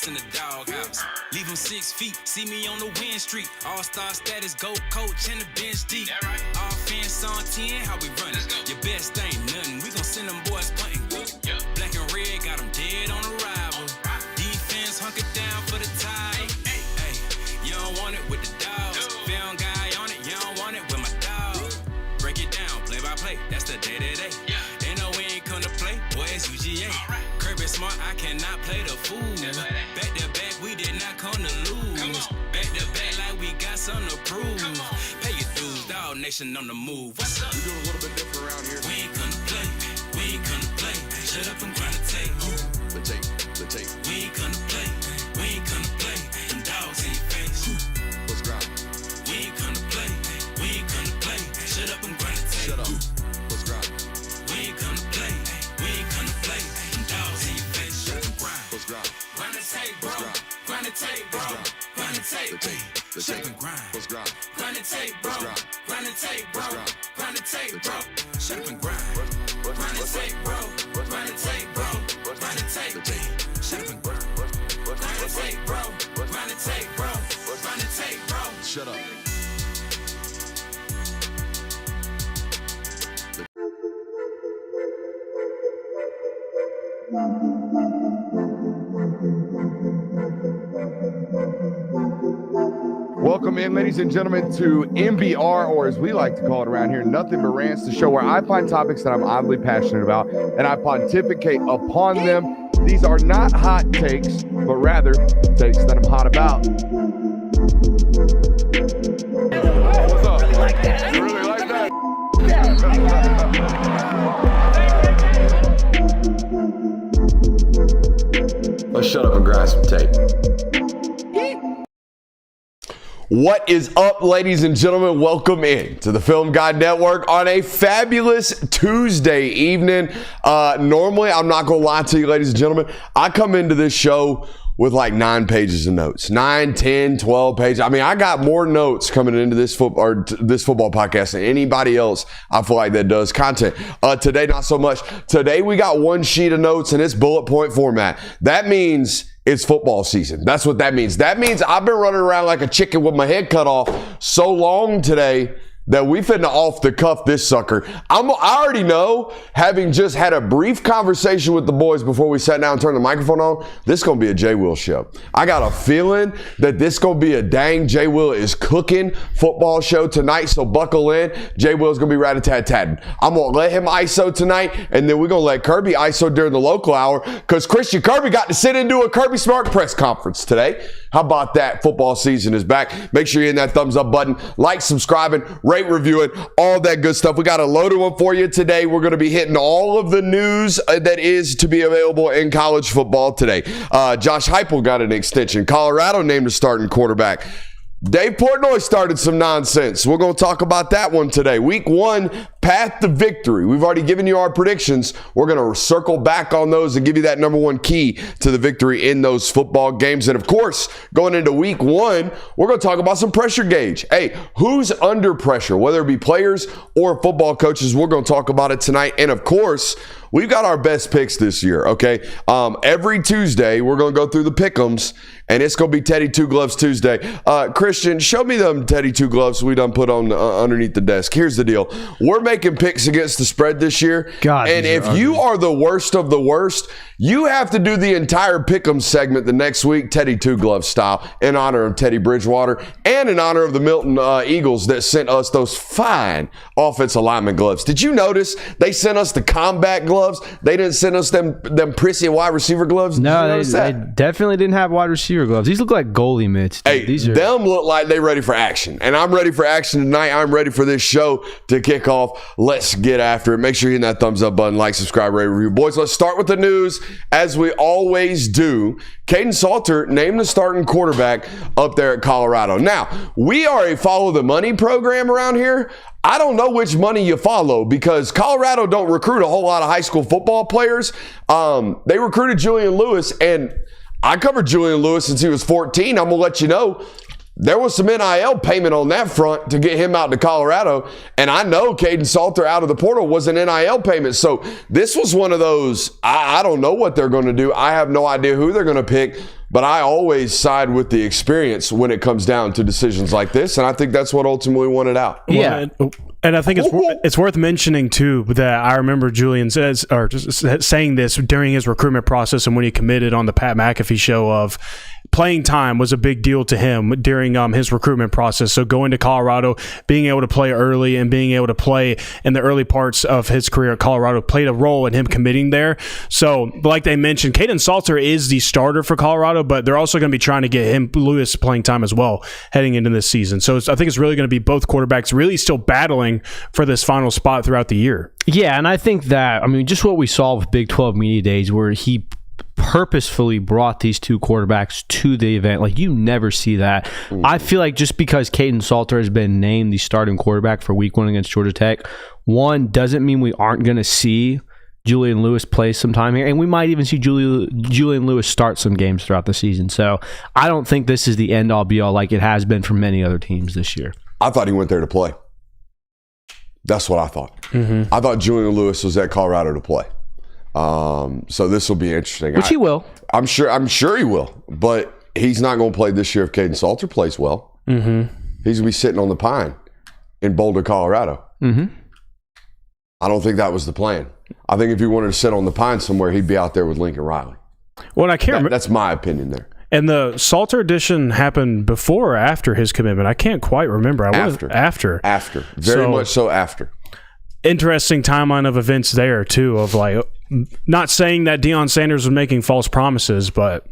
In the doghouse, leave them 6 feet. See me on the win streak. All-star status, go coach in the bench deep. Right. Offense on 10, how we run it? Your best ain't nothing. We gon' send them boys punting. Yep. Black and red got them dead on arrival. Defense hunker down for the tie. Hey, you don't want it with the dogs. Found guy on it, you don't want it with my dog. Break it down, play by play. That's the day-to-day. Yeah. They know we ain't come to play. Boy, it's UGA. Right. Kirby Smart, I cannot play the fool. Back to back, we did not come to lose. Back to back, like we got something to prove. Pay your dues, dog nation on the move. What's up? We doing a little bit different around here. We ain't come to play. We ain't come to play. Shut up and grind the tape. The tape. We ain't come to play. We ain't come to play. Them dogs in your face. Let's grind. We ain't come to play. We ain't come to play. Shut up and grind the tape. Shut up. Let's grind. We ain't come to play. We ain't come to play. Them dogs in your face. Shut up and grind. Let's grind. Grind the tape, bro. Grind the tape, bro. Grind the tape. Shut up and grind. Let's grind. Grind the tape, bro. Grind the tape, bro. Grind the tape, bro. Shut up and grind. Grind the tape, bro. Grind the tape, bro. Grind the tape. Shut up and grind. Grind the tape, bro. Grind the tape, bro. Grind the tape, bro. Shut up. Welcome in, ladies and gentlemen, to MBR, or as we like to call it around here, Nothing But Rants, the show where I find topics that I'm oddly passionate about and I pontificate upon them. These are not hot takes, but rather takes that I'm hot about. What's up? You like that? You really like that? Let's shut up and grind some tape. What is up, ladies and gentlemen? Welcome in to the Film Guide Network on a fabulous Tuesday evening. Normally, I'm not going to lie to you, ladies and gentlemen. I come into this show with like 9 pages of notes. 9, 10, 12 pages. I mean, I got more notes coming into this football podcast than anybody else I feel like that does content. Today, not so much. Today, we got 1 sheet of notes and it's bullet point format. That means it's football season. That's what that means. That means I've been running around like a chicken with my head cut off so long today that we finna off the cuff this sucker. I already know, having just had a brief conversation with the boys before we sat down and turned the microphone on, this is gonna be a J. Will show. I got a feeling that this gonna be a dang J. Will is cooking football show tonight, so buckle in. J. Will's gonna be rat-a-tat-tatting. I'm gonna let him ISO tonight, and then we're gonna let Kirby ISO during the local hour, because Christian Kirby got to sit into a Kirby Smart press conference today. How about that? Football season is back. Make sure you hit that thumbs up button, like, subscribing, rate, reviewing, all that good stuff. We got a loaded one for you today. We're going to be hitting all of the news that is to be available in college football today. Josh Heupel got an extension. Colorado named a starting quarterback. Dave Portnoy started some nonsense. We're going to talk about that one today. Week 1, path to victory. We've already given you our predictions. We're going to circle back on those and give you that number 1 key to the victory in those football games. And of course, going into week 1, we're going to talk about some pressure gauge. Hey, who's under pressure, whether it be players or football coaches? We're going to talk about it tonight. And of course, we've got our best picks this year, okay? Every Tuesday, we're going to go through the pick'ems, and it's going to be Teddy Two Gloves Tuesday. Christian, show me them Teddy Two Gloves we done put on underneath the desk. Here's the deal. We're making picks against the spread this year. God, and if you are the worst of the worst, you have to do the entire pick'em segment the next week, Teddy Two Glove style, in honor of Teddy Bridgewater and in honor of the Milton Eagles that sent us those fine offensive lineman gloves. Did you notice they sent us the combat gloves? They didn't send us them prissy wide receiver gloves? No, they definitely didn't have wide receiver gloves. These look like goalie mitts. Hey, them look like they ready for action. And I'm ready for action tonight. I'm ready for this show to kick off. Let's get after it. Make sure you hit that thumbs up button, like, subscribe, rate, review. Boys, let's start with the news as we always do. Caden Salter named the starting quarterback up there at Colorado. Now, we are a follow the money program around here. I don't know which money you follow because Colorado don't recruit a whole lot of high school football players. They recruited Julian Lewis, and I covered Julian Lewis since he was 14. I'm going to let you know there was some NIL payment on that front to get him out to Colorado. And I know Caden Salter out of the portal was an NIL payment. So this was one of those, I don't know what they're going to do. I have no idea who they're going to pick. But I always side with the experience when it comes down to decisions like this. And I think that's what ultimately won it out. Yeah. And I think it's worth mentioning, too, that I remember Julian saying this during his recruitment process and when he committed on the Pat McAfee show of playing time was a big deal to him during his recruitment process. So going to Colorado, being able to play early and being able to play in the early parts of his career at Colorado played a role in him committing there. So like they mentioned, Caden Salter is the starter for Colorado, but they're also going to be trying to get him, Lewis, playing time as well heading into this season. So I think it's really going to be both quarterbacks really still battling for this final spot throughout the year. Yeah, and I think that, just what we saw with Big 12 Media Days where he purposefully brought these two quarterbacks to the event. Like, you never see that. I feel like just because Caden Salter has been named the starting quarterback for week 1 against Georgia Tech, one, doesn't mean we aren't going to see Julian Lewis play some time here, and we might even see Julian Lewis start some games throughout the season. So I don't think this is the end-all, be-all like it has been for many other teams this year. I thought he went there to play. That's what I thought. Mm-hmm. I thought Julian Lewis was at Colorado to play. So this will be interesting. Which he will. I'm sure he will. But he's not going to play this year if Caden Salter plays well. Mm-hmm. He's going to be sitting on the pine in Boulder, Colorado. Mm-hmm. I don't think that was the plan. I think if he wanted to sit on the pine somewhere, he'd be out there with Lincoln Riley. Well, I can't remember. That's my opinion there. And the Salter edition happened before or after his commitment? I can't quite remember. After. Very much so after. Interesting timeline of events there, too, of like, not saying that Deion Sanders was making false promises, but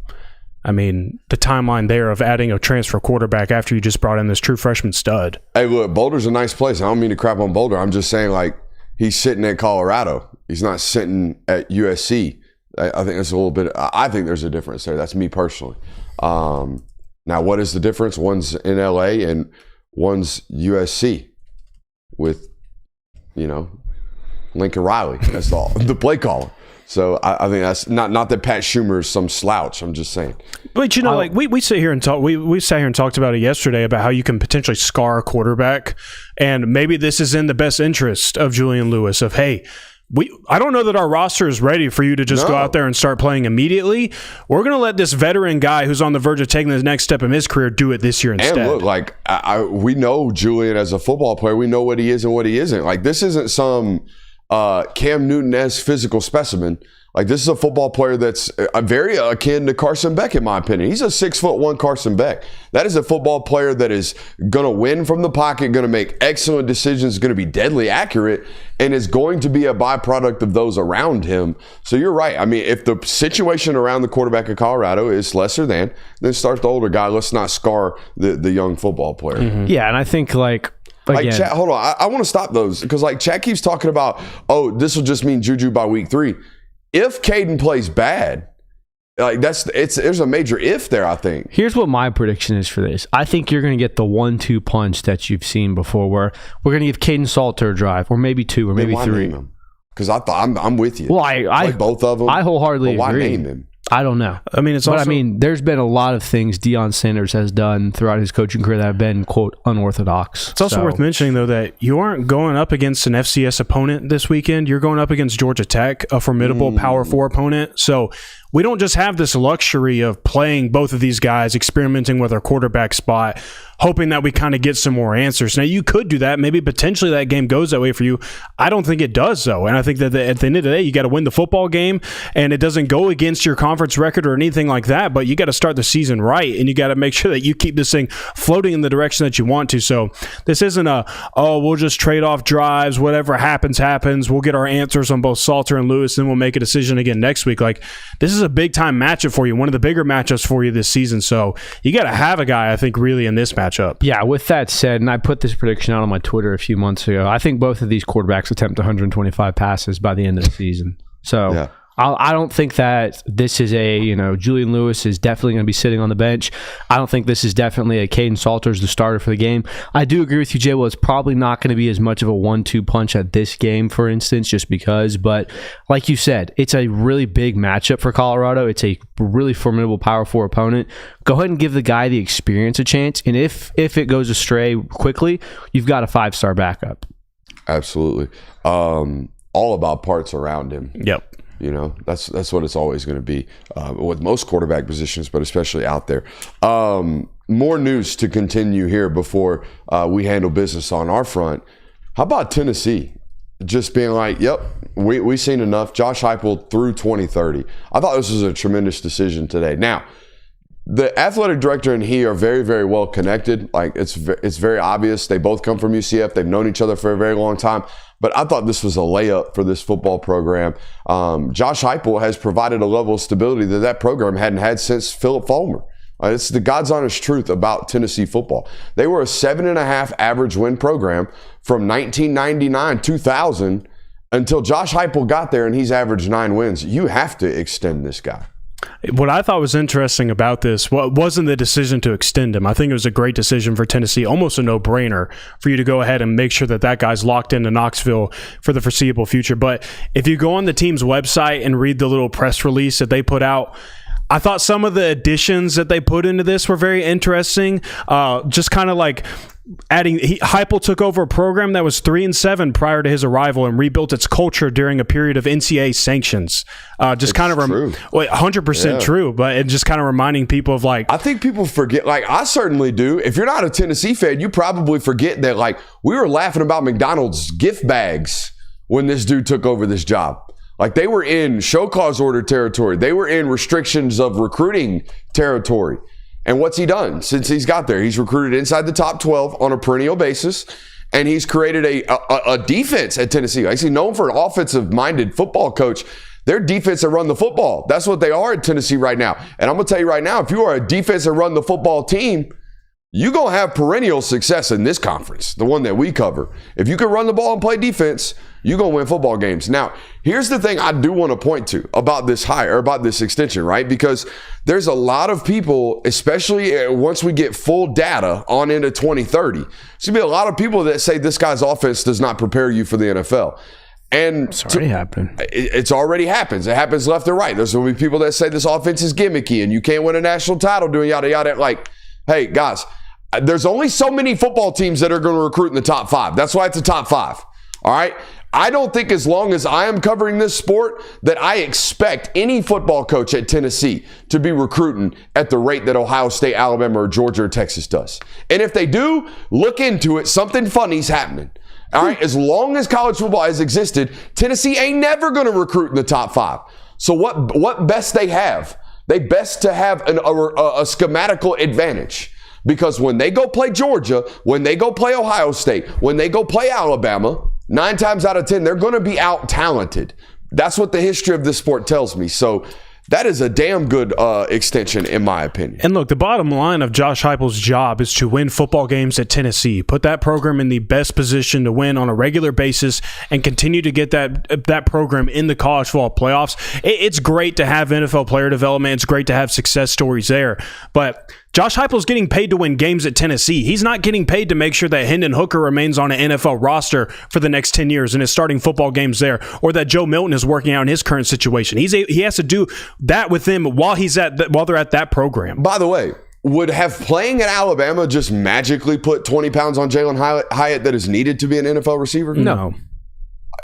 the timeline there of adding a transfer quarterback after you just brought in this true freshman stud. Hey, look, Boulder's a nice place. I don't mean to crap on Boulder. I'm just saying, like, he's sitting at Colorado. He's not sitting at USC. I think it's a little bit. I think there's a difference there. That's me personally. Now, what is the difference? One's in LA and one's USC with, Lincoln Riley. That's the play caller. So I think that's not that Pat Schumer is some slouch. I'm just saying. But we sit here and talk. We sat here and talked about it yesterday about how you can potentially scar a quarterback, and maybe this is in the best interest of Julian Lewis. Of hey, I don't know that our roster is ready for you to just go out there and start playing immediately. We're going to let this veteran guy who's on the verge of taking the next step in his career do it this year instead. And look, like we know Julian as a football player. We know what he is and what he isn't. Like, this isn't some Cam Newton-esque physical specimen. Like, this is a football player that's very akin to Carson Beck, in my opinion. He's a 6'1" Carson Beck. That is a football player that is going to win from the pocket, going to make excellent decisions, going to be deadly accurate, and is going to be a byproduct of those around him. So you're right. If the situation around the quarterback of Colorado is lesser than, then start the older guy. Let's not scar the young football player. Mm-hmm. Yeah, and I think like Chad, hold on. I want to stop those because Chad keeps talking about, this will just mean Juju by week 3. If Caden plays bad, there's a major if there, I think. Here's what my prediction is for this. I think you're going to get the 1-2 punch that you've seen before where we're going to give Caden Salter a drive, or maybe 2, or maybe 3. Because I'm with you. Well, I like both of them. I wholeheartedly why agree. Name him? I don't know. There's been a lot of things Deion Sanders has done throughout his coaching career that have been, quote, unorthodox. It's also worth mentioning, though, that you aren't going up against an FCS opponent this weekend. You're going up against Georgia Tech, a formidable Power 4 opponent. So we don't just have this luxury of playing both of these guys, experimenting with our quarterback spot, hoping that we kind of get some more answers. Now, you could do that. Maybe potentially that game goes that way for you. I don't think it does, though. And I think that at the end of the day, you got to win the football game, and it doesn't go against your conference record or anything like that, but you got to start the season right, and you got to make sure that you keep this thing floating in the direction that you want to. So this isn't we'll just trade off drives, whatever happens, we'll get our answers on both Salter and Lewis, then we'll make a decision again next week. Like, this is a big-time matchup for you, one of the bigger matchups for you this season. So you got to have a guy, I think, really in this matchup. Yeah, with that said, and I put this prediction out on my Twitter a few months ago, I think both of these quarterbacks attempt 125 passes by the end of the season. So Yeah. I don't think that this is Julian Lewis is definitely going to be sitting on the bench. I don't think this is definitely a Caden Salter's the starter for the game. I do agree with you, Jay. Well, it's probably not going to be as much of a 1-2 punch at this game, for instance, just because. But like you said, it's a really big matchup for Colorado. It's a really formidable Power 4 opponent. Go ahead and give the guy the experience a chance. And if it goes astray quickly, you've got a 5-star backup. Absolutely. All about parts around him. Yep. That's what it's always going to be with most quarterback positions, but especially out there. More news to continue here before we handle business on our front. How about Tennessee? Just being like, yep, we've seen enough. Josh Heupel through 2030. I thought this was a tremendous decision today. Now, the athletic director and he are very, very well connected. Like, it's very obvious. They both come from UCF. They've known each other for a very long time. But I thought this was a layup for this football program. Josh Heupel has provided a level of stability that program hadn't had since Philip Fulmer. It's the God's honest truth about Tennessee football. They were a 7.5 average win program from 1999, 2000 until Josh Heupel got there, and he's averaged 9 wins. You have to extend this guy. What I thought was interesting about this wasn't the decision to extend him. I think it was a great decision for Tennessee, almost a no-brainer for you to go ahead and make sure that guy's locked into Knoxville for the foreseeable future. But if you go on the team's website and read the little press release that they put out, I thought some of the additions that they put into this were very interesting. Just kind of like adding, Heupel took over a program that was 3-7 prior to his arrival and rebuilt its culture during a period of NCAA sanctions. Just kind of 100% true, but it just kind of reminding people of like, I think people forget, like I certainly do. If you're not a Tennessee fan, you probably forget that like we were laughing about McDonald's gift bags when this dude took over this job. Like they were in show cause order territory. They were in restrictions of recruiting territory. And what's he done since he's got there? He's recruited inside the top 12 on a perennial basis, and he's created a defense at Tennessee. Actually known for an offensive-minded football coach. Their defense that run the football. That's what they are at Tennessee right now. And I'm going to tell you right now, if you are a defense that run the football team, you're going to have perennial success in this conference, the one that we cover. If you can run the ball and play defense, you're going to win football games. Now, here's the thing I do want to point to about this hire, about this extension, right? Because there's a lot of people, especially once we get full data on into 2030, there's going to be a lot of people that say this guy's offense does not prepare you for the NFL. And it's already happened. It's already happens. It happens left and right. There's going to be people that say this offense is gimmicky and you can't win a national title doing yada, yada. Like, hey, guys, there's only so many football teams that are going to recruit in the top 5. That's why it's a top 5. All right? I don't think as long as I am covering this sport that I expect any football coach at Tennessee to be recruiting at the rate that Ohio State, Alabama, or Georgia or Texas does. And if they do, look into it. Something funny's happening. All right? As long as college football has existed, Tennessee ain't never going to recruit in the top 5. So what best they have? They best to have a schematical advantage. Because when they go play Georgia, when they go play Ohio State, when they go play Alabama, 9 times out of 10, they're going to be out-talented. That's what the history of this sport tells me. So that is a damn good extension, in my opinion. And look, the bottom line of Josh Heupel's job is to win football games at Tennessee, put that program in the best position to win on a regular basis, and continue to get that program in the college football playoffs. It's great to have NFL player development. It's great to have success stories there. But Josh Heupel's getting paid to win games at Tennessee. He's not getting paid to make sure that Hendon Hooker remains on an NFL roster for the next 10 years and is starting football games there, or that Joe Milton is working out in his current situation. He has to do that with them while they're at that program. By the way, would have playing at Alabama just magically put 20 pounds on Jalen Hyatt that is needed to be an NFL receiver? No.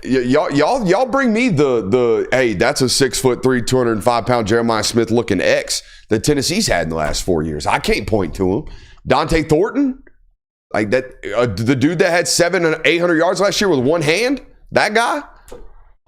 y'all bring me the hey, that's a 6'3", 205-pound Jeremiah Smith looking X that Tennessee's had in the last 4 years. I can't point to him. Dante Thornton, like that, the dude that had 700 and 800 yards last year with one hand. That guy.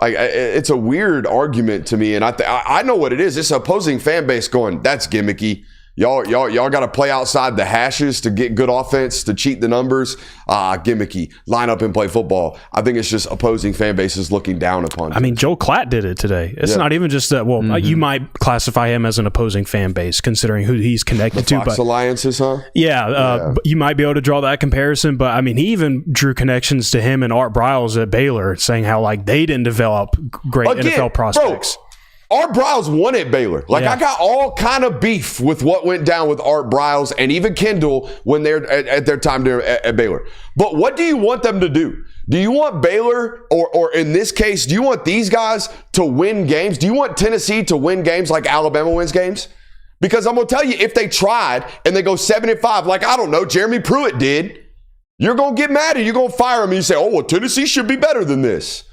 Like, it's a weird argument to me, and I know what it is. It's opposing fan base going, that's gimmicky. Y'all got to play outside the hashes to get good offense, to cheat the numbers. Gimmicky. Line up and play football. I think it's just opposing fan bases looking down upon. I mean, Joel Klatt did it today. It's not even just that. Well, you might classify him as an opposing fan base considering who he's connected to. Fox alliances, huh? Yeah, you might be able to draw that comparison. But I mean, he even drew connections to him and Art Briles at Baylor, saying how like they didn't develop great NFL prospects. Bro, Art Briles won at Baylor. Like, I got all kind of beef with what went down with Art Briles and even Kendall when they're at their time there at Baylor. But what do you want them to do? Do you want Baylor, or in this case, do you want these guys to win games? Do you want Tennessee to win games like Alabama wins games? Because I'm going to tell you, if they tried and they go 7-5, like, I don't know, Jeremy Pruitt did, you're going to get mad and you're going to fire him and you say, oh, well, Tennessee should be better than this.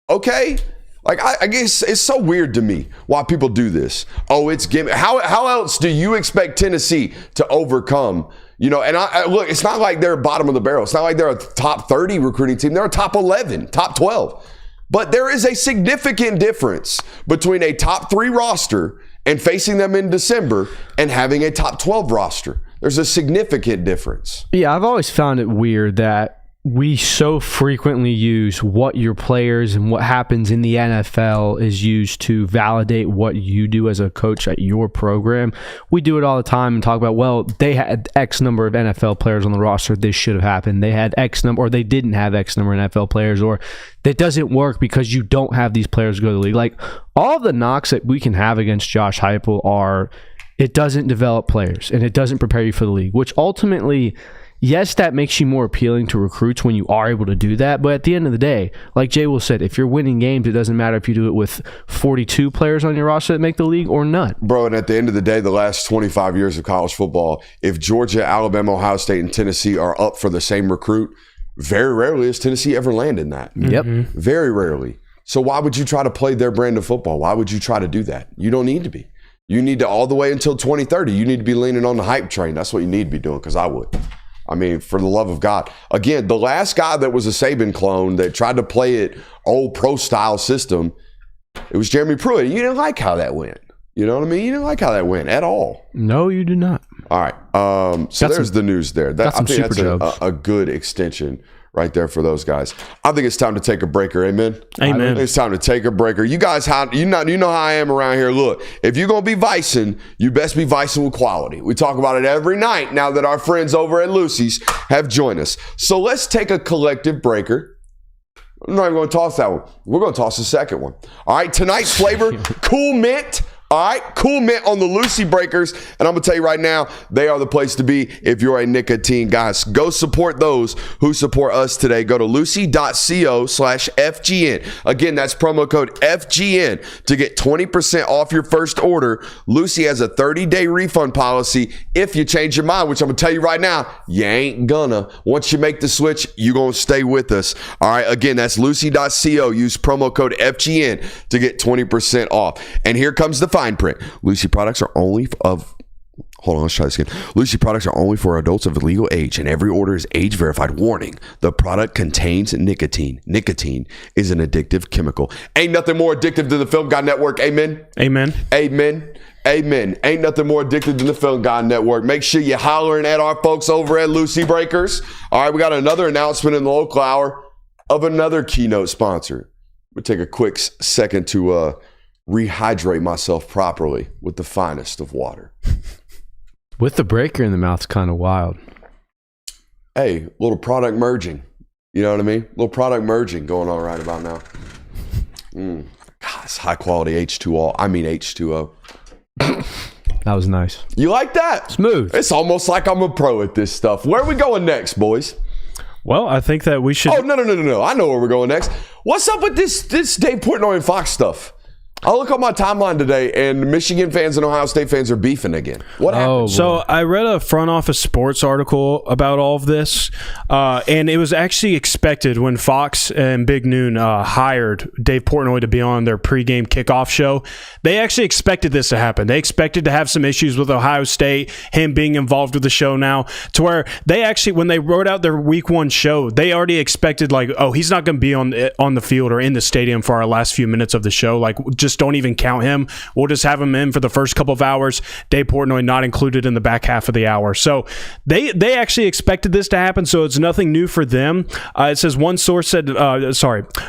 Okay? Like, I guess it's so weird to me why people do this. Oh, it's gimmick. How else do you expect Tennessee to overcome? You know, and I look, it's not like they're bottom of the barrel. It's not like they're a top 30 recruiting team. They're a top 11, top 12. But there is a significant difference between a top 3 roster and facing them in December and having a top 12 roster. There's a significant difference. Yeah, I've always found it weird that we so frequently use what your players and what happens in the NFL is used to validate what you do as a coach at your program. We do it all the time and talk about, well, they had X number of NFL players on the roster. This should have happened. They had X number, or they didn't have X number of NFL players, or that doesn't work because you don't have these players go to the league. Like, all of the knocks that we can have against Josh Heupel are, it doesn't develop players and it doesn't prepare you for the league, which ultimately, yes, that makes you more appealing to recruits when you are able to do that. But at the end of the day, like Jay Will said, if you're winning games, it doesn't matter if you do it with 42 players on your roster that make the league or none. Bro, and at the end of the day, the last 25 years of college football, if Georgia, Alabama, Ohio State, and Tennessee are up for the same recruit, very rarely has Tennessee ever landed in that. Yep. Very rarely. So why would you try to play their brand of football? Why would you try to do that? You don't need to be. You need to, all the way until 2030, you need to be leaning on the hype train. That's what you need to be doing, because I would. I mean, for the love of God. Again, the last guy that was a Saban clone that tried to play it old pro-style system, it was Jeremy Pruitt. You didn't like how that went. You know what I mean? You didn't like how that went at all. No, you did not. All right. So there's the news there. I think that's a good extension right there for those guys. I think it's time to take a breaker. Amen? Amen. It's time to take a breaker. You guys, you know how I am around here. Look, if you're going to be vicing, you best be vicing with quality. We talk about it every night now that our friends over at Lucy's have joined us. So let's take a collective breaker. I'm not even going to toss that one. We're going to toss the second one. All right, tonight's flavor, Cool Mint. All right, Cool Mint on the Lucy Breakers. And I'm going to tell you right now, they are the place to be if you're a nicotine guy. Go support those who support us today. Go to lucy.co/FGN. Again, that's promo code FGN to get 20% off your first order. Lucy has a 30-day refund policy if you change your mind, which I'm going to tell you right now, you ain't gonna. Once you make the switch, you're going to stay with us. All right, again, that's lucy.co. Use promo code FGN to get 20% off. And here comes the fine print. Lucy products are only let's try this again. Lucy products are only for adults of legal age, and every order is age verified. Warning: the product contains nicotine. Nicotine is an addictive chemical. Ain't nothing more addictive than the Film God Network. Amen. Amen. Amen. Amen. Ain't nothing more addictive than the Film God Network. Make sure you're hollering at our folks over at Lucy Breakers. All right, we got another announcement in the local hour of another keynote sponsor. We'll take a quick second to rehydrate myself properly with the finest of water. With the breaker in the mouth, it's kind of wild. Hey, little product merging. You know what I mean? Little product merging going on right about now. God, it's high quality H2O. I mean H2O. That was nice. You like that? Smooth. It's almost like I'm a pro at this stuff. Where are we going next, boys? Well, I think that we should. Oh, no. I know where we're going next. What's up with this Dave Portnoy and Fox stuff? I look on my timeline today, and Michigan fans and Ohio State fans are beefing again. What happened? So I read a front office sports article about all of this, and it was actually expected when Fox and Big Noon hired Dave Portnoy to be on their pregame kickoff show. They actually expected this to happen. They expected to have some issues with Ohio State, him being involved with the show now, to where they actually, when they wrote out their week 1 show, they already expected, like, oh, he's not going to be on the field or in the stadium for our last few minutes of the show. Like, just don't even count him. We'll just have him in for the first couple of hours. Dave Portnoy not included in the back half of the hour. So they actually expected this to happen, so it's nothing new for them. It says one source said,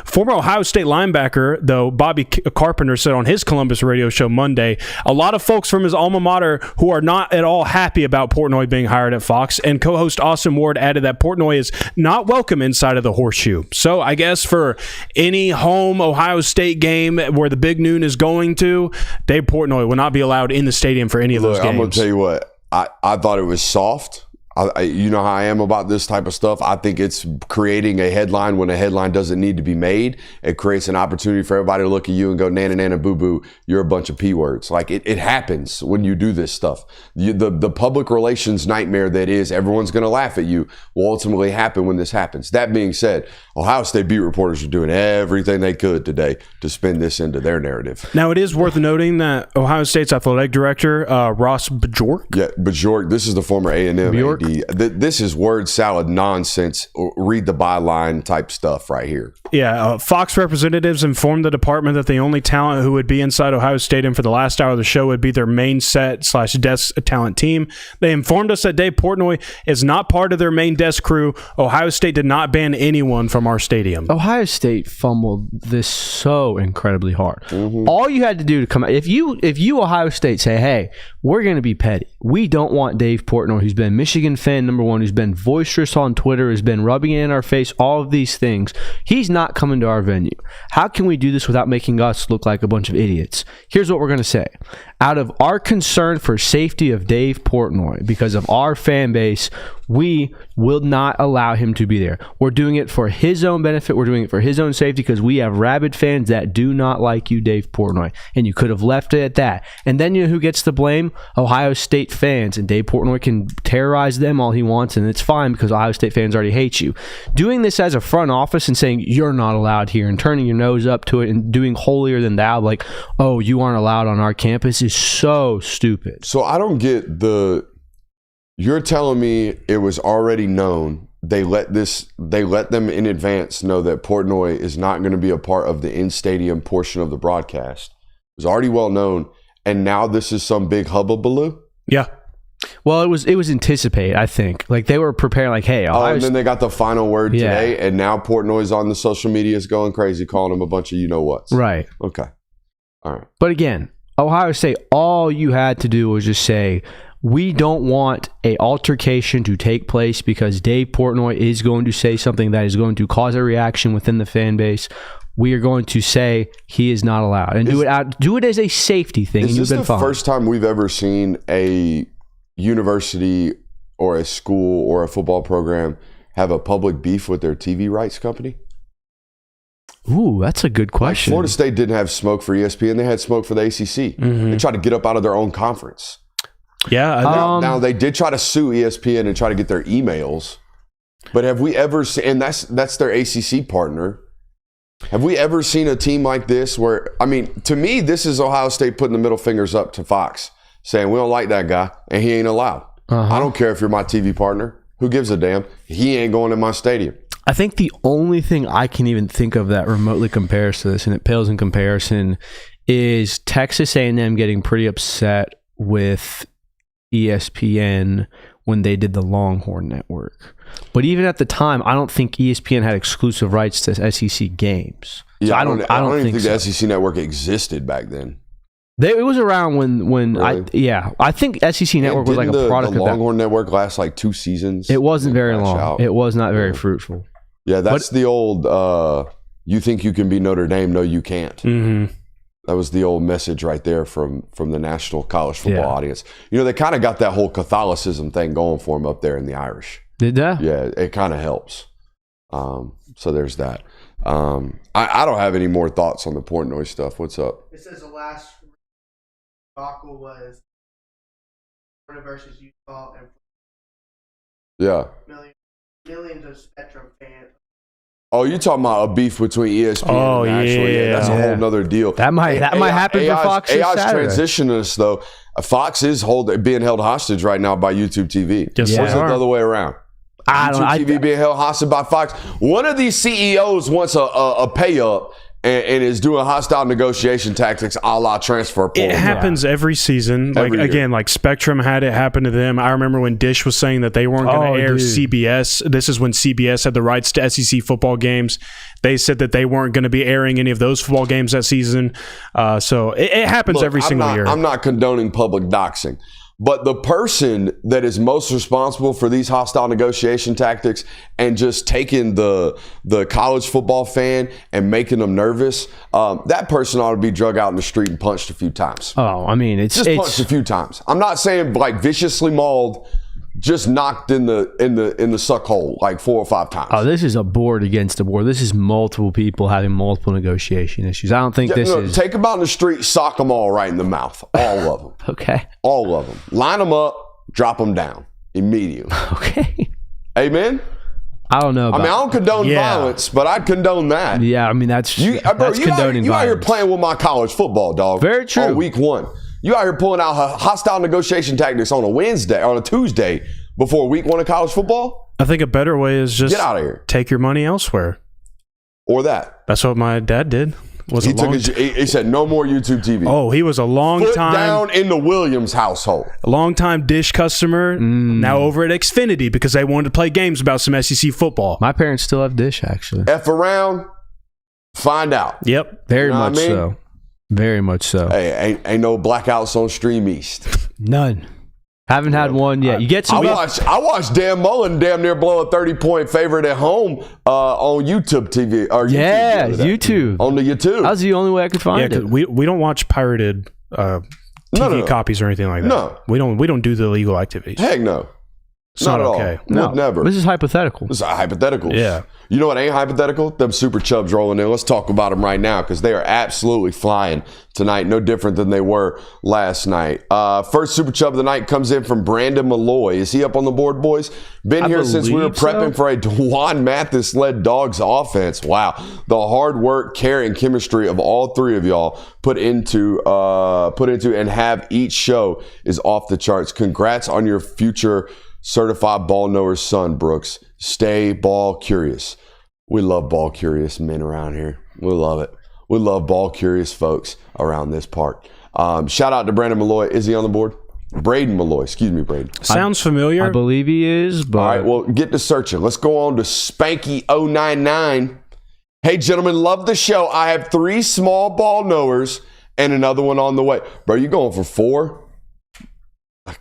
former Ohio State linebacker, though, Bobby Carpenter said on his Columbus radio show Monday, a lot of folks from his alma mater who are not at all happy about Portnoy being hired at Fox, and co-host Austin Ward added that Portnoy is not welcome inside of the horseshoe. So I guess for any home Ohio State game where the Big Noon is going to, Dave Portnoy will not be allowed in the stadium for any of those games. I'm going to tell you what, I thought it was soft. You know how I am about this type of stuff. I think it's creating a headline when a headline doesn't need to be made. It creates an opportunity for everybody to look at you and go, nana, nana, boo, boo, you're a bunch of P words. Like, it happens when you do this stuff. The public relations nightmare that is everyone's going to laugh at you will ultimately happen when this happens. That being said, Ohio State beat reporters are doing everything they could today to spin this into their narrative. Now, it is worth noting that Ohio State's athletic director, Ross Bjork. Yeah, Bjork, this is the former A&M AD. This is word salad nonsense. Read the byline type stuff right here. Yeah, Fox representatives informed the department that the only talent who would be inside Ohio Stadium for the last hour of the show would be their main set/desk talent team. They informed us that Dave Portnoy is not part of their main desk crew. Ohio State did not ban anyone from our stadium. Ohio State fumbled this so incredibly hard. Mm-hmm. All you had to do to come out, if you Ohio State say, hey, we're going to be petty. We don't want Dave Portnoy, who's been Michigan fan number 1, who's been boisterous on Twitter, has been rubbing it in our face, all of these things. He's not coming to our venue. How can we do this without making us look like a bunch of idiots? Here's what we're going to say. Out of our concern for safety of Dave Portnoy, because of our fan base, we will not allow him to be there. We're doing it for his own benefit. We're doing it for his own safety because we have rabid fans that do not like you, Dave Portnoy. And you could have left it at that. And then you know who gets the blame? Ohio State fans. And Dave Portnoy can terrorize them all he wants, and it's fine because Ohio State fans already hate you. Doing this as a front office and saying you're not allowed here and turning your nose up to it and doing holier than thou, like, oh, you aren't allowed on our campus, is so stupid. So I don't get you're telling me it was already known. They let them in advance know that Portnoy is not going to be a part of the in-stadium portion of the broadcast. It was already well known, and now this is some big hubbubaloo? Yeah. Well, it was anticipated, I think. Like, they were preparing, like, hey, and then they got the final word today, and now Portnoy's on the social media is going crazy, calling him a bunch of you-know-whats. Right. Okay. All right. But again, Ohio State, all you had to do was just say, we don't want an altercation to take place because Dave Portnoy is going to say something that is going to cause a reaction within the fan base. We are going to say he is not allowed, and do it as a safety thing. Is this the first time we've ever seen a university or a school or a football program have a public beef with their TV rights company? Ooh, that's a good question. Like Florida State didn't have smoke for ESPN; they had smoke for the ACC. Mm-hmm. They tried to get up out of their own conference. Yeah. Now they did try to sue ESPN and try to get their emails, but have we ever seen? And that's their ACC partner. Have we ever seen a team like this? Where, I mean, to me, this is Ohio State putting the middle fingers up to Fox, saying we don't like that guy and he ain't allowed. I don't care if you're my TV partner. Who gives a damn? He ain't going to my stadium. I think the only thing I can even think of that remotely compares to this, and it pales in comparison, is Texas A&M getting pretty upset with ESPN when they did the Longhorn Network. But even at the time, I don't think ESPN had exclusive rights to SEC games. So yeah, I don't even think the SEC Network existed back then. It was around when really? I think SEC Network was like a product of that. The Longhorn Network last like 2 seasons. It wasn't very long. It was not very fruitful. Yeah, that's the old, you think you can be Notre Dame, no you can't. Mm-hmm. That was the old message right there from the national college football audience. You know, they kind of got that whole Catholicism thing going for them up there in the Irish. Did that? Yeah, it kind of helps. So there's that. I don't have any more thoughts on the Portnoy stuff. What's up? It says the last debacle was Florida versus Utah and Yeah. millions of Spectrum fans. Oh, you talking about a beef between ESPN and actual? Yeah, that's a whole nother deal. That might happen for Fox. AI's Saturday. transitioning us though. Fox is being held hostage right now by YouTube TV. Yes, Or is it the other way around? YouTube TV being held hostage by Fox. One of these CEOs wants a pay up and is doing hostile negotiation tactics a la transfer portal. It happens every season. Like again, like Spectrum had it happen to them. I remember when Dish was saying that they weren't going to air CBS. This is when CBS had the rights to SEC football games. They said that they weren't going to be airing any of those football games that season. So it happens every single year. I'm not condoning public doxing. But the person that is most responsible for these hostile negotiation tactics and just taking the college football fan and making them nervous, that person ought to be drug out in the street and punched a few times. Oh, I mean, it's punched a few times. I'm not saying like viciously mauled, just knocked in the suck hole like 4 or 5 times. Oh, this is a board against a board. This is multiple people having multiple negotiation issues. I don't think is. Take them out in the street, sock them all right in the mouth. All of them. Okay. All of them. Line them up, drop them down immediately. Okay. Amen? I don't know. I don't condone violence, but I'd condone that. Yeah, I mean, that's condoning violence. You out here playing with my college football, dog. Very true. On week 1. You out here pulling out hostile negotiation tactics on a Tuesday before week 1 of college football? I think a better way is just get out of here. Take your money elsewhere. Or that. That's what my dad did. He said no more YouTube TV. Oh, he was a long time down in the Williams household. A long time Dish customer. Now over at Xfinity because they wanted to play games about some SEC football. My parents still have Dish, actually. F around, find out. Yep, very much so. Very much so. Hey, ain't no blackouts on Stream East. None. Haven't had one yet. You get some. I watched Dan Mullen damn near blow a 30-point favorite at home on YouTube TV. YouTube. On the YouTube. That was the only way I could find it. We don't watch pirated TV copies or anything like that. No, we don't do the illegal activities. Heck no. It's not okay. No, never. This is hypothetical. This is hypothetical. Yeah. You know what ain't hypothetical? Them Super Chubs rolling in. Let's talk about them right now because they are absolutely flying tonight. No different than they were last night. First Super Chub of the night comes in from Brandon Malloy. Is he up on the board, boys? Been here since we were prepping for a Dwan Mathis-led Dogs offense. Wow. The hard work, care, and chemistry of all 3 of y'all put into and have each show is off the charts. Congrats on your future certified ball knower's son, Brooks. Stay ball curious. We love ball curious men around here. We love it. We love ball curious folks around this part. Shout out to Brandon Malloy. Is he on the board? Braden Malloy. Excuse me, Braden. Sounds familiar. I believe he is. But... All right, well, get to searching. Let's go on to Spanky099. Hey, gentlemen, love the show. I have 3 small ball knowers and another one on the way. Bro, you going for 4?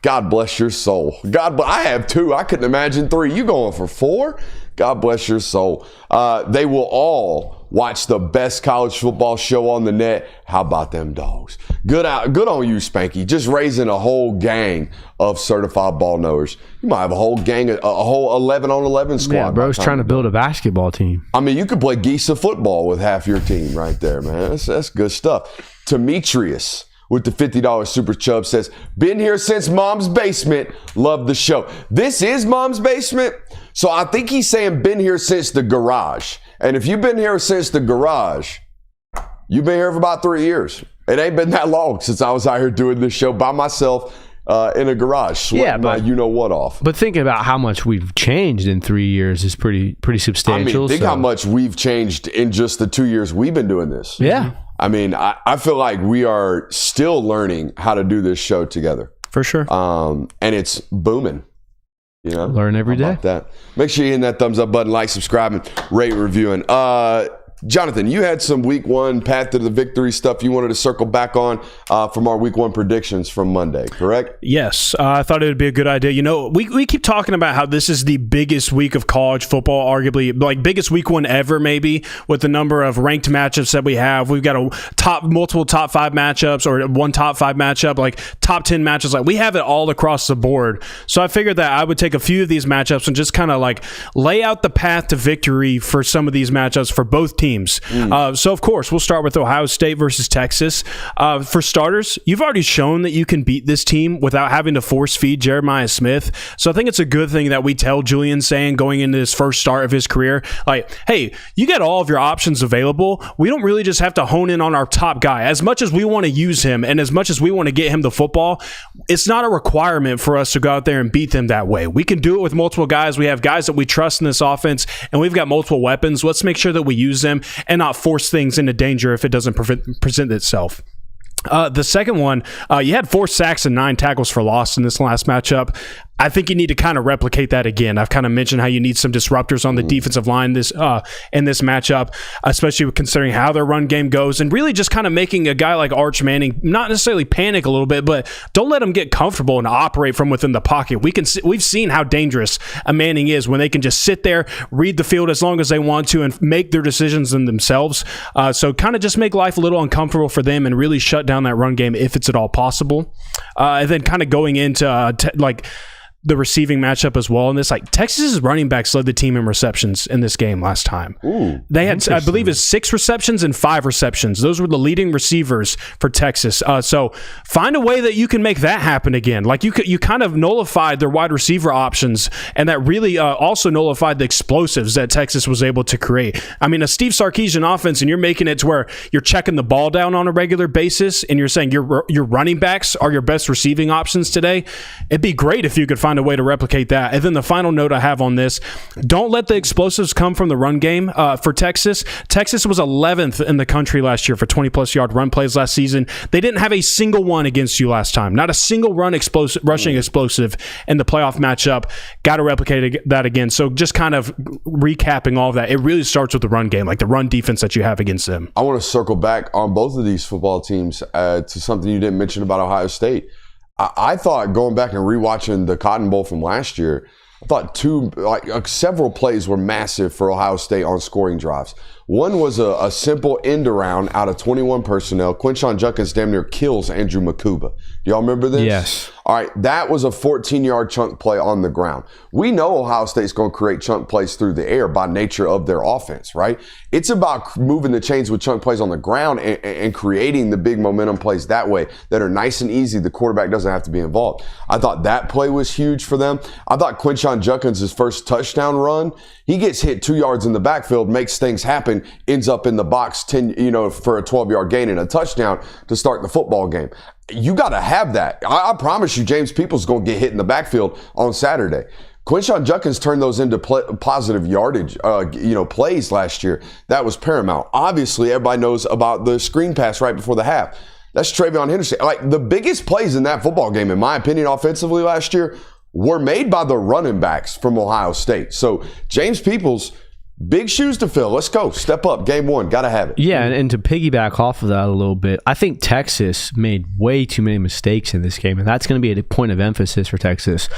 God bless your soul. I have 2. I couldn't imagine 3. You going for 4? God bless your soul. They will all watch the best college football show on the net. How about them dogs? Good on you, Spanky. Just raising a whole gang of certified ball knowers. You might have a whole gang, a whole 11-on-11 squad. Yeah, bro's trying to build a basketball team. I mean, you could play Geesa football with half your team right there, man. That's good stuff. Demetrius with the $50 Super Chub says, been here since Mom's Basement. Love the show. This is Mom's Basement. So I think he's saying been here since the garage. And if you've been here since the garage, you've been here for about 3 years. It ain't been that long since I was out here doing this show by myself in a garage, sweating my you-know-what off. But thinking about how much we've changed in 3 years is pretty substantial. I mean, think how much we've changed in just the 2 years we've been doing this. Yeah. I mean, I feel like we are still learning how to do this show together. For sure. And it's booming. You know, learn every day. That. Make sure you hit that thumbs up button, like, subscribe, and rate, reviewing. Jonathan, you had some week 1 path to the victory stuff you wanted to circle back on from our week 1 predictions from Monday, correct? Yes. I thought it would be a good idea. You know, we keep talking about how this is the biggest week of college football, arguably like biggest week 1 ever, maybe, with the number of ranked matchups that we have. We've got multiple top 5 matchups or 1 top 5 matchup, like top 10 matchups. Like we have it all across the board. So I figured that I would take a few of these matchups and just kind of like lay out the path to victory for some of these matchups for both teams. teams. So, of course, we'll start with Ohio State versus Texas. For starters, you've already shown that you can beat this team without having to force feed Jeremiah Smith. So I think it's a good thing that we tell Julian Sayin going into his first start of his career, like, hey, you got all of your options available. We don't really just have to hone in on our top guy. As much as we want to use him and as much as we want to get him the football, it's not a requirement for us to go out there and beat them that way. We can do it with multiple guys. We have guys that we trust in this offense, and we've got multiple weapons. Let's make sure that we use them and not force things into danger if it doesn't present itself. The second one, you had 4 sacks and 9 tackles for loss in this last matchup. I think you need to kind of replicate that again. I've kind of mentioned how you need some disruptors on the defensive line in this matchup, especially considering how their run game goes, and really just kind of making a guy like Arch Manning not necessarily panic a little bit, but don't let him get comfortable and operate from within the pocket. We've seen how dangerous a Manning is when they can just sit there, read the field as long as they want to, and make their decisions in themselves. So kind of just make life a little uncomfortable for them and really shut down that run game if it's at all possible. And then kind of going into the receiving matchup as well in this, like Texas's running backs led the team in receptions in this game last time. They had, I believe, it's 6 receptions and 5 receptions. Those were the leading receivers for Texas. So find a way that you can make that happen again. Like you kind of nullified their wide receiver options, and that really also nullified the explosives that Texas was able to create. I mean, a Steve Sarkisian offense, and you're making it to where you're checking the ball down on a regular basis, and you're saying your running backs are your best receiving options today. It'd be great if you could find a way to replicate that. And then the final note I have on this, don't let the explosives come from the run game for Texas. Texas was 11th in the country last year for 20-plus yard run plays last season. They didn't have a single one against you last time. Not a single rushing explosive in the playoff matchup. Got to replicate that again. So just kind of recapping all of that, it really starts with the run game, like the run defense that you have against them. I want to circle back on both of these football teams to something you didn't mention about Ohio State. I thought, going back and rewatching the Cotton Bowl from last year, I thought several plays were massive for Ohio State on scoring drives. One was a simple end around out of 21 personnel. Quinshon Judkins damn near kills Andrew Makuba. Do y'all remember this? Yes. All right, that was a 14-yard chunk play on the ground. We know Ohio State's going to create chunk plays through the air by nature of their offense, right? It's about moving the chains with chunk plays on the ground and creating the big momentum plays that way that are nice and easy. The quarterback doesn't have to be involved. I thought that play was huge for them. I thought Quinshon Judkins' first touchdown run, he gets hit 2 yards in the backfield, makes things happen, ends up in the box for a 12-yard gain and a touchdown to start the football game. You got to have that. I promise you, James Peoples going to get hit in the backfield on Saturday. Quinshon Judkins turned those into positive yardage, plays last year. That was paramount. Obviously, everybody knows about the screen pass right before the half. That's Travion Henderson. Like, the biggest plays in that football game, in my opinion, offensively last year, were made by the running backs from Ohio State. So James Peoples, big shoes to fill. Let's go. Step up. Game 1. Got to have it. Yeah, and to piggyback off of that a little bit, I think Texas made way too many mistakes in this game, and that's going to be a point of emphasis for Texas.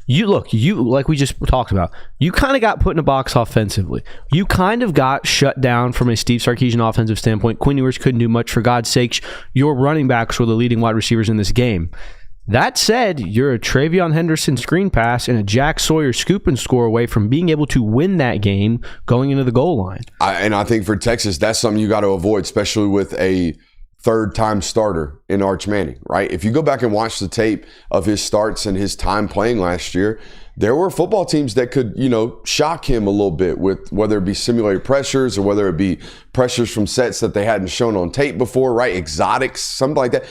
You like we just talked about, you kind of got put in a box offensively. You kind of got shut down from a Steve Sarkisian offensive standpoint. Quinn Ewers couldn't do much. For God's sakes, your running backs were the leading wide receivers in this game. That said, you're a Travion Henderson screen pass and a Jack Sawyer scoop and score away from being able to win that game going into the goal line. And I think for Texas, that's something you got to avoid, especially with a third-time starter in Arch Manning, right? If you go back and watch the tape of his starts and his time playing last year, there were football teams that could, shock him a little bit with whether it be simulated pressures or whether it be pressures from sets that they hadn't shown on tape before, right? Exotics, something like that.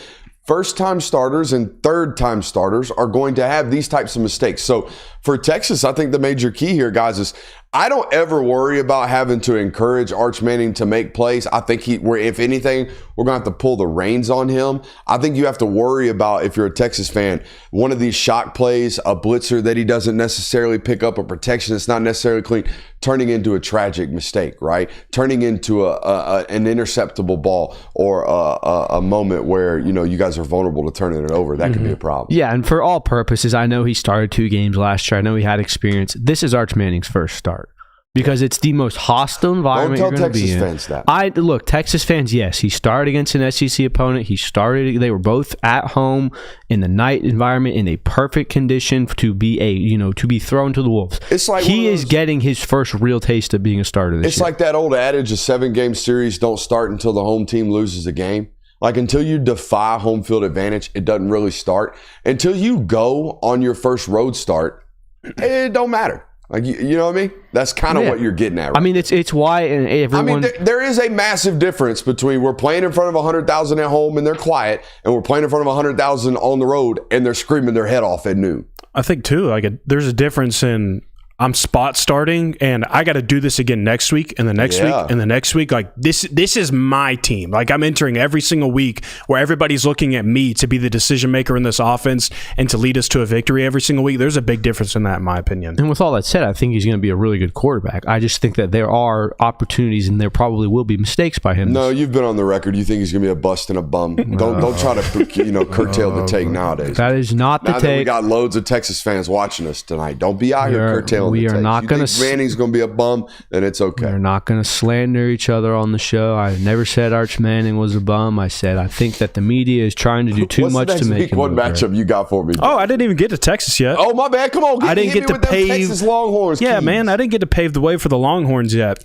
First-time starters and third-time starters are going to have these types of mistakes. So for Texas, I think the major key here, guys, is I don't ever worry about having to encourage Arch Manning to make plays. I think if anything, we're going to have to pull the reins on him. I think you have to worry about, if you're a Texas fan, one of these shock plays, a blitzer that he doesn't necessarily pick up, a protection that's not necessarily clean, turning into a tragic mistake, right? Turning into an interceptable ball or a moment where, you guys are vulnerable to turning it over. That could be a problem. Yeah, and for all purposes, I know he started 2 games last year. I know he had experience. This is Arch Manning's first start. because it's the most hostile environment Don't you're tell going to be Texas in. fans that. Look, Texas fans, yes, he started against an SEC opponent. They were both at home in the night environment in a perfect condition to be thrown to the wolves. It's like he is getting his first real taste of being a starter this It's year. like that old adage: a 7-game series don't start until the home team loses a game. Like, until you defy home field advantage, it doesn't really start. Until you go on your first road start, it don't matter. Like, you know what I mean? That's kind of what you're getting at. Right? I mean, it's why everyone. There is a massive difference between we're playing in front of 100,000 at home and they're quiet, and we're playing in front of 100,000 on the road and they're screaming their head off at noon. I think too, there's a difference in I'm spot starting and I got to do this again next week and the next week and the next week. Like this is my team. Like I'm entering every single week where everybody's looking at me to be the decision maker in this offense and to lead us to a victory every single week. There's a big difference in that, in my opinion. And with all that said, I think he's going to be a really good quarterback. I just think that there are opportunities and there probably will be mistakes by him. No, you've been on the record. You think he's going to be a bust and a bum. Don't try to curtail the take nowadays. That is not the now take. That we got loads of Texas fans watching us tonight. Don't be out here curtailing the take. We are not going to. Manning's going to be a bum, then it's okay. We're not going to slander each other on the show. I never said Arch Manning was a bum. I said I think that the media is trying to do too much to make him. What matchup you got for me? Oh, I didn't even get to Texas yet. Oh, my bad. Come on. I didn't get to pave Texas Longhorns. Yeah, keys. man, I didn't get to pave the way for the Longhorns yet.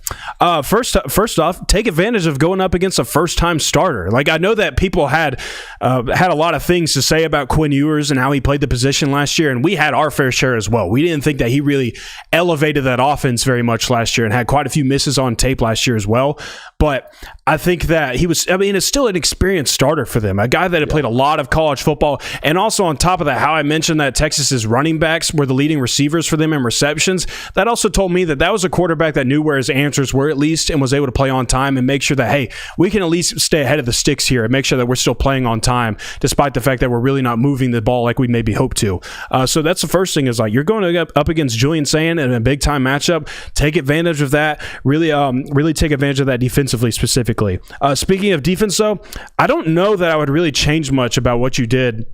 First off, take advantage of going up against a first-time starter. Like I know that people had a lot of things to say about Quinn Ewers and how he played the position last year, and we had our fair share as well. We didn't think that he really elevated that offense very much last year and had quite a few misses on tape last year as well. But I think that it's still an experienced starter for them, a guy that had played a lot of college football. And also on top of that, how I mentioned that Texas's running backs were the leading receivers for them in receptions. That also told me that was a quarterback that knew where his answers were at least and was able to play on time and make sure that, hey, we can at least stay ahead of the sticks here and make sure that we're still playing on time despite the fact that we're really not moving the ball like we maybe hope to. So that's the first thing is like you're going up against Julian Sand in a big-time matchup. Take advantage of that. Really take advantage of that defensively specifically. Speaking of defense, though, I don't know that I would really change much about what you did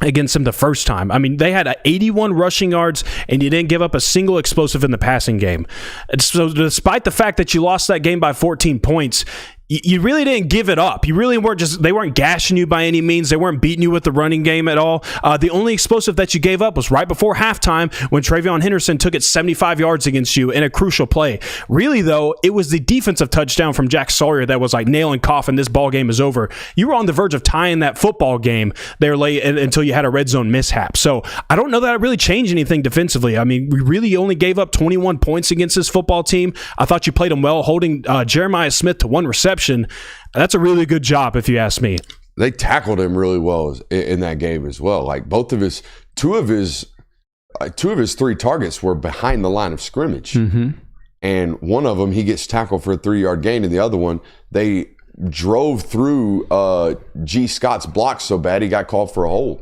against them the first time. I mean, they had 81 rushing yards, and you didn't give up a single explosive in the passing game. And so despite the fact that you lost that game by 14 points, you really didn't give it up. You really they weren't gashing you by any means. They weren't beating you with the running game at all. The only explosive that you gave up was right before halftime when Travion Henderson took it 75 yards against you in a crucial play. Really, though, it was the defensive touchdown from Jack Sawyer that was like nail and coffin. This ball game is over. You were on the verge of tying that football game there late until you had a red zone mishap. So I don't know that it really changed anything defensively. I mean, we really only gave up 21 points against this football team. I thought you played them well, holding Jeremiah Smith to 1 reception. That's a really good job, if you ask me. They tackled him really well in that game as well. Like two of his 3 targets were behind the line of scrimmage, and one of them he gets tackled for a 3-yard gain, and the other one they drove through G. Scott's block so bad he got called for a hold.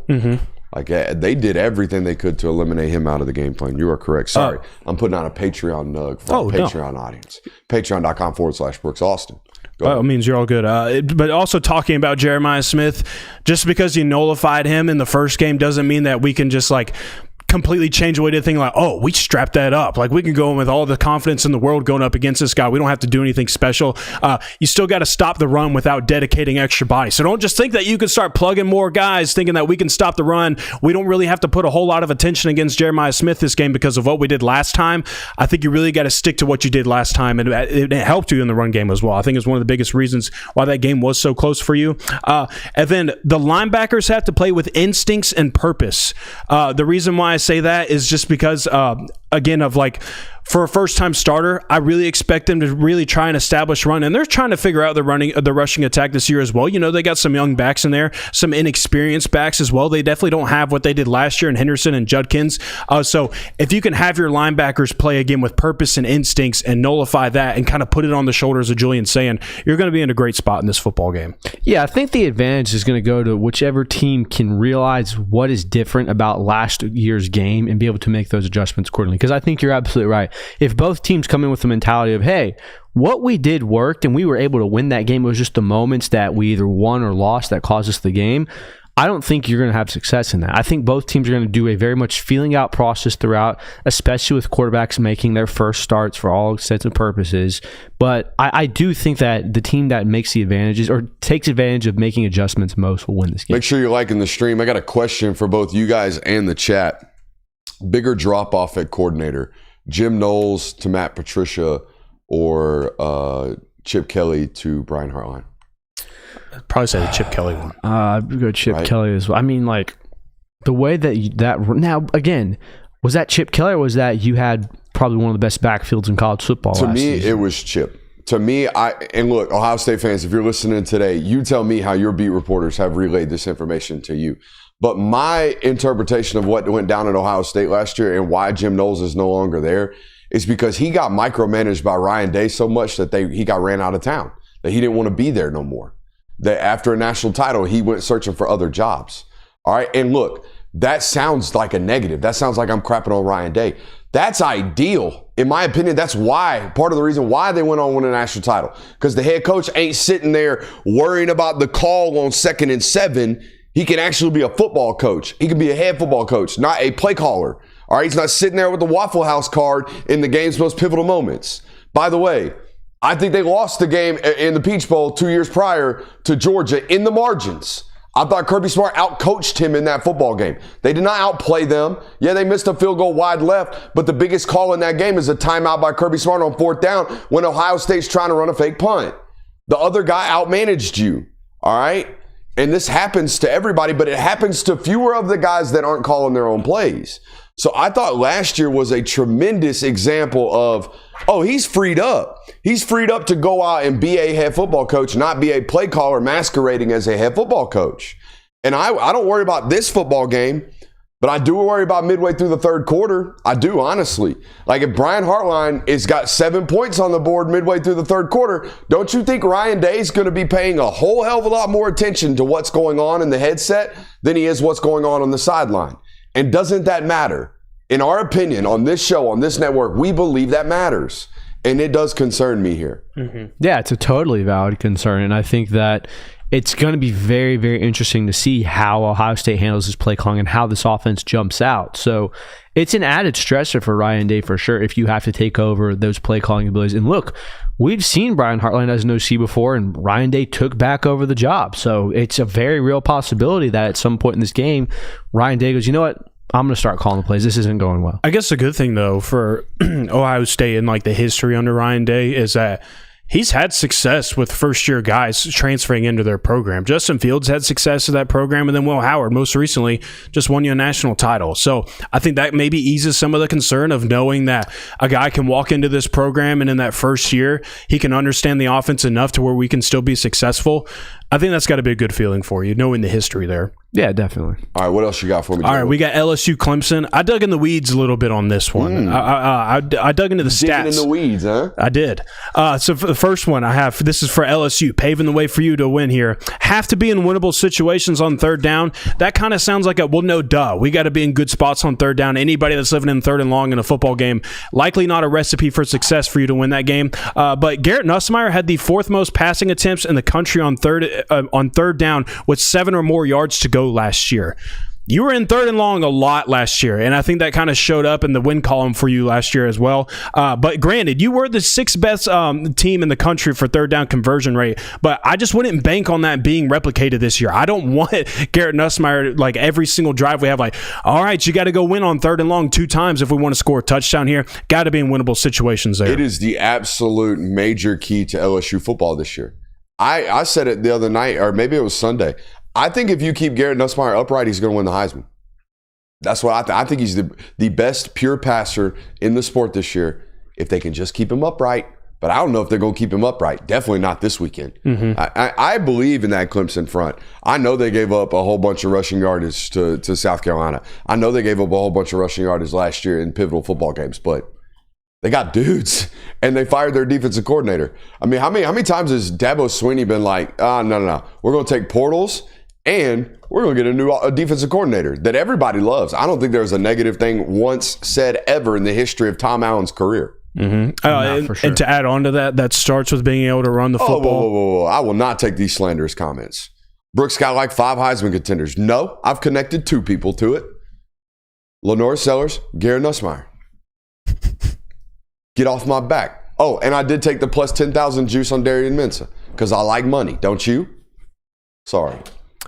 Like they did everything they could to eliminate him out of the game plan. You are correct. Sorry, I'm putting out a Patreon nug for our Patreon audience. Patreon.com/Brooks Austin. Well, it means you're all good. But also talking about Jeremiah Smith, just because you nullified him in the first game doesn't mean that we can just like completely change the way to think like, oh, we strapped that up. Like we can go in with all the confidence in the world going up against this guy. We don't have to do anything special. You still got to stop the run without dedicating extra body. So don't just think that you can start plugging more guys thinking that we can stop the run. We don't really have to put a whole lot of attention against Jeremiah Smith this game because of what we did last time. I think you really got to stick to what you did last time, and it helped you in the run game as well. I think it's one of the biggest reasons why that game was so close for you. And then the linebackers have to play with instincts and purpose. The reason why I say that is just because, again, of like, for a first-time starter, I really expect them to really try and establish run, and they're trying to figure out the rushing attack this year as well. You know, they got some young backs in there, some inexperienced backs as well. They definitely don't have what they did last year in Henderson and Judkins. So if you can have your linebackers play again with purpose and instincts and nullify that and kind of put it on the shoulders of Julian Sand, you're going to be in a great spot in this football game. Yeah, I think the advantage is going to go to whichever team can realize what is different about last year's game and be able to make those adjustments accordingly. Because I think you're absolutely right. If both teams come in with the mentality of, hey, what we did worked and we were able to win that game, it was just the moments that we either won or lost that caused us the game, I don't think you're going to have success in that. I think both teams are going to do a very much feeling out process throughout, especially with quarterbacks making their first starts for all intents and purposes. But I do think that the team that makes the advantages or takes advantage of making adjustments most will win this game. Make sure you're liking the stream. I got a question for both you guys and the chat. Bigger drop-off at coordinator, Jim Knowles to Matt Patricia or Chip Kelly to Brian Hartline? I'd probably say the Chip Kelly one. I'd go Chip Kelly as well. I mean, like, the way that now, again, was that Chip Kelly or was that you had probably one of the best backfields in college football To last me, season? it was Chip. To me, and look, Ohio State fans, if you're listening today, you tell me how your beat reporters have relayed this information to you. But my interpretation of what went down at Ohio State last year and why Jim Knowles is no longer there is because he got micromanaged by Ryan Day so much that he got ran out of town, that he didn't want to be there no more. That after a national title, he went searching for other jobs. All right. And look, that sounds like a negative. That sounds like I'm crapping on Ryan Day. That's ideal. In my opinion, that's why, part of the reason why they went on to win a national title. Because the head coach ain't sitting there worrying about the call on 2nd and 7. He can actually be a football coach. He can be a head football coach, not a play caller. All right, he's not sitting there with the Waffle House card in the game's most pivotal moments. By the way, I think they lost the game in the Peach Bowl 2 years prior to Georgia in the margins. I thought Kirby Smart outcoached him in that football game. They did not outplay them. Yeah, they missed a field goal wide left, but the biggest call in that game is a timeout by Kirby Smart on 4th down when Ohio State's trying to run a fake punt. The other guy outmanaged you, all right? And this happens to everybody, but it happens to fewer of the guys that aren't calling their own plays. So I thought last year was a tremendous example of, oh, he's freed up. He's freed up to go out and be a head football coach, not be a play caller masquerading as a head football coach. And I don't worry about this football game, but I do worry about midway through the third quarter. I do, honestly. Like if Brian Hartline has got 7 points on the board midway through the third quarter, don't you think Ryan Day's going to be paying a whole hell of a lot more attention to what's going on in the headset than he is what's going on the sideline? And doesn't that matter? In our opinion, on this show, on this network, we believe that matters. And it does concern me here. Mm-hmm. Yeah, it's a totally valid concern. And I think that it's going to be very, very interesting to see how Ohio State handles this play calling and how this offense jumps out. So it's an added stressor for Ryan Day for sure if you have to take over those play calling abilities. And look, we've seen Brian Hartline as an OC before, and Ryan Day took back over the job. So it's a very real possibility that at some point in this game, Ryan Day goes, you know what? I'm going to start calling the plays. This isn't going well. I guess the good thing, though, for Ohio State and like the history under Ryan Day is that he's had success with first-year guys transferring into their program. Justin Fields had success with that program, and then Will Howard, most recently, just won you a national title. So I think that maybe eases some of the concern of knowing that a guy can walk into this program, and in that first year, he can understand the offense enough to where we can still be successful. I think that's got to be a good feeling for you, knowing the history there. Yeah, definitely. All right, what else you got for me? All right, we got LSU Clemson. I dug in the weeds a little bit on this one. I dug into the stats. Digging in the weeds, huh? I did. So for the first one I have, this is for LSU, paving the way for you to win here. Have to be in winnable situations on third down. That kind of sounds like no duh. We got to be in good spots on third down. Anybody that's living in third and long in a football game, likely not a recipe for success for you to win that game. But Garrett Nussmeier had the 4th most passing attempts in the country on third down with 7 or more yards to go last year. You were in third and long a lot last year, and I think that kind of showed up in the win column for you last year as well. But granted, you were the 6th best team in the country for third down conversion rate, but I just wouldn't bank on that being replicated this year. I don't want Garrett Nussmeier, like every single drive we have, like, all right, you got to go win on third and long 2 times if we want to score a touchdown here. Got to be in winnable situations there. It is the absolute major key to LSU football this year. I said it the other night, or maybe it was Sunday. I think if you keep Garrett Nussmeier upright, he's going to win the Heisman. That's what I think. I think he's the best pure passer in the sport this year if they can just keep him upright. But I don't know if they're going to keep him upright. Definitely not this weekend. Mm-hmm. I believe in that Clemson front. I know they gave up a whole bunch of rushing yardage to South Carolina. I know they gave up a whole bunch of rushing yardage last year in pivotal football games, but they got dudes, and they fired their defensive coordinator. I mean, how many times has Dabo Swinney been like, no, we're going to take portals, and we're going to get a new defensive coordinator that everybody loves. I don't think there's a negative thing once said ever in the history of Tom Allen's career. Mm-hmm. For sure. And to add on to that, that starts with being able to run the football. Whoa. I will not take these slanderous comments. Brooks got like 5 Heisman contenders. No, I've connected 2 people to it. Lenore Sellers, Garrett Nussmeier. Get off my back. Oh, and I did take the plus 10,000 juice on Darian Mensah because I like money. Don't you? Sorry.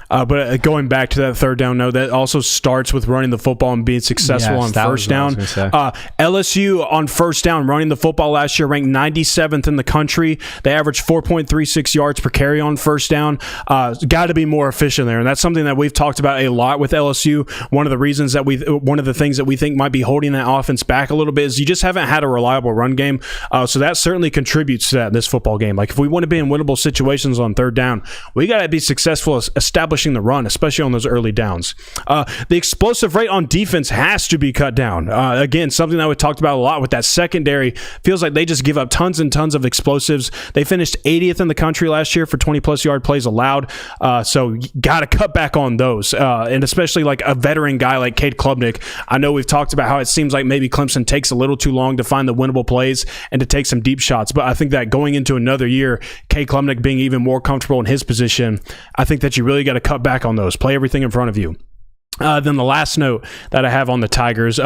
But going back to that third down note, that also starts with running the football and being successful on first down. LSU on first down running the football last year ranked 97th in the country. They averaged 4.36 yards per carry on first down. Got to be more efficient there, and that's something that we've talked about a lot with LSU. One of the things that we think might be holding that offense back a little bit is you just haven't had a reliable run game. So that certainly contributes to that in this football game. Like if we want to be in winnable situations on third down, we got to be successful establishing the run, especially on those early downs. The explosive rate on defense has to be cut down. Again, something that we talked about a lot with that secondary. Feels like they just give up tons and tons of explosives. They finished 80th in the country last year for 20-plus yard plays allowed. So you got to cut back on those. And especially like a veteran guy like Cade Klubnik. I know we've talked about how it seems like maybe Clemson takes a little too long to find the winnable plays and to take some deep shots. But I think that going into another year, Cade Klubnik being even more comfortable in his position, I think that you really got to cut back on those. Play everything in front of you. Then the last note that I have on the Tigers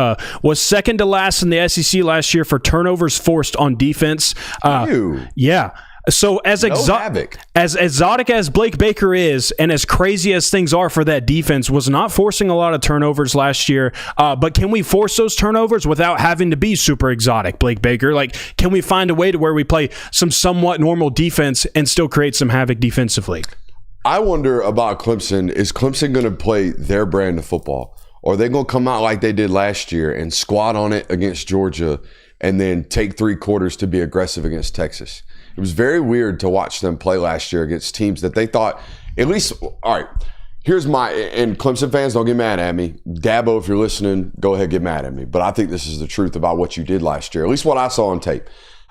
was second to last in the SEC last year for turnovers forced on defense. Yeah. So as exotic as Blake Baker is, and as crazy as things are for that defense, was not forcing a lot of turnovers last year. But can we force those turnovers without having to be super exotic, Blake Baker? Like, can we find a way to where we play some somewhat normal defense and still create some havoc defensively? I wonder about Clemson. Is Clemson going to play their brand of football? Or are they going to come out like they did last year and squat on it against Georgia and then take 3 quarters to be aggressive against Texas? It was very weird to watch them play last year against teams that they thought, at least, all right, here's my, and Clemson fans, don't get mad at me. Dabo, if you're listening, go ahead, get mad at me. But I think this is the truth about what you did last year, at least what I saw on tape.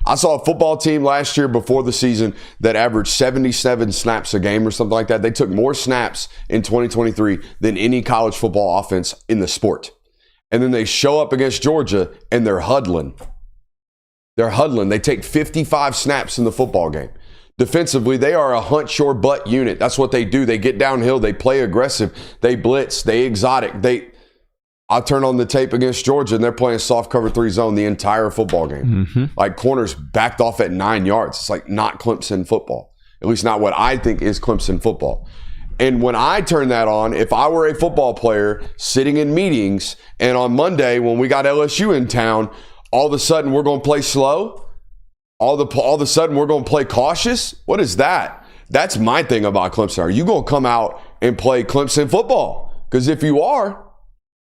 I saw a football team last year before the season that averaged 77 snaps a game or something like that. They took more snaps in 2023 than any college football offense in the sport. And then they show up against Georgia and they're huddling. They take 55 snaps in the football game. Defensively, they are a hunch your butt unit. That's what they do. They get downhill. They play aggressive. They blitz. They exotic. I turn on the tape against Georgia, and they're playing soft cover 3 zone the entire football game. Mm-hmm. Like, corners backed off at 9 yards. It's like not Clemson football. At least not what I think is Clemson football. And when I turn that on, if I were a football player sitting in meetings, and on Monday when we got LSU in town, all of a sudden we're going to play slow? All of a sudden we're going to play cautious? What is that? That's my thing about Clemson. Are you going to come out and play Clemson football? Because if you are,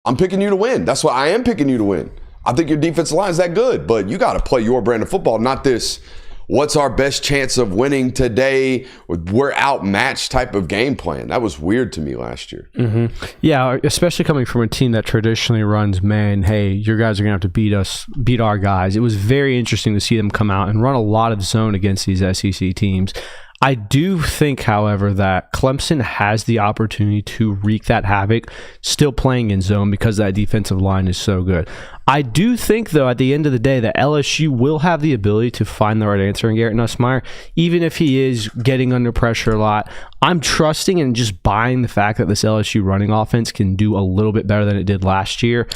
I'm picking you to win. That's what I am picking you to win. I think your defensive line is that good, but you got to play your brand of football, not this, what's our best chance of winning today? We're outmatched type of game plan. That was weird to me last year. Mm-hmm. Yeah, especially coming from a team that traditionally runs, man, hey, your guys are going to have to beat our guys. It was very interesting to see them come out and run a lot of zone against these SEC teams. I do think, however, that Clemson has the opportunity to wreak that havoc still playing in zone because that defensive line is so good. I do think, though, at the end of the day, that LSU will have the ability to find the right answer in Garrett Nussmeier, even if he is getting under pressure a lot. I'm trusting and just buying the fact that this LSU running offense can do a little bit better than it did last year.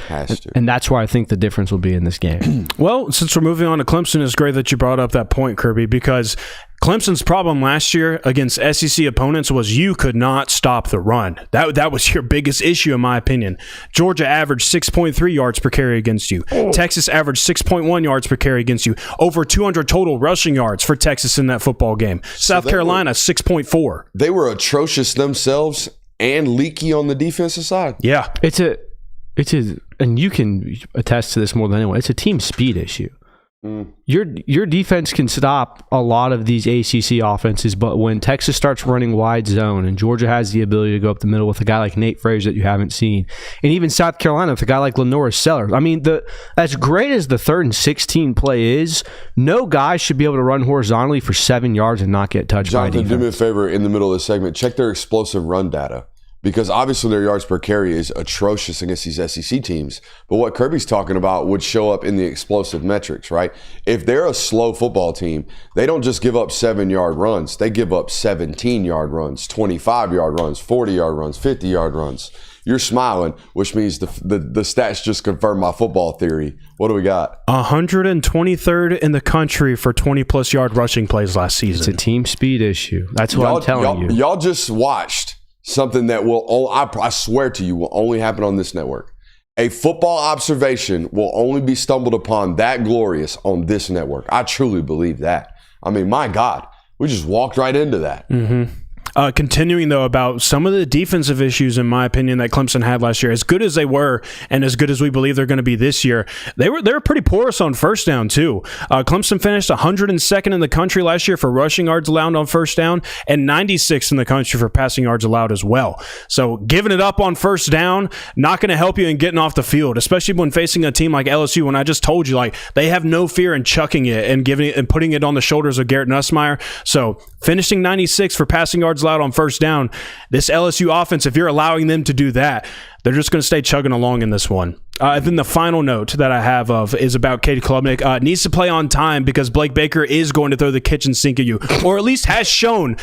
And that's where I think the difference will be in this game. Well, since we're moving on to Clemson, it's great that you brought up that point, Kirby, because Clemson's problem last year against SEC opponents was you could not stop the run. That was your biggest issue, in my opinion. Georgia averaged 6.3 yards per carry against you. Texas averaged 6.1 yards per carry against you. Over 200 total rushing yards for Texas in that football game. South Carolina, 6.4. They were atrocious themselves and leaky on the defensive side. Yeah. It's a, and you can attest to this more than anyone, it's a team speed issue. Your defense can stop a lot of these ACC offenses, but when Texas starts running wide zone and Georgia has the ability to go up the middle with a guy like Nate Frazier that you haven't seen, and even South Carolina with a guy like Lenore Sellers, I mean, as great as the 3rd and 16 play is, no guy should be able to run horizontally for 7 yards and not get touched by defense. Jonathan, do me a favor in the middle of the segment. Check their explosive run data. because obviously their yards per carry is atrocious against these SEC teams. But what Kirby's talking about would show up in the explosive metrics, right? If they're a slow football team, they don't just give up 7-yard runs. They give up 17-yard runs, 25-yard runs, 40-yard runs, 50-yard runs. You're smiling, which means the stats just confirm my football theory. What do we got? 123rd in the country for 20-plus yard rushing plays last season. It's a team speed issue. That's what I'm telling you. Y'all just watched something that I swear to you, will only happen on this network. A football observation will only be stumbled upon that glorious on this network. I truly believe that. I mean, my God, we just walked right into that. Mm-hmm. Continuing, though, about some of the defensive issues, in my opinion, that Clemson had last year, as good as they were and as good as we believe they're going to be this year, they were pretty porous on first down, too. Clemson finished 102nd in the country last year for rushing yards allowed on first down and 96th in the country for passing yards allowed as well. So giving it up on first down, not going to help you in getting off the field, especially when facing a team like LSU, when I just told you, like, they have no fear in chucking it and giving it and putting it on the shoulders of Garrett Nussmeier. So finishing 96 for passing yards allowed on first down, this LSU offense, if you're allowing them to do that, they're just going to stay chugging along in this one. Then the final note that I have is about Cade Klubnik. Needs to play on time because Blake Baker is going to throw the kitchen sink at you, or at least has shown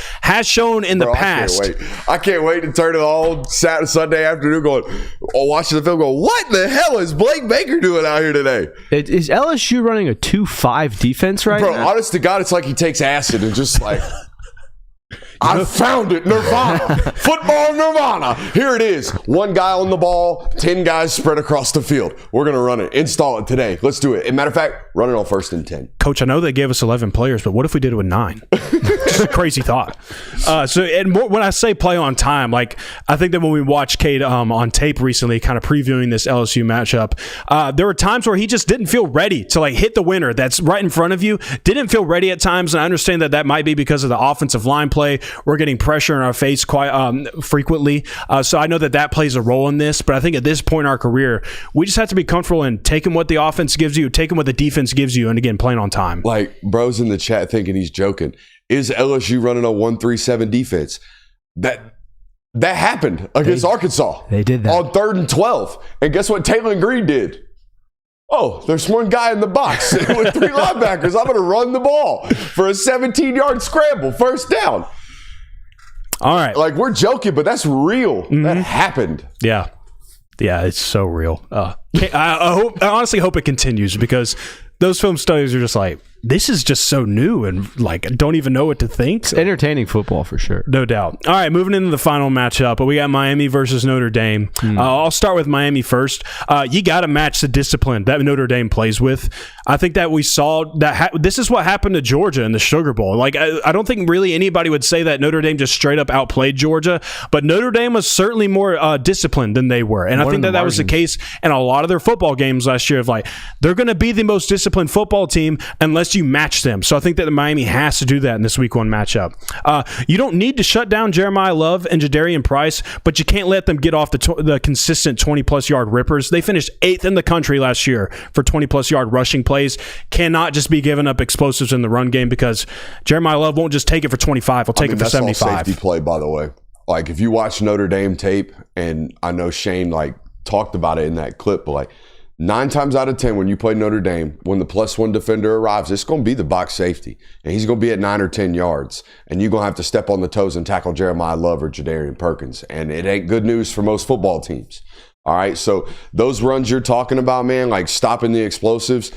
in the past. I can't wait to turn it on Saturday, Sunday afternoon going, watching the film going, what the hell is Blake Baker doing out here today? Is LSU running a 2-5 defense right now? Honest to God, it's like he takes acid and just like... I found it, Nirvana. Football Nirvana. Here it is. One guy on the ball, 10 guys spread across the field. We're going to run it. Install it today. Let's do it. As a matter of fact, run it on 1st and 10. Coach, I know they gave us 11 players, but what if we did it with 9? Just a crazy thought. When I say play on time, like, I think that when we watched Cade on tape recently, kind of previewing this LSU matchup, there were times where he just didn't feel ready to like hit the winner that's right in front of you. Didn't feel ready at times, and I understand that might be because of the offensive line play. We're getting pressure in our face quite frequently. So I know that plays a role in this, but I think at this point in our career, we just have to be comfortable in taking what the offense gives you, taking what the defense gives you, and again, playing on time. Like, bro's in the chat thinking he's joking. Is LSU running a 1-3-7 defense? That happened against Arkansas. They did that. On 3rd and 12. And guess what Taylor Green did? Oh, there's one guy in the box with 3 linebackers. I'm going to run the ball for a 17-yard scramble, first down. All right. Like, we're joking, but that's real. Mm-hmm. That happened. Yeah. Yeah, it's so real. I honestly hope it continues because those film studies are just like, this is just so new and like I don't even know what to think. It's entertaining football for sure. No doubt. All right, moving into the final matchup, but we got Miami versus Notre Dame. I'll start with Miami first. You got to match the discipline that Notre Dame plays with. I think that we saw that this is what happened to Georgia in the Sugar Bowl. Like I don't think really anybody would say that Notre Dame just straight up outplayed Georgia, but Notre Dame was certainly more disciplined than they were. And I think that was the case in a lot of their football games last year of like, they're going to be the most disciplined football team unless you match them. So I think that Miami has to do that in this week 1 matchup. You don't need to shut down Jeremiah Love and Jadarian Price, but you can't let them get off the consistent 20-plus yard rippers. They finished 8th in the country last year for 20-plus yard rushing plays. Cannot just be giving up explosives in the run game because Jeremiah Love won't just take it for 25. He'll take it for 75. That's all safety play, by the way. Like, if you watch Notre Dame tape, and I know Shane like talked about it in that clip, but like 9 times out of 10 when you play Notre Dame, when the +1 defender arrives, it's going to be the box safety. And he's going to be at 9 or 10 yards. And you're going to have to step on the toes and tackle Jeremiah Love or Jadarian Perkins. And it ain't good news for most football teams. All right, so those runs you're talking about, man, like stopping the explosives,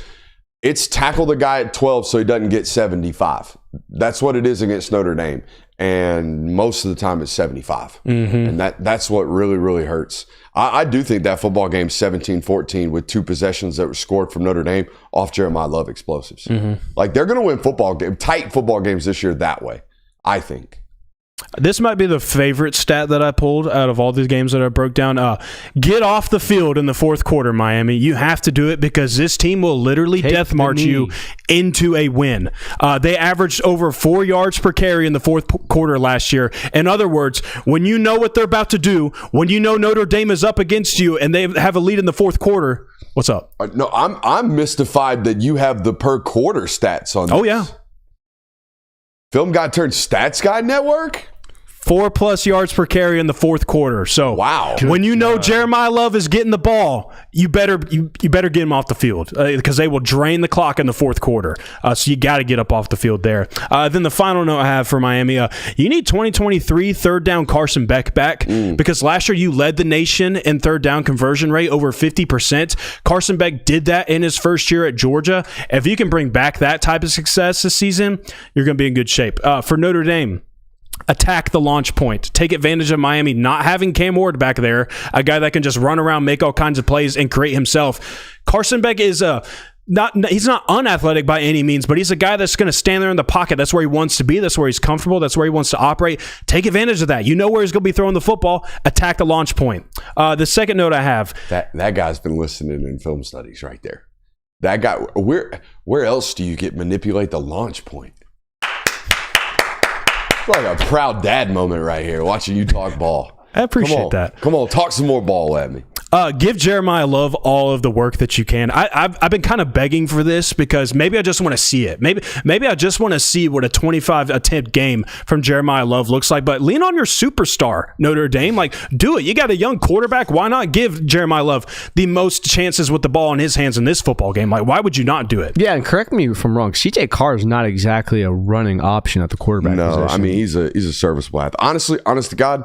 it's tackle the guy at 12 so he doesn't get 75. That's what it is against Notre Dame. And most of the time it's 75. Mm-hmm. And that's what really, really hurts. I do think that football game 17-14 with 2 possessions that were scored from Notre Dame off Jeremiah Love explosives. Mm-hmm. Like, they're going to win tight football games this year that way, I think. This might be the favorite stat that I pulled out of all these games that I broke down. Get off the field in the 4th quarter, Miami. You have to do it because this team will literally death march you into a win. They averaged over 4 yards per carry in the 4th quarter last year. In other words, when you know what they're about to do, when you know Notre Dame is up against you and they have a lead in the 4th quarter, what's up? No, I'm mystified that you have the per quarter stats on this. Oh, yeah. Film Guy turned Stats Guy Network? 4+ yards per carry in the fourth quarter. So Wow. when you know Jeremiah Love is getting the ball, you better get him off the field because they will drain the clock in the fourth quarter. So you got to get up off the field there. Then the final note I have for Miami, you need 2023 third down Carson Beck back because last year you led the nation in third down conversion rate over 50%. Carson Beck did that in his first year at Georgia. If you can bring back that type of success this season, you're going to be in good shape. For Notre Dame, attack the launch point. Take advantage of Miami not having Cam Ward back there, a guy that can just run around, make all kinds of plays, and create himself. Carson Beck is he's not unathletic by any means, but he's a guy that's going to stand there in the pocket. That's where he wants to be. That's where he's comfortable. That's where he wants to operate. Take advantage of that. You know where he's going to be throwing the football. Attack the launch point. The second note I have. That guy's been listening in film studies right there. That guy, where else do you get manipulate the launch point? Like a proud dad moment right here, watching you talk ball. I appreciate that. Come on, talk some more ball at me. Give Jeremiah Love all of the work that you can. I've been kind of begging for this because maybe I just want to see it. Maybe I just want to see what a 25 attempt game from Jeremiah Love looks like. But lean on your superstar, Notre Dame. Like, do it. You got a young quarterback. Why not give Jeremiah Love the most chances with the ball in his hands in this football game? Like, why would you not do it? Yeah, and correct me if I'm wrong. CJ Carr is not exactly a running option at the quarterback position. No, I mean he's a serviceable athlete. Honestly, honest to God,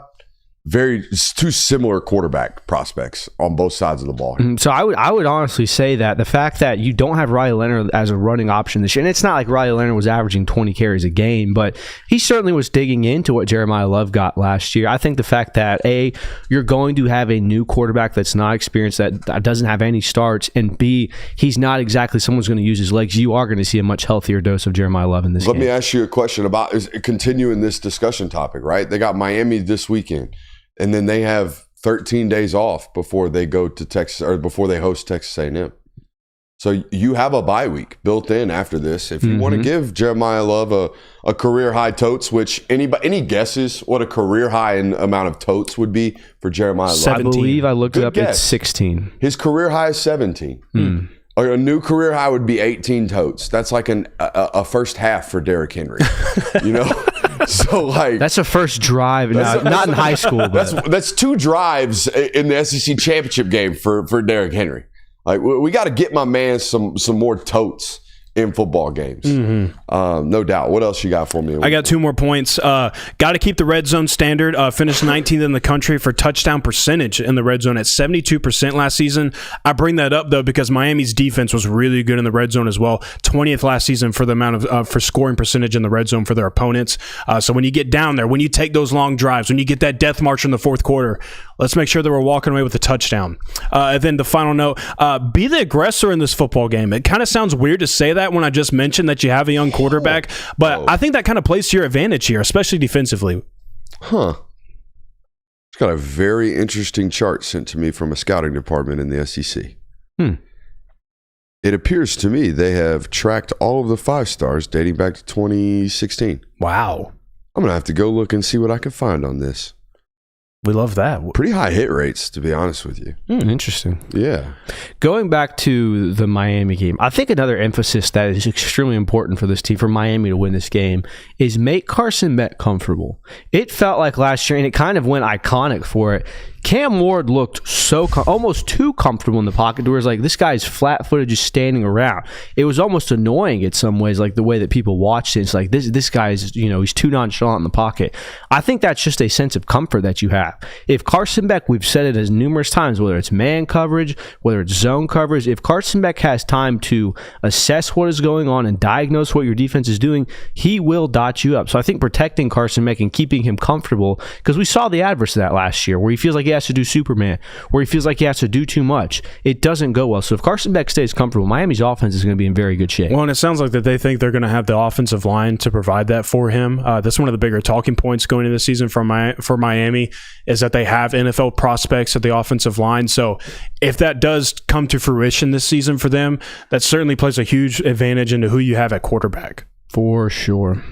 two similar quarterback prospects on both sides of the ball. So I would honestly say that the fact that you don't have Riley Leonard as a running option this year, and it's not like Riley Leonard was averaging 20 carries a game, but he certainly was digging into what Jeremiah Love got last year. I think the fact that A, you're going to have a new quarterback that's not experienced, that doesn't have any starts, and B, he's not exactly someone's going to use his legs. You are going to see a much healthier dose of Jeremiah Love in this game. Let me ask you a question about continuing this discussion topic, right? They got Miami this weekend. And then they have 13 days off before they go to Texas or before they host Texas A&M. So you have a bye week built in after this. If you want to give Jeremiah Love a career high totes, which any guesses what a career high in amount of totes would be for Jeremiah Love? 17. I believe I looked it up. Good guess. It's 16. His career high is 17. A new career high would be 18 totes. That's like a first half for Derrick Henry. You know? So like That's a first drive, not in high school. But. That's two drives in the SEC championship game for Derrick Henry. Like we got to get my man some more totes in football games. No doubt. What else you got for me? I got 2 more points. Got to keep the red zone standard. Finished 19th in the country for touchdown percentage in the red zone at 72% last season. I bring that up, though, because Miami's defense was really good in the red zone as well. 20th last season for the amount of for scoring percentage in the red zone for their opponents. So when you get down there, when you take those long drives, when you get that death march in the fourth quarter, let's make sure that we're walking away with a touchdown. And then the final note, be the aggressor in this football game. It kind of sounds weird to say that when I just mentioned that you have a young quarterback, but I think that kind of plays to your advantage here, especially defensively. It's got a very interesting chart sent to me from a scouting department in the SEC. It appears to me they have tracked all of the 5 stars dating back to 2016. Wow. I'm going to have to go look and see what I can find on this. We love that. Pretty high hit rates, to be honest with you. Interesting. Yeah. Going back to the Miami game, I think another emphasis that is extremely important for this team, for Miami to win this game, is make Carson Beck comfortable. It felt like last year, and it kind of went iconic for it. Cam Ward looked almost too comfortable in the pocket, where it's like this guy's flat-footed just standing around. It was almost annoying in some ways, like the way that people watched it. It's like this guy's, he's too nonchalant in the pocket. I think that's just a sense of comfort that you have. If Carson Beck, we've said it as numerous times, whether it's man coverage, whether it's zone coverage, if Carson Beck has time to assess what is going on and diagnose what your defense is doing, he will dot you up. So I think protecting Carson Beck and keeping him comfortable, because we saw the adverse of that last year, where he feels like he has to do Superman, where he feels like he has to do too much. It doesn't go well. So if Carson Beck stays comfortable, Miami's offense is going to be in very good shape. Well, and it sounds like that they think they're going to have the offensive line to provide that for him. That's one of the bigger talking points going into the season for Miami, is that they have NFL prospects at the offensive line. So if that does come to fruition this season for them, that certainly plays a huge advantage into who you have at quarterback. For sure.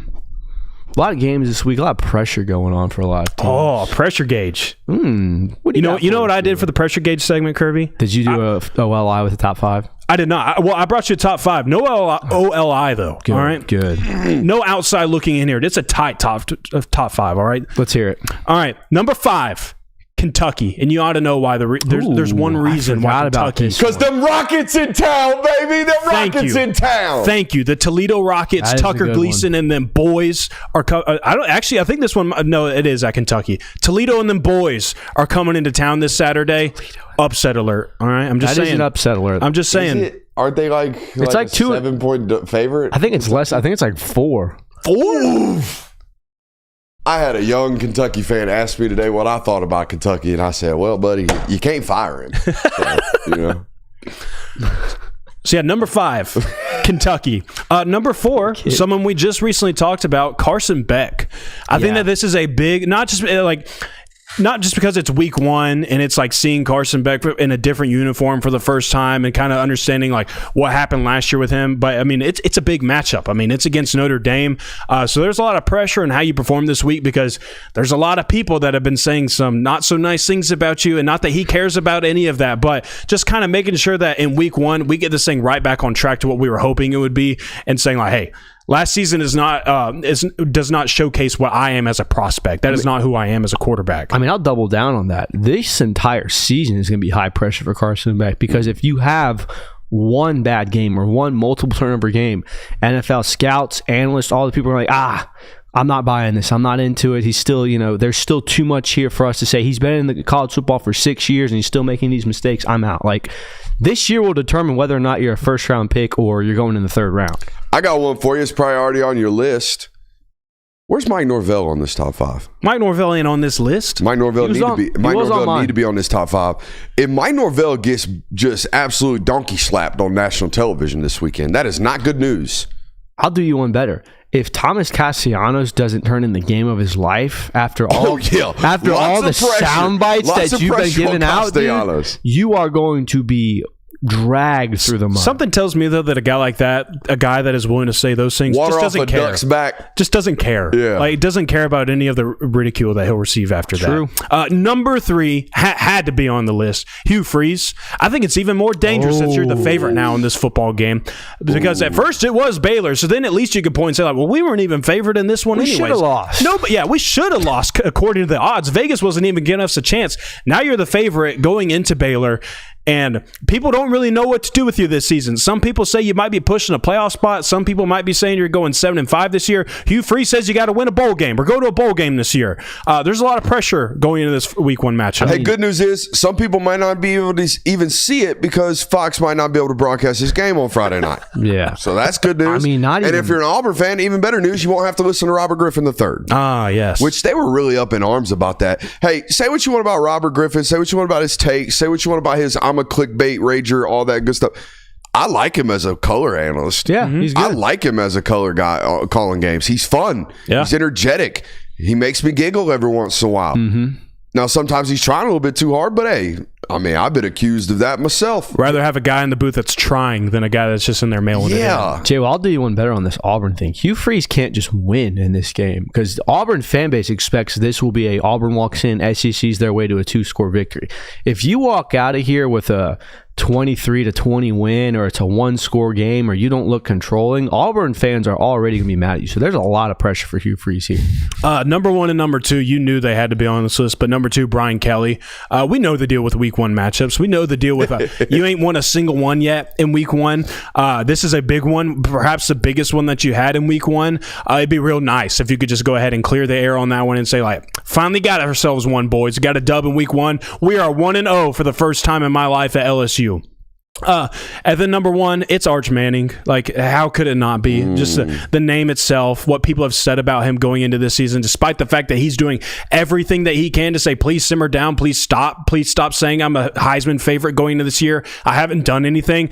A lot of games this week, a lot of pressure going on for a lot of teams. Oh, pressure gauge. What do you know what I did for the pressure gauge segment, Kirby? Did you do a OLI with the top 5? I did not. I brought you a top 5. No OLI though. Good, all right. Good. No outside looking in here. It's a tight top 5. All right. Let's hear it. All right. Number 5. Kentucky, and you ought to know why. There's one reason why Kentucky. Because them Rockets in town, baby. Them Rockets in town. Thank you. The Toledo Rockets, Tucker Gleason, and them boys are. I think this one. No, it is at Kentucky. Toledo and them boys are coming into town this Saturday. Upset alert. All right, I'm just saying. That is an upset alert. I'm just saying. Aren't they like? It's like 2 7-point favorite. I think it's less. I think it's like 4. 4. I had a young Kentucky fan ask me today what I thought about Kentucky, and I said, well, buddy, you can't fire him. So, you know. So, yeah, number 5, Kentucky. Number 4, someone we just recently talked about, Carson Beck. I think that this is a big, not just because it's week 1 and it's like seeing Carson Beck in a different uniform for the first time and kind of understanding like what happened last year with him. But I mean, it's a big matchup. I mean, it's against Notre Dame. So there's a lot of pressure on how you perform this week because there's a lot of people that have been saying some not so nice things about you, and not that he cares about any of that, but just kind of making sure that in week 1, we get this thing right back on track to what we were hoping it would be, and saying like, hey, last season does not showcase what I am as a prospect. That is not who I am as a quarterback. I mean, I'll double down on that. This entire season is going to be high pressure for Carson Beck because if you have one bad game or one multiple turnover game, NFL scouts, analysts, all the people are like, I'm not buying this. I'm not into it. He's still, there's still too much here for us to say. He's been in the college football for 6 years and he's still making these mistakes. I'm out. Like, this year will determine whether or not you're a first-round pick or you're going in the 3rd round. I got one for you. It's priority on your list. Where's Mike Norvell on this top 5? Mike Norvell ain't on this list. Mike Norvell need to be on this top 5. If Mike Norvell gets just absolute donkey slapped on national television this weekend, that is not good news. I'll do you one better. If Thomas Castellanos doesn't turn in the game of his life after all the sound bites that you've been giving out, dude, you are going to be dragged through the mud. Something tells me though that a guy like that, a guy that is willing to say those things, water just off doesn't a care. Duck's back. Just doesn't care. Yeah, like doesn't care about any of the ridicule that he'll receive after True. that. Number 3 had to be on the list. Hugh Freeze. I think it's even more dangerous that you're the favorite now in this football game because at first it was Baylor, so then at least you could point and say like, well, we weren't even favored in this one. We anyways. should have lost. No, but yeah, we should have lost according to the odds. Vegas wasn't even giving us a chance. Now you're the favorite going into Baylor. And people don't really know what to do with you this season. Some people say you might be pushing a playoff spot. Some people might be saying you're going 7-5 this year. Hugh Freeze says you got to win a bowl game or go to a bowl game this year. There's a lot of pressure going into this week 1 matchup. Hey, good news is some people might not be able to even see it because Fox might not be able to broadcast this game on Friday night. Yeah. So that's good news. I mean, if you're an Auburn fan, even better news, you won't have to listen to Robert Griffin III. Ah, yes. Which they were really up in arms about that. Hey, say what you want about Robert Griffin. Say what you want about his take. Say what you want about his I'm a clickbait rager, all that good stuff. I like him as a color analyst. Yeah, he's good. I like him as a color guy calling games. He's fun. Yeah. He's energetic. He makes me giggle every once in a while. Mm-hmm. Now, sometimes he's trying a little bit too hard, but hey, I mean, I've been accused of that myself. Rather have a guy in the booth that's trying than a guy that's just in there mailing it in. Jay, well, I'll do you one better on this Auburn thing. Hugh Freeze can't just win in this game because the Auburn fan base expects this will be a Auburn walks in, SEC's their way to a 2-score victory. If you walk out of here with a 23-20 win, or it's a 1-score game, or you don't look controlling, Auburn fans are already going to be mad at you. So there's a lot of pressure for Hugh Freeze here. Number 1 and number 2, you knew they had to be on this list, but number 2, Brian Kelly. We know the deal with week 1 matchups. We know the deal with you ain't won a single one yet in week 1. This is a big one, perhaps the biggest one that you had in week 1. It'd be real nice if you could just go ahead and clear the air on that one and say, like, finally got ourselves one, boys. Got a dub in week 1. We are 1-0 for the first time in my life at LSU. And then number 1, it's Arch Manning. Like, how could it not be? Just the name itself, what people have said about him going into this season, despite the fact that he's doing everything that he can to say, please simmer down, please stop saying I'm a Heisman favorite going into this year. I haven't done anything.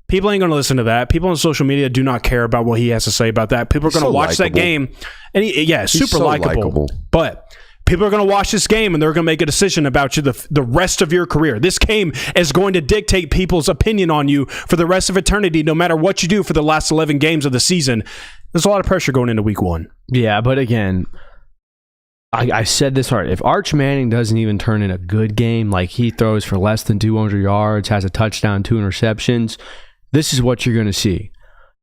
People ain't going to listen to that. People on social media do not care about what he has to say about that. People are going to watch that game. And he's super so likable. But people are going to watch this game and they're going to make a decision about you the rest of your career. This game is going to dictate people's opinion on you for the rest of eternity, no matter what you do for the last 11 games of the season. There's a lot of pressure going into week 1. Yeah, but again, I said this hard. If Arch Manning doesn't even turn in a good game, like he throws for less than 200 yards, has a touchdown, 2 interceptions, this is what you're going to see.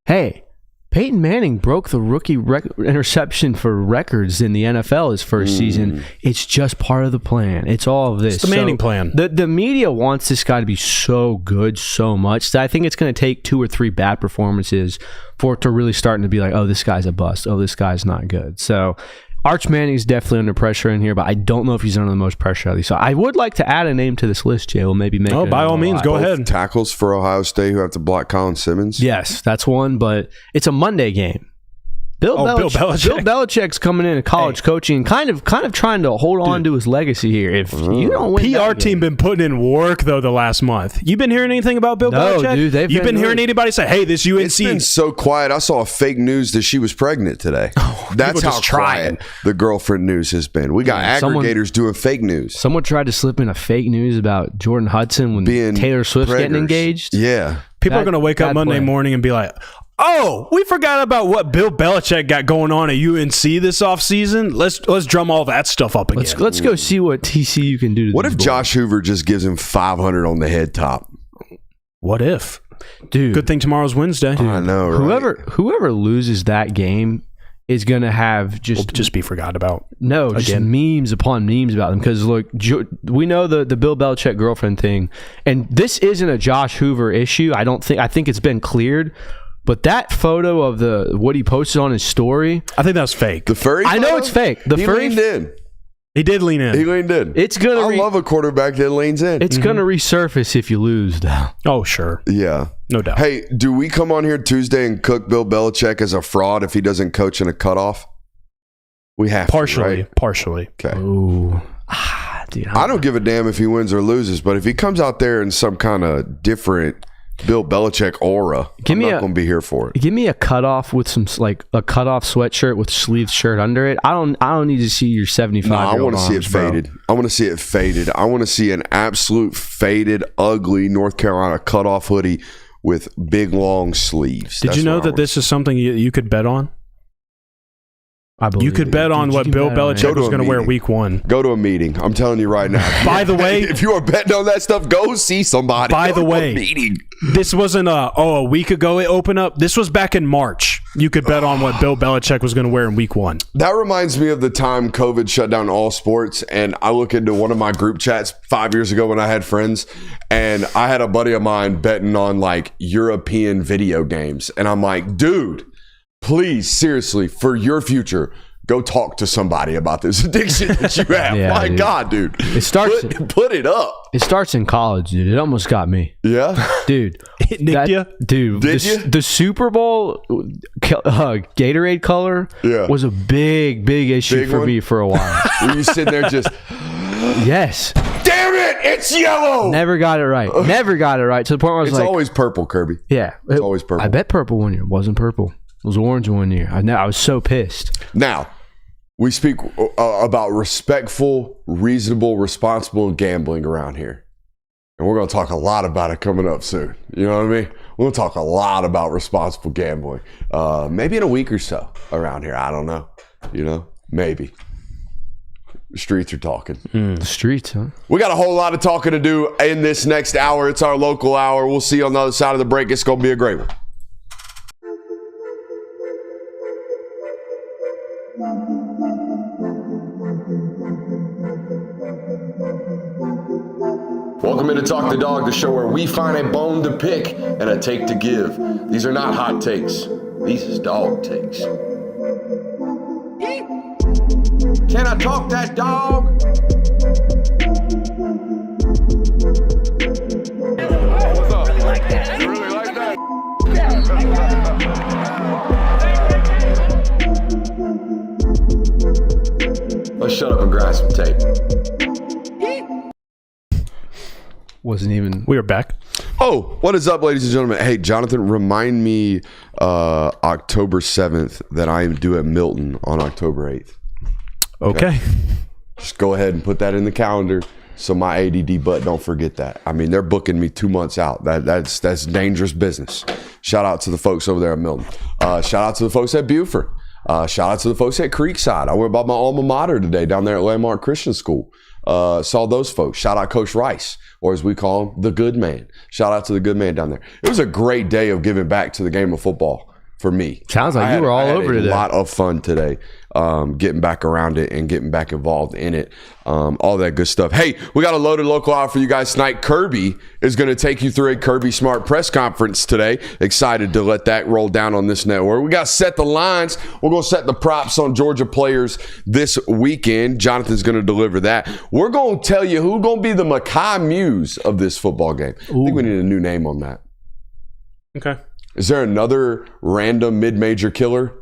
Hey, Peyton Manning broke the rookie interception for records in the NFL his first season. It's just part of the plan. It's all of this. It's the Manning plan. The media wants this guy to be so good so much that I think it's going to take 2 or 3 bad performances for it to really starting to be like, oh, this guy's a bust. Oh, this guy's not good. So Arch Manning's definitely under pressure in here, but I don't know if he's under the most pressure out of these. So I would like to add a name to this list, Jay. We'll maybe make it by all means, go Both ahead. tackles for Ohio State who have to block Colin Simmons. Yes, that's one, but it's a Monday game. Bill Belichick's coming into college coaching, kind of trying to hold on to his legacy here. If you don't win, PR team been putting in work though the last month. You been hearing anything about Bill Belichick? Dude, you've been hearing anybody say, "Hey, this UNC." It's been so quiet. I saw fake news that she was pregnant today. That's how quiet the girlfriend news has been. We got aggregators doing fake news. Someone tried to slip in a fake news about Jordan Hudson when Taylor Swift's getting engaged. Yeah, people are going to wake up Monday morning and be like, "Oh, we forgot about what Bill Belichick got going on at UNC this offseason. Let's drum all that stuff up again. Let's go see what TCU can do. What if Josh Hoover just gives him 500 on the head top? What if, dude? Good thing tomorrow's Wednesday. I know. Right? Whoever loses that game is going to have just be forgot about. No, again. just memes upon memes about them. Because look, we know the Bill Belichick girlfriend thing, and this isn't a Josh Hoover issue. I think it's been cleared. But that photo of what he posted on his story, I think that's fake. The furry I know photo? it's fake. He leaned in. He did lean in. He leaned in. It's gonna. I love a quarterback that leans in. It's gonna resurface if you lose, though. Oh, sure. Yeah, no doubt. Hey, do we come on here Tuesday and cook Bill Belichick as a fraud if he doesn't coach in a cutoff? We have partially. To, right? Partially. Okay. Ooh. Dude, I don't give a damn if he wins or loses, but if he comes out there in some kind of different Bill Belichick aura, I'm not going to be here for it. Give me a cutoff with some a cutoff sweatshirt with sleeved shirt under it. I don't need to see your 75. No, I want to see it faded. I want to see it faded. I want to see an absolute faded, ugly North Carolina cutoff hoodie with big long sleeves. Did you know that this is something you could bet on? I believe you could bet on what Bill Belichick was going to wear week 1. Go to a meeting. I'm telling you right now. By the way, if you are betting on that stuff, go see somebody. By the way, meeting. This wasn't a week ago it opened up. This was back in March. You could bet on what Bill Belichick was going to wear in week 1. That reminds me of the time COVID shut down all sports, and I look into one of my group chats 5 years ago when I had friends, and I had a buddy of mine betting on like European video games, and I'm like, dude, please, seriously, for your future, go talk to somebody about this addiction that you have. Yeah, My dude. God, dude. It starts. Put it up. It starts in college, dude. It almost got me. Yeah, dude. It nicked you? Dude. Did you? The Super Bowl Gatorade color was a big issue for me for a while. Were you sitting there just? Yes. Damn it! It's yellow. Never got it right. Never got it right. To the point where I was it's like, always purple, Kirby. Yeah, it's always purple. I bet purple one year. It wasn't purple. It was orange one year. I was so pissed. Now, we speak about respectful, reasonable, responsible gambling around here. And we're going to talk a lot about it coming up soon. You know what I mean? We'll talk a lot about responsible gambling. Maybe in a week or so around here. I don't know. You know, maybe. The streets are talking. The streets, huh? We got a whole lot of talking to do in this next hour. It's our local hour. We'll see you on the other side of the break. It's going to be a great one. Welcome into Talk the Dog, the show where we find a bone to pick and a take to give. These are not hot takes. These is dog takes. Can I talk that dog? What's up? You really like that? Let's shut up and grind some tape. Wasn't even. We are back. Oh, what is up, ladies and gentlemen? Hey, Jonathan, remind me October 7th that I am due at Milton on October 8th. Okay. Just go ahead and put that in the calendar so my ADD butt don't forget that. I mean, they're booking me 2 months out. That's dangerous business. Shout out to the folks over there at Milton. Shout out to the folks at Buford. Shout out to the folks at Creekside. I went by my alma mater today down there at Landmark Christian School. Saw those folks. Shout out Coach Rice, or as we call him, the good man. Shout out to the good man down there. It was a great day of giving back to the game of football for me. Sounds like you were all over today. A lot of fun today, getting back around it and getting back involved in it. All that good stuff. Hey, we got a loaded local hour for you guys tonight. Kirby is going to take you through a Kirby Smart press conference today. Excited to let that roll down on this network. We got to set the lines. We're going to set the props on Georgia players this weekend. Jonathan's going to deliver that. We're going to tell you who's going to be the Mai Muse of this football game. Ooh. I think we need a new name on that. Okay. Is there another random mid-major killer?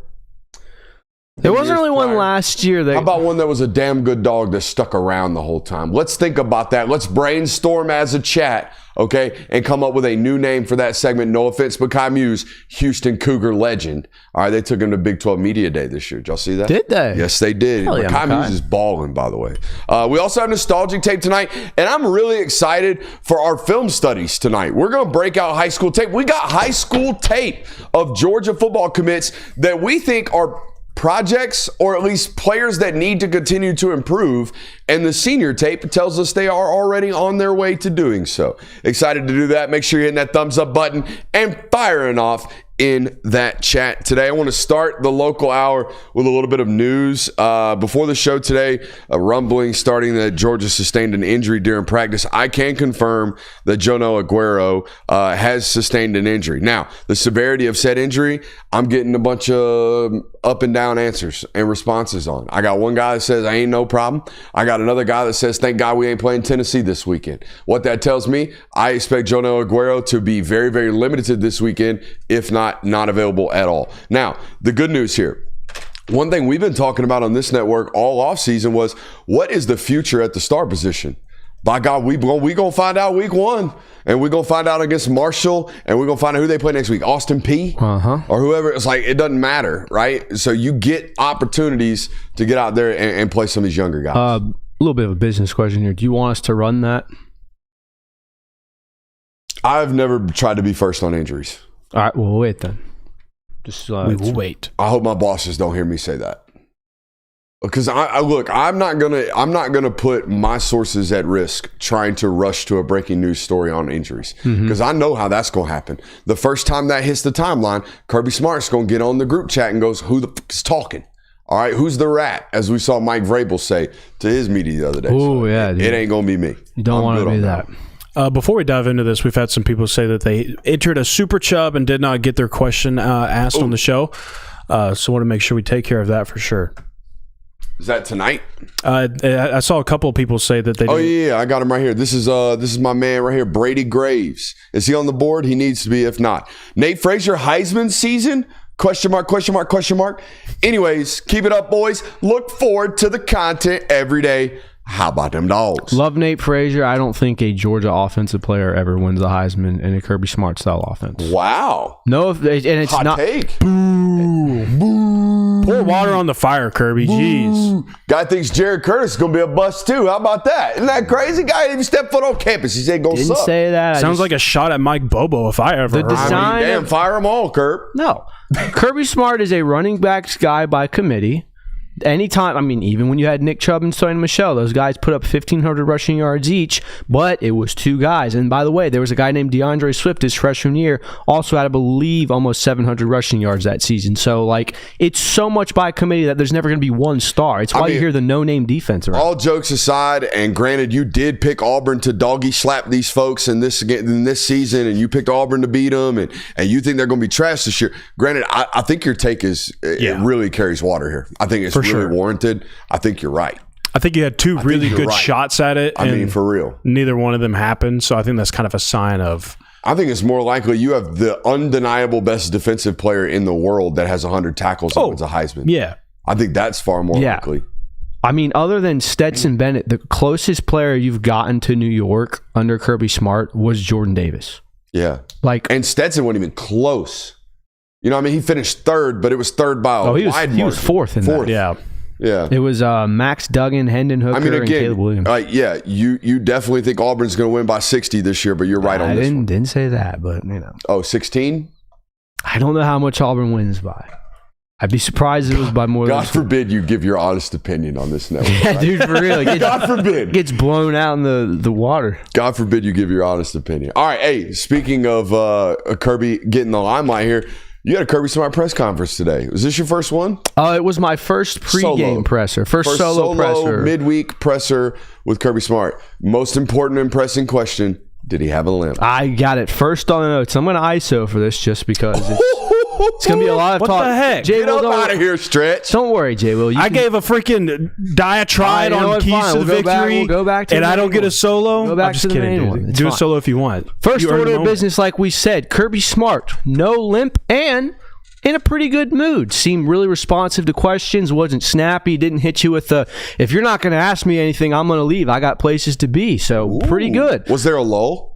There wasn't really one last year. How about one that was a damn good dog that stuck around the whole time? Let's think about that. Let's brainstorm as a chat, okay, and come up with a new name for that segment. No offense, but Mai Muse, Houston Cougar legend. All right, they took him to Big 12 Media Day this year. Did y'all see that? Did they? Yes, they did. Yeah, Mai Muse is balling, by the way. We also have nostalgic tape tonight, and I'm really excited for our film studies tonight. We're going to break out high school tape. We got high school tape of Georgia football commits that we think are projects, or at least players that need to continue to improve, and the senior tape tells us they are already on their way to doing so. Excited to do that. Make sure you're hitting that thumbs up button and firing off in that chat today. I want to start the local hour with a little bit of news. Before the show today, a rumbling starting that Georgia sustained an injury during practice. I can confirm that Echony Agogo has sustained an injury. Now, the severity of said injury, I'm getting a bunch of up and down answers and responses on. I got one guy that says, I ain't no problem. I got another guy that says, thank God we ain't playing Tennessee this weekend. What that tells me, I expect Echony Agogo to be very, very limited this weekend, if not available at all. Now, the good news here. One thing we've been talking about on this network all offseason was, what is the future at the star position? By God, we gonna find out week 1, and we're gonna find out against Marshall, and we're gonna find out who they play next week, Austin P or whoever. It's like, it doesn't matter, right? So you get opportunities to get out there and play some of these younger guys. A little bit of a business question here. Do you want us to run that? I've never tried to be first on injuries. All right, we'll wait then. Just we will wait. I hope my bosses don't hear me say that, because I'm not gonna put my sources at risk trying to rush to a breaking news story on injuries, because I know how that's gonna happen. The first time that hits the timeline, Kirby Smart's gonna get on the group chat and goes, "Who the fuck is talking? All right, who's the rat?" As we saw Mike Vrabel say to his media the other day. Oh yeah, dude. It ain't gonna be me. You don't want to be that. Before we dive into this, we've had some people say that they entered a super chub and did not get their question asked on the show. So I want to make sure we take care of that for sure. Is that tonight? I saw a couple of people say that they didn't. Oh yeah, I got him right here. This is my man right here, Brady Graves. Is he on the board? He needs to be, if not. Nate Frazier, Heisman season? Question mark, question mark, question mark. Anyways, keep it up, boys. Look forward to the content every day. How about them dogs? Love Nate Frazier. I don't think a Georgia offensive player ever wins the Heisman in a Kirby Smart style offense. Wow. No, and it's hot not. Take. Boo. Boo. Pour water on the fire, Kirby. Boo. Jeez. Guy thinks Jared Curtis is going to be a bust too. How about that? Isn't that crazy? Guy didn't even step foot on campus. He said go Didn't suck. say that. Sounds like a shot at Mike Bobo if I ever heard. design- Damn, fire them all, Kirk. No. Kirby Smart is a running backs guy by committee. Anytime, I mean, even when you had Nick Chubb and Sony Michel, those guys put up 1,500 rushing yards each, but it was two guys. And by the way, there was a guy named DeAndre Swift his freshman year, also had, I believe, almost 700 rushing yards that season. So, like, it's so much by committee that there's never going to be one star. It's why you hear the no-name defense around. All jokes aside, and granted, you did pick Auburn to doggy slap these folks in this season, and you picked Auburn to beat them, and you think they're going to be trash this year. Granted, I think your take is it really carries water here. I think it's really warranted. I think you're right. I think you had two really good shots at it. I mean, for real. Neither one of them happened, so I think that's kind of a sign of... I think it's more likely you have the undeniable best defensive player in the world that has 100 tackles and wins a Heisman. Yeah. I think that's far more likely. I mean, other than Stetson Bennett, the closest player you've gotten to New York under Kirby Smart was Jordan Davis. Yeah. And Stetson wasn't even close. You know, I mean, he finished third, but it was third by a wide margin. He was fourth in that. Yeah. Yeah. It was Max Duggan, Hendon Hooker, and Caleb Williams. You definitely think Auburn's going to win by 60 this year, but you're right on this one. I didn't say that, but, you know. Oh, 16? I don't know how much Auburn wins by. I'd be surprised if it was by more God than forbid you give your honest opinion on this network. Yeah, right? dude, for real. It gets, God forbid. gets blown out in the water. God forbid you give your honest opinion. All right, hey, speaking of Kirby getting the limelight here, you had a Kirby Smart press conference today. Was this your first one? It was my first pregame Solo. presser. First solo presser. Midweek presser with Kirby Smart. Most important and pressing question, did he have a limp? I got it first on the notes. I'm going to ISO for this just because it's going to be a lot of What talk. the heck? Get up out of here, Stretch. Don't worry, J. Will. I gave a freaking diatribe You know on what? keys Fine. to the We'll go back- victory, we'll go back to and the I don't main get a one. solo. Go back I'm just to the kidding, main dude. one. It's Do a fine. solo if you want. First You earned order the of moment. business, like we said, Kirby Smart, no limp and in a pretty good mood. Seemed really responsive to questions, wasn't snappy, didn't hit you with the, if you're not going to ask me anything, I'm going to leave. I got places to be. So pretty good. Was there a lull?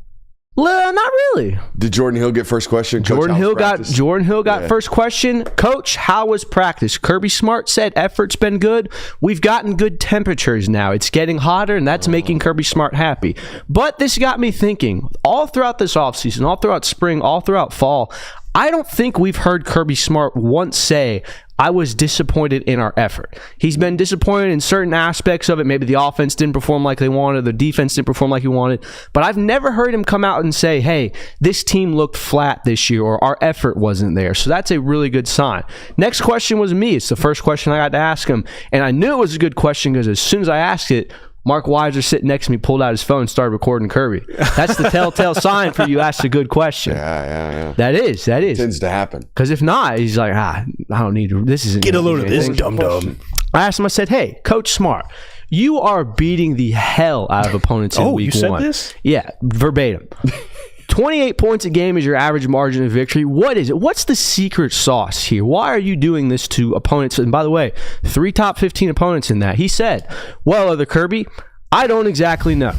Not really. Did Jordan Hill get first question? Coach, Jordan how's Hill practice? got first question. Coach, how was practice? Kirby Smart said effort's been good. We've gotten good temperatures now. It's getting hotter, and that's making Kirby Smart happy. But this got me thinking, all throughout this offseason, all throughout spring, all throughout fall, I don't think we've heard Kirby Smart once say, I was disappointed in our effort. He's been disappointed in certain aspects of it. Maybe the offense didn't perform like they wanted, the defense didn't perform like he wanted. But I've never heard him come out and say, hey, this team looked flat this year, or our effort wasn't there. So that's a really good sign. Next question was me. It's the first question I got to ask him. And I knew it was a good question because as soon as I asked it, Mark Weiser sitting next to me pulled out his phone and started recording Kirby. That's the telltale sign for you asked a good question. Yeah. That is. Tends to happen. Because if not, he's like, I don't need to. This isn't. Get a load of this, anything. dum-dum. I asked him, I said, hey, Coach Smart, you are beating the hell out of opponents in week you said one. this? Yeah, verbatim. 28 points a game is your average margin of victory. What is it? What's the secret sauce here? Why are you doing this to opponents? And by the way, 3 top 15 opponents in that. He said, well, other Kirby, I don't exactly know.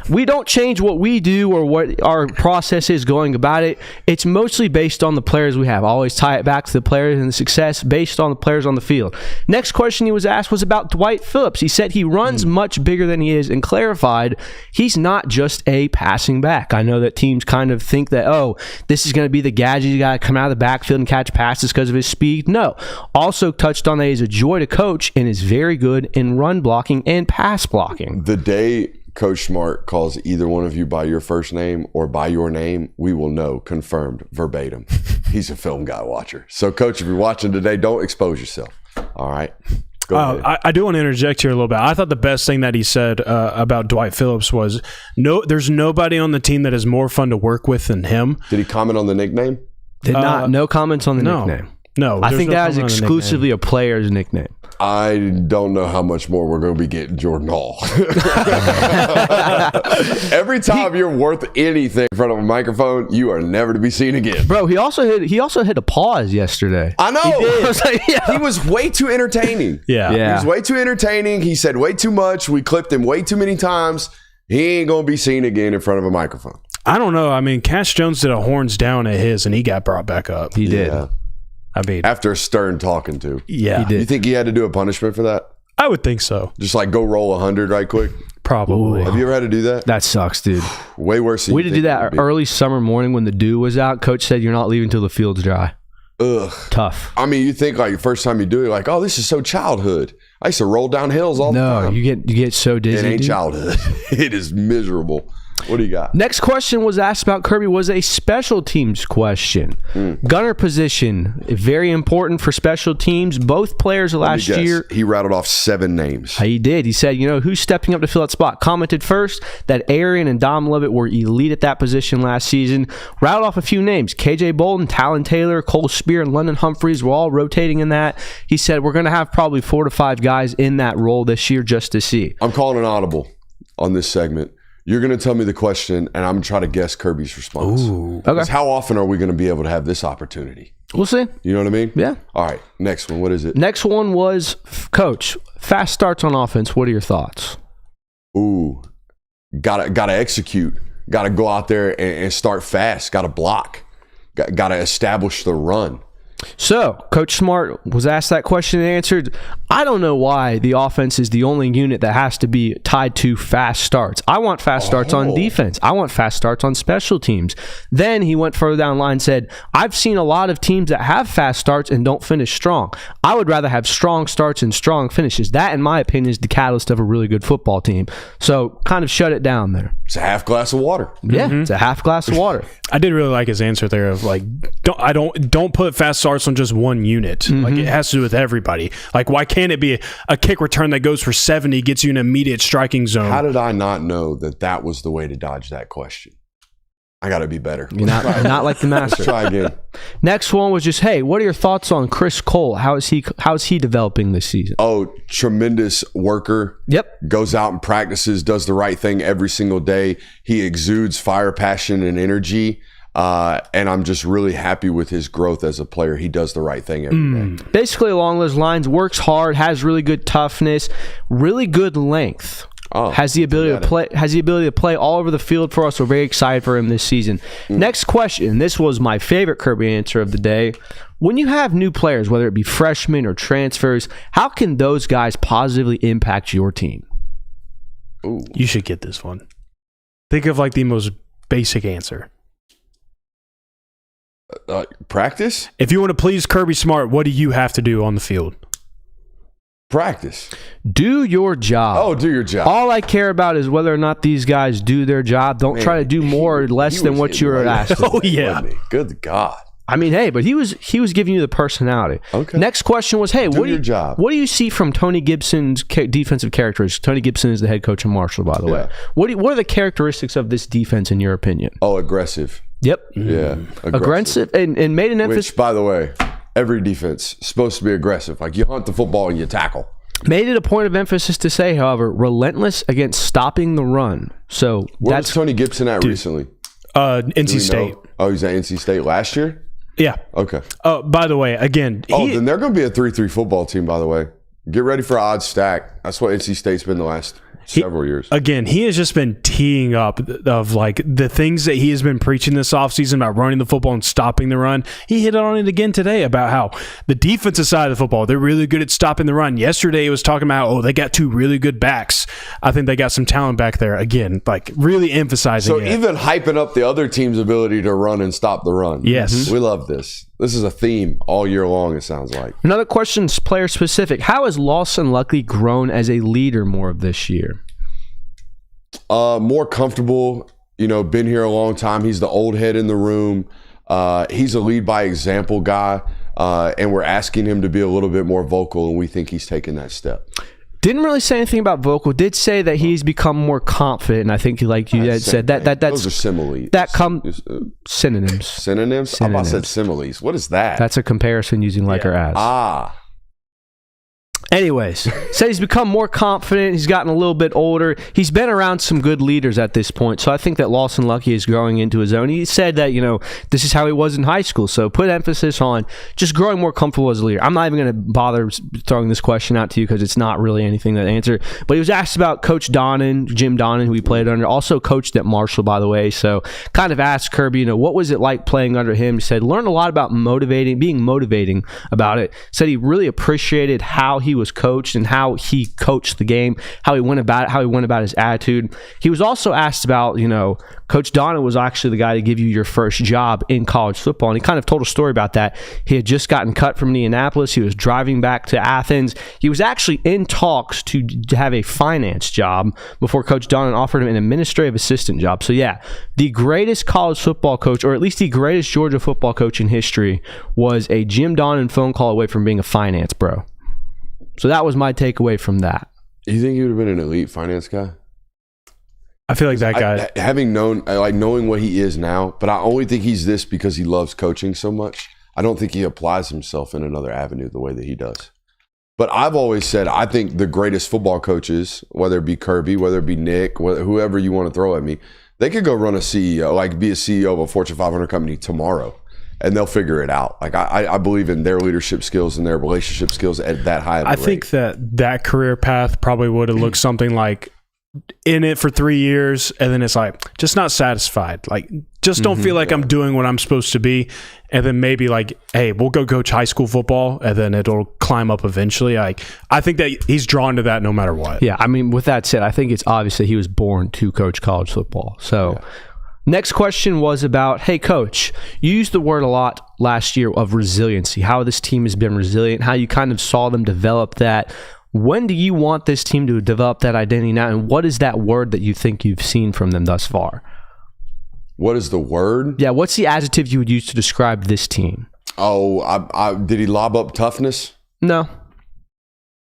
We don't change what we do or what our process is going about it. It's mostly based on the players we have. I always tie it back to the players and the success based on the players on the field. Next question he was asked was about Dwight Phillips. He said he runs much bigger than he is and clarified he's not just a passing back. I know that teams kind of think that, oh, this is going to be the gadget. You got to come out of the backfield and catch passes because of his speed. No. Also touched on that he's a joy to coach and is very good in run blocking and pass blocking. The day Coach Smart calls either one of you by your first name or by your name, we will know, confirmed, verbatim. He's a film guy watcher. So, Coach, if you're watching today, don't expose yourself. All right? Go ahead. I do want to interject here a little bit. I thought the best thing that he said about Dwight Phillips was, there's nobody on the team that is more fun to work with than him. Did he comment on the nickname? Did not. No comments on the no. nickname. No, I there's think no that is comment on the exclusively a player's nickname. I don't know how much more we're going to be getting Jordan Hall. Every time you're worth anything in front of a microphone, you are never to be seen again. Bro, he also hit a pause yesterday. I know. I was like, yeah. He was way too entertaining. Yeah. Yeah. He was way too entertaining. He said way too much. We clipped him way too many times. He ain't going to be seen again in front of a microphone. I don't know. I mean, Cash Jones did a horns down at his, and he got brought back up. He did. Yeah. I mean, After a stern talking to. yeah, He did. You think he had to do a punishment for that? I would think so. Just like go roll 100 right quick? Probably. Have you ever had to do that? That sucks, dude. Way worse than We you had to think do it that would be. early summer morning when the dew was out. Coach said you're not leaving till the field's dry. Ugh. Tough. I mean, you think like the first time you do it, like, oh, this is so childhood. I used to roll down hills all the No, time. you get so dizzy. It ain't dude. childhood. It is miserable. What do you got? Next question was asked about Kirby was a special teams question. Gunner position, very important for special teams. Both players Let me last guess. year. He rattled off 7 names. He did. He said, who's stepping up to fill that spot? Commented first that Arian and Dom Lovett were elite at that position last season. Rattled off a few names. KJ Bolden, Talon Taylor, Cole Spear, and London Humphreys were all rotating in that. He said, we're going to have probably 4 to 5 guys in that role this year just to see. I'm calling an audible on this segment. You're going to tell me the question, and I'm going to try to guess Kirby's response. Ooh. Okay. 'Cause how often are we going to be able to have this opportunity? We'll see. You know what I mean? Yeah. All right. Next one. What is it? Next one was, Coach, fast starts on offense. What are your thoughts? Ooh. Gotta execute. Gotta go out there and start fast. Gotta block. Gotta establish the run. So, Coach Smart was asked that question and answered, I don't know why the offense is the only unit that has to be tied to fast starts. I want fast starts on defense. I want fast starts on special teams. Then he went further down the line and said, I've seen a lot of teams that have fast starts and don't finish strong. I would rather have strong starts and strong finishes. That, in my opinion, is the catalyst of a really good football team. So, kind of shut it down there. It's a half glass of water. Yeah, It's a half glass of water. I did really like his answer there of like, don't put fast starts on just one unit. Like it has to do with everybody. Like why can't it be a kick return that goes for 70 gets you an immediate striking zone? How did I not know that was the way to dodge that question? I got to be better. You're not like the master. Try again. Next one was just, hey, what are your thoughts on Chris Cole? How is he developing this season? Oh, tremendous worker. Yep. Goes out and practices, does the right thing every single day. He exudes fire, passion, and energy. And I'm just really happy with his growth as a player. He does the right thing every day. Basically along those lines, works hard, has really good toughness, really good length. Has the ability to play all over the field for us. We're very excited for him this season. Next question. This was my favorite Kirby answer of the day. When you have new players, whether it be freshmen or transfers, how can those guys positively impact your team? Ooh. You should get this one. Think of like the most basic answer. Practice? If you want to please Kirby Smart, what do you have to do on the field? Practice. Do your job. Oh, do your job. All I care about is whether or not these guys do their job. Don't try to do more or less than what you're asked to. Oh, yeah. Good God. I mean, hey, but he was giving you the personality. Okay. Next question was, hey, what do you see from Tony Gibson's defensive characteristics? Tony Gibson is the head coach of Marshall, by the way. What are the characteristics of this defense in your opinion? Oh, aggressive. Yep. Yeah. Aggressive and made an emphasis. Which, by the way, every defense is supposed to be aggressive. Like you hunt the football and you tackle. Made it a point of emphasis to say, however, relentless against stopping the run. So where was Tony Gibson at recently? NC State. Oh, he's at NC State last year? Yeah. Okay. By the way, again. Then they're going to be a 3-3 football team, by the way. Get ready for odds stack. That's what NC State's been the last several years. Again, he has just been teeing up of like the things that he has been preaching this offseason about running the football and stopping the run. He hit on it again today about how the defensive side of the football, they're really good at stopping the run. Yesterday he was talking about, they got two really good backs. I think they got some talent back there. Again, like really emphasizing it. So even hyping up the other team's ability to run and stop the run. Yes. We love this. This is a theme all year long, it sounds like. Another question is player specific. How has Lawson Luckley grown as a leader more of this year? More comfortable, been here a long time. He's the old head in the room. He's a lead by example guy, and we're asking him to be a little bit more vocal, and we think he's taken that step. Didn't really say anything about vocal. Did say that he's become more confident, and I think, like you had said, that's those are similes. Synonyms. Synonyms? I about said similes. What is that? That's a comparison using like or as. Anyways, said he's become more confident. He's gotten a little bit older. He's been around some good leaders at this point. So I think that Lawson Luckley is growing into his own. He said that, this is how he was in high school. So put emphasis on just growing more comfortable as a leader. I'm not even going to bother throwing this question out to you because it's not really anything to answer. But he was asked about Coach Donnan, Jim Donnan, who he played under. Also coached at Marshall, by the way. So kind of asked Kirby, what was it like playing under him? He said, learned a lot about being motivating about it. Said he really appreciated how he was coached and how he coached the game, how he went about it, how he went about his attitude. He was also asked about, Coach Donnan was actually the guy to give you your first job in college football, and he kind of told a story about that. He had just gotten cut from Indianapolis. He was driving back to Athens. He was actually in talks to have a finance job before Coach Donnan offered him an administrative assistant job. So yeah, the greatest college football coach, or at least the greatest Georgia football coach in history, was a Jim Donnan phone call away from being a finance bro. So that was my takeaway from that. You think he would have been an elite finance guy? I feel like that guy. Knowing what he is now, but I only think he's this because he loves coaching so much. I don't think he applies himself in another avenue the way that he does. But I've always said I think the greatest football coaches, whether it be Kirby, whether it be Nick, whoever you want to throw at me, they could go run a CEO, be a CEO of a Fortune 500 company tomorrow. And they'll figure it out. I believe in their leadership skills and their relationship skills at that high of a rate. I think that career path probably would have looked something like in it for 3 years, and then it's like just not satisfied. Like just don't feel like I'm doing what I'm supposed to be, and then maybe like, hey, we'll go coach high school football, and then it'll climb up eventually. Like I think that he's drawn to that no matter what. Yeah, I mean, with that said, I think it's obvious that he was born to coach college football. So. Next question was about, hey, coach, you used the word a lot last year of resiliency, how this team has been resilient, how you kind of saw them develop that. When do you want this team to develop that identity now, and what is that word that you think you've seen from them thus far? What is the word? Yeah, what's the adjective you would use to describe this team? Oh, did he lob up toughness? No.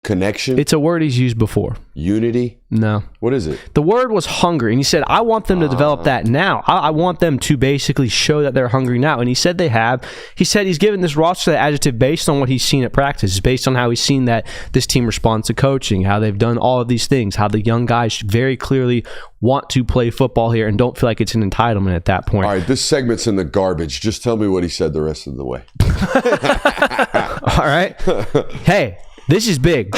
Connection? It's a word he's used before. Unity? No. What is it? The word was hungry, and he said, I want them to develop that now. I want them to basically show that they're hungry now, and he said they have. He said he's given this roster the adjective based on what he's seen at practice, based on how he's seen that this team responds to coaching, how they've done all of these things, how the young guys very clearly want to play football here and don't feel like it's an entitlement at that point. All right, this segment's in the garbage. Just tell me what he said the rest of the way. All right. Hey. This is big.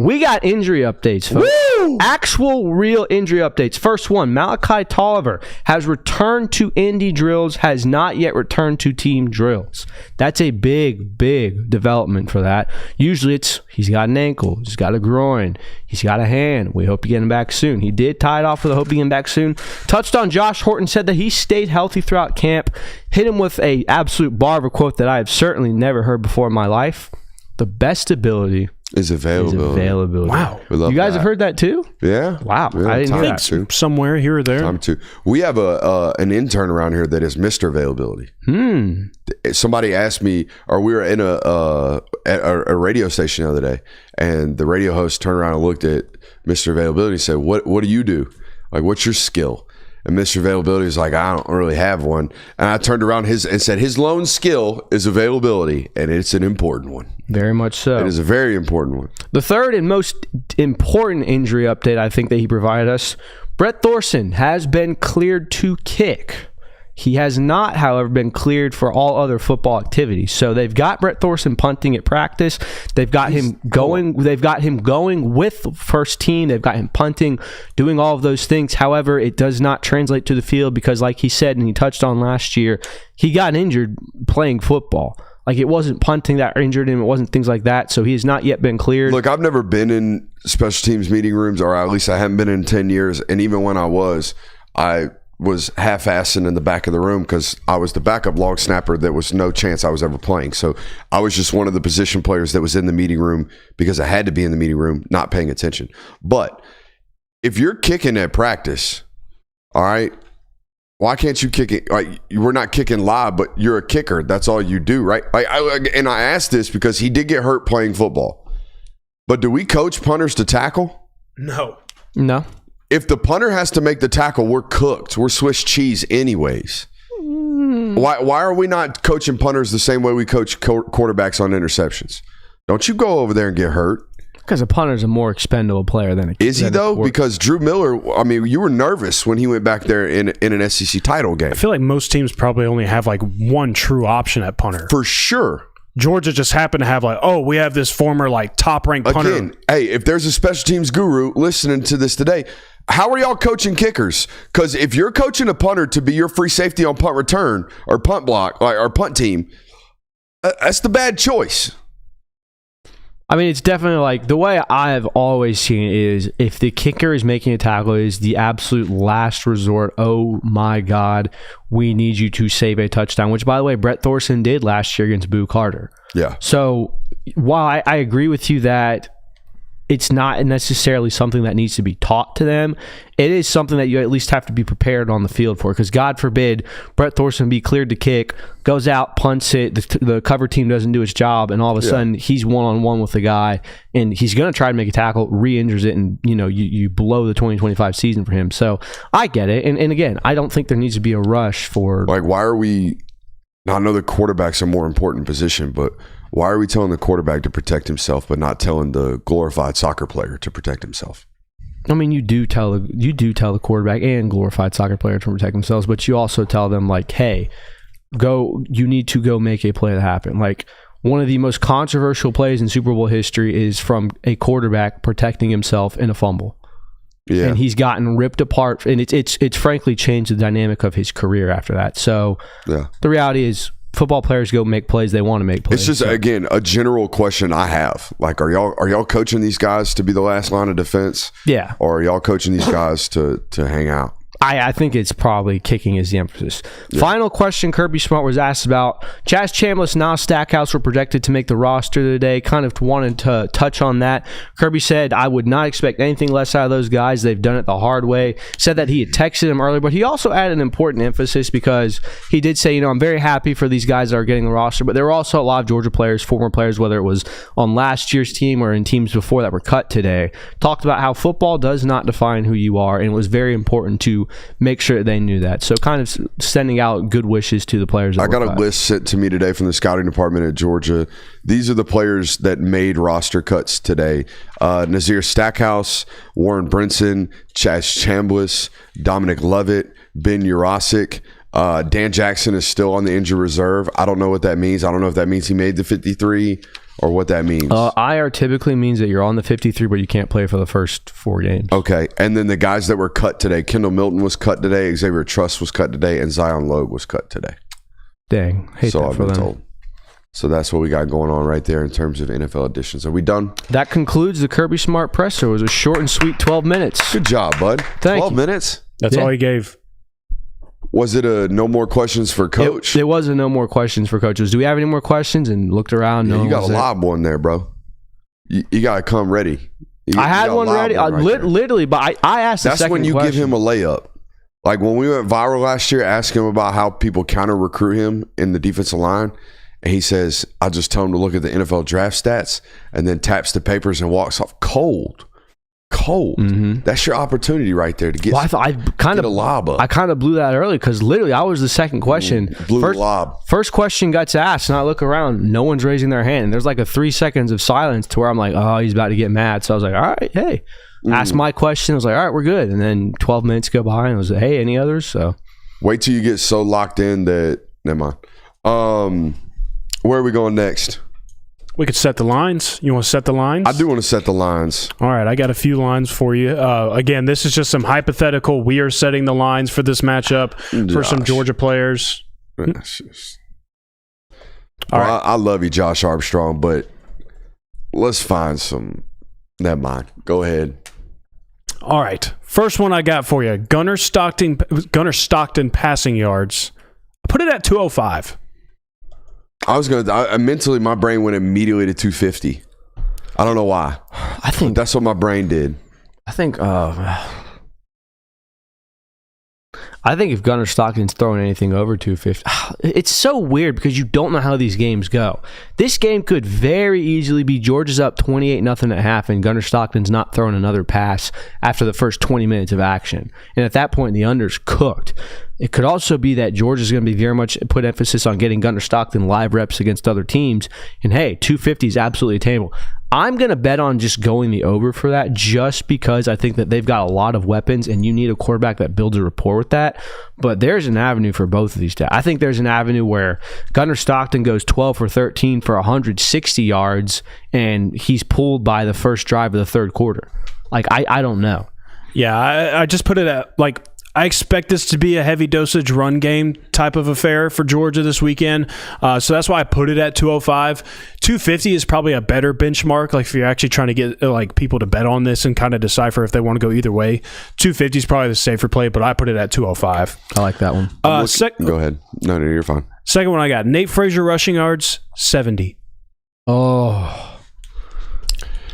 We got injury updates, folks. Woo! Actual, real injury updates. First one, Malachi Tolliver has returned to Indy drills, has not yet returned to team drills. That's a big, big development for that. Usually it's he's got an ankle, he's got a groin, he's got a hand. We hope you get him back soon. He did tie it off with a hope you get him back soon. Touched on Josh Horton, said that he stayed healthy throughout camp. Hit him with a absolute bar of a quote that I have certainly never heard before in my life. The best ability is availability. Wow. You guys have heard that too? Yeah. Wow. Yeah, I didn't hear that. too. Somewhere here or there. Time too. We have an intern around here that is Mr. Availability. Somebody asked me, or we were in a radio station the other day, and the radio host turned around and looked at Mr. Availability and said, What do you do? Like, what's your skill? And Mr. Availability is like, I don't really have one. And I turned around and said, his lone skill is availability, and it's an important one. Very much so. It is a very important one. The third and most important injury update I think that he provided us, Brett Thorson has been cleared to kick. He has not, however, been cleared for all other football activities. So they've got Brett Thorson punting at practice. They've got him going. They've got him going with first team. They've got him punting, doing all of those things. However, it does not translate to the field because, like he said, and he touched on last year, he got injured playing football. Like, it wasn't punting that injured him. It wasn't things like that. So he has not yet been cleared. Look, I've never been in special teams meeting rooms, or at least I haven't been in 10 years. And even when I was half-assing in the back of the room because I was the backup long snapper. There was no chance I was ever playing. So I was just one of the position players that was in the meeting room because I had to be in the meeting room, not paying attention. But if you're kicking at practice, all right, why can't you kick it? Like, we're not kicking live, but you're a kicker. That's all you do, right? And I asked this because he did get hurt playing football. But do we coach punters to tackle? No. If the punter has to make the tackle, we're cooked. We're Swiss cheese anyways. Why are we not coaching punters the same way we coach quarterbacks on interceptions? Don't you go over there and get hurt. Because a punter's a more expendable player than a Is he, though? Because Drew Miller, I mean, you were nervous when he went back there in an SEC title game. I feel like most teams probably only have like one true option at punter. For sure. Georgia just happened to have like, oh, we have this former like top-ranked punter. Again, hey, if there's a special teams guru listening to this today, how are y'all coaching kickers? Because if you're coaching a punter to be your free safety on punt return or punt block or punt team, that's the bad choice. I mean, it's definitely like the way I've always seen it is if the kicker is making a tackle is the absolute last resort. Oh my God, we need you to save a touchdown, which by the way, Brett Thorson did last year against Boo Carter. Yeah. So while I agree with you that it's not necessarily something that needs to be taught to them, it is something that you at least have to be prepared on the field for. Because God forbid Brett Thorson be cleared to kick, goes out, punts it, the cover team doesn't do its job, and all of a sudden he's one-on-one with the guy, and he's going to try to make a tackle, re-injures it, and you blow the 2025 season for him. So I get it. And again, I don't think there needs to be a rush for... Like, why are we... Now, I know the quarterback's a more important position, but why are we telling the quarterback to protect himself but not telling the glorified soccer player to protect himself? I mean, you do tell the quarterback and glorified soccer player to protect themselves, but you also tell them, like, hey, you need to go make a play that happen. Like, one of the most controversial plays in Super Bowl history is from a quarterback protecting himself in a fumble. Yeah. And he's gotten ripped apart, and it's frankly changed the dynamic of his career after that. So the reality is, football players go make plays they want to make plays. It's just again a general question I have. Like, are y'all coaching these guys to be the last line of defense? Yeah. Or are y'all coaching these guys to hang out? I think it's probably kicking is the emphasis. Yeah. Final question Kirby Smart was asked about. Chaz Chambliss, now Stackhouse were projected to make the roster today. Kind of wanted to touch on that. Kirby said, I would not expect anything less out of those guys. They've done it the hard way. Said that he had texted him earlier, but he also added an important emphasis because he did say, I'm very happy for these guys that are getting the roster, but there were also a lot of Georgia players, former players, whether it was on last year's team or in teams before that were cut today. Talked about how football does not define who you are, and it was very important to make sure they knew that. So kind of sending out good wishes to the players. I got a list sent to me today from the scouting department at Georgia. These are the players that made roster cuts today. Nazir Stackhouse, Warren Brinson, Chaz Chambliss, Dominic Lovett, Ben Urasic. Dan Jackson is still on the injured reserve. I don't know what that means. I don't know if that means he made the 53 or what that means. IR typically means that you're on the 53, but you can't play for the first 4 games. Okay. And then the guys that were cut today, Kendall Milton was cut today, Xavier Truss was cut today, and Zion Logue was cut today. Dang. Hate so that I've for been them. told. So that's what we got going on right there in terms of NFL editions. Are we done? That concludes the Kirby Smart presser. It was a short and sweet 12 minutes. Good job, bud. Thank 12 you. minutes? That's all he gave. Was it a no more questions for coach? It was a no more questions for coaches. Do we have any more questions? And looked around. Yeah, no you got a there. lob one there, bro. You got to come ready. I had one ready. Literally, but I asked the That's second when you question. give him a layup. Like when we went viral last year, ask him about how people counter recruit him in the defensive line. And he says, I just tell him to look at the NFL draft stats and then taps the papers and walks off cold. Mm-hmm. That's your opportunity right there to get, I kind a lob up. I kind of blew that early because literally I was the second question. Blew the lob. First question gets asked, and I look around. No one's raising their hand. There's like a 3 seconds of silence to where I'm like, oh, he's about to get mad. So I was like, all right, hey. Asked my question. I was like, all right, we're good. And then 12 minutes go by, and I was like, hey, any others? So wait till you get so locked in that, never mind. Where are we going next? We could set the lines. You want to set the lines? I do want to set the lines. All right, I got a few lines for you. Again, this is just some hypothetical. We are setting the lines for this matchup for some Georgia players. All right. I love you, Josh Armstrong, but let's find some. Never mind. Go ahead. All right, first one I got for you: Gunnar Stockton passing yards. I put it at 205. Mentally, my brain went immediately to 250. I don't know why. I think that's what my brain did. I think if Gunnar Stockton's throwing anything over 250, it's so weird because you don't know how these games go. This game could very easily be Georgia's up 28-0 at half, and Gunnar Stockton's not throwing another pass after the first 20 minutes of action. And at that point, the under's cooked. It could also be that Georgia's going to be very much put emphasis on getting Gunnar Stockton live reps against other teams. And hey, 250 is absolutely attainable. I'm going to bet on just going the over for that just because I think that they've got a lot of weapons and you need a quarterback that builds a rapport with that. But there's an avenue for both of these guys. I think there's an avenue where Gunnar Stockton goes 12 for 13 for 160 yards and he's pulled by the first drive of the third quarter. Like, I don't know. Yeah, I just put it at, like, I expect this to be a heavy dosage run game type of affair for Georgia this weekend. So that's why I put it at 205. 250 is probably a better benchmark. Like if you're actually trying to get like people to bet on this and kind of decipher if they want to go either way. 250 is probably the safer play, but I put it at 205. I like that one. Go ahead. No, you're fine. Second one I got. Nate Frazier rushing yards, 70. Oh.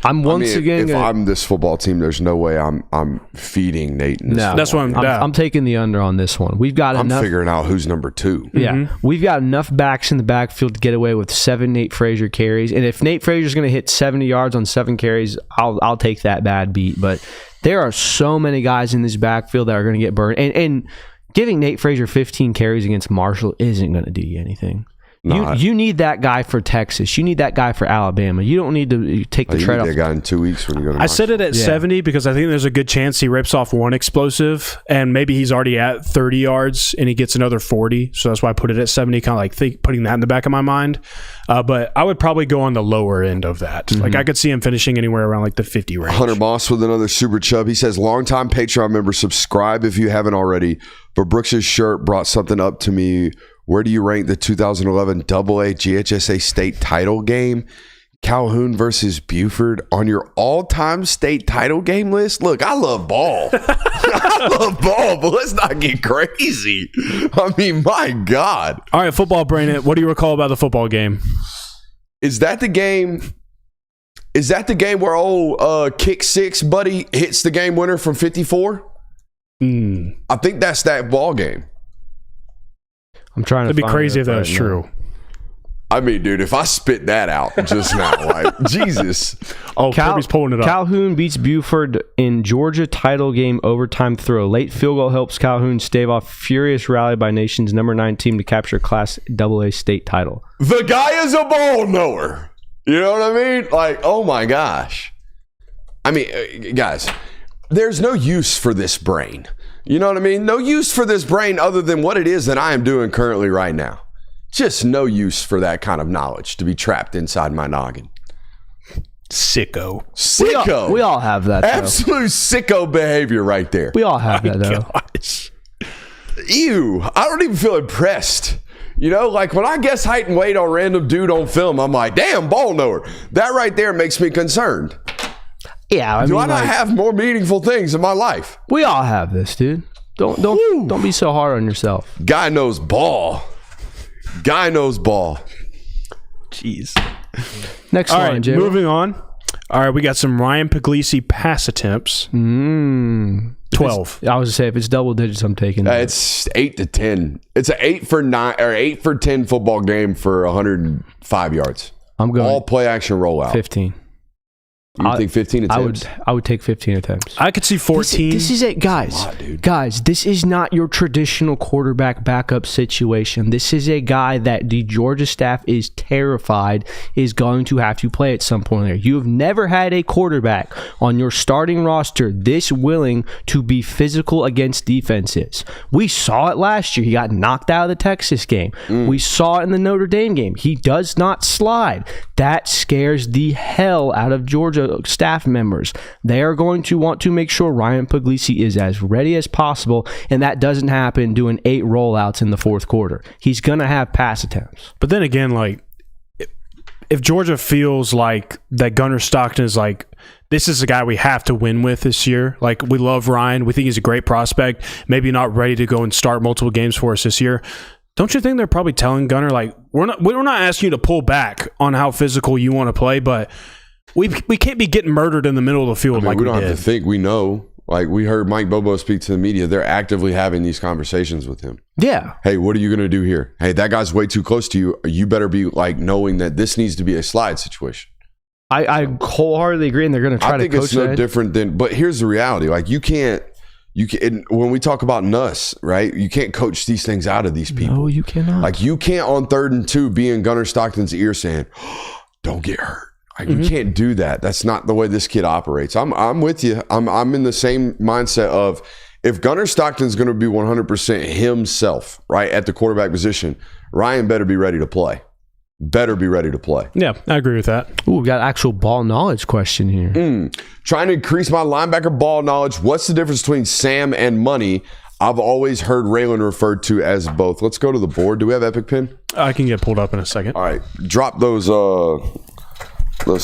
If I'm this football team, there's no way I'm feeding Nate. That's what I'm taking the under on this one. We've got enough. I'm figuring out who's number 2. Yeah, we've got enough backs in the backfield to get away with 7 Nate Frazier carries, and if Nate Frazier's going to hit 70 yards on 7 carries, I'll take that bad beat. But there are so many guys in this backfield that are going to get burned, and giving Nate Frazier 15 carries against Marshall isn't going to do you anything. You need that guy for Texas. You need that guy for Alabama. You don't need to take the you trade need off. that guy in 2 weeks when you go to I said it at Yeah. 70 because I think there's a good chance he rips off one explosive, and maybe he's already at 30 yards and he gets another 40. So that's why I put it at 70, kind of like putting that in the back of my mind. But I would probably go on the lower end of that. Like I could see him finishing anywhere around like the 50 range. Hunter Moss with another super chub. He says, longtime Patreon member, subscribe if you haven't already. But Brooks' shirt brought something up to me. Where do you rank the 2011 AA GHSA state title game? Calhoun versus Buford on your all-time state title game list? Look, I love ball. I love ball, but let's not get crazy. I mean, my God. All right, football brain. What do you recall about the football game? Is that the game? Is that the game where old Kick Six buddy hits the game winner from 54? I think that's that ball game. I'm trying to. It'd be find crazy it if that right was now. true. I mean, dude, if I spit that out just now, like, Jesus. Oh, Kirby's pulling it up. Calhoun beats Buford in Georgia title game overtime throw. Late field goal helps Calhoun stave off furious rally by nation's number 9 team to capture Class AA state title. The guy is a ball knower. You know what I mean? Like, oh my gosh. I mean, guys, there's no use for this brain. You know what I mean? No use for this brain other than what it is that I am doing currently right now. Just no use for that kind of knowledge to be trapped inside my noggin. Sicko. Sicko. We all have that. Absolute sicko behavior right there. We all have that though. Gosh. Ew. I don't even feel impressed. You know, like when I guess height and weight on random dude on film, I'm like, damn, ball knower. That right there makes me concerned. Yeah, Do I not have more meaningful things in my life? we all have this, dude. Don't be so hard on yourself. Guy knows ball. Guy knows ball. Jeez. Next All line, right, Jay. moving on. All right, we got some Ryan Puglisi pass attempts. 12. I was to say if it's double digits, I'm taking it. It's 8 to 10. It's an 8 for 9 or 8 for 10 football game for 105 yards. I'm going All play action rollout. 15. You think 15 attempts? I would take 15 attempts. I could see 14. This is it, guys. Guys, this is not your traditional quarterback backup situation. This is a guy that the Georgia staff is terrified is going to have to play at some point there. You have never had a quarterback on your starting roster this willing to be physical against defenses. We saw it last year. He got knocked out of the Texas game. We saw it in the Notre Dame game. He does not slide. That scares the hell out of Georgia staff members. They are going to want to make sure Ryan Puglisi is as ready as possible, and that doesn't happen doing 8 rollouts in the fourth quarter. He's going to have pass attempts. But then again, like, if Georgia feels like that Gunnar Stockton is like, this is a guy we have to win with this year. Like, we love Ryan. We think he's a great prospect. Maybe not ready to go and start multiple games for us this year. Don't you think they're probably telling Gunnar, like, we're not asking you to pull back on how physical you want to play, but we can't be getting murdered in the middle of the field like we don't did. have to think. We know. Like, we heard Mike Bobo speak to the media. They're actively having these conversations with him. Yeah. Hey, what are you going to do here? Hey, that guy's way too close to you. You better be, like, knowing that this needs to be a slide situation. I wholeheartedly agree, and they're going to try to coach I think it's no that. different than, but here's the reality. Like, you can, when we talk about Nuss, right? You can't coach these things out of these people. No, you cannot. Like, you can't on 3rd and 2 be in Gunnar Stockton's ear saying, don't get hurt. Like, you can't do that. That's not the way this kid operates. I'm with you. I'm in the same mindset of, if Gunnar Stockton's going to be 100% himself, right, at the quarterback position, Ryan better be ready to play. Better be ready to play. Yeah, I agree with that. Ooh, we got actual ball knowledge question here. Trying to increase my linebacker ball knowledge. What's the difference between Sam and Money? I've always heard Raylan referred to as both. Let's go to the board. Do we have Epic Pen? I can get pulled up in a second. All right. Drop those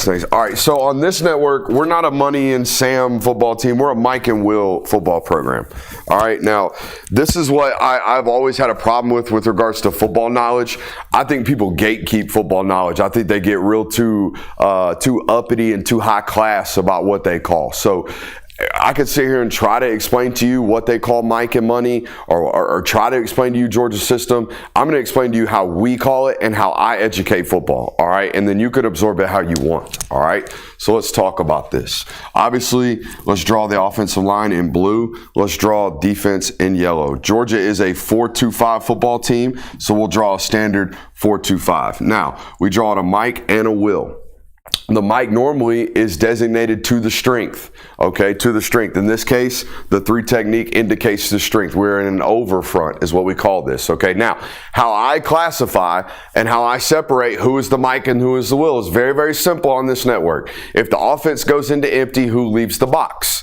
things. All right. So on this network, we're not a Money and Sam football team. We're a Mike and Will football program. All right. Now, this is what I've always had a problem with regards to football knowledge. I think people gatekeep football knowledge. I think they get real too uppity and too high class about what they call. So I could sit here and try to explain to you what they call Mike and money, or try to explain to you Georgia's system. I'm going to explain to you how we call it and how I educate football, all right? And then you could absorb it how you want, all right? So let's talk about this. Obviously, let's draw the offensive line in blue. Let's draw defense in yellow. Georgia is a 4-2-5 football team, so we'll draw a standard 4-2-5. Now, we draw a Mike and a Will. The Mike normally is designated to the strength, okay, to the strength. In this case, the 3 technique indicates the strength. We're in an over front is what we call this, okay? Now, how I classify and how I separate who is the Mike and who is the Will is very, very simple on this network. If the offense goes into empty, who leaves the box?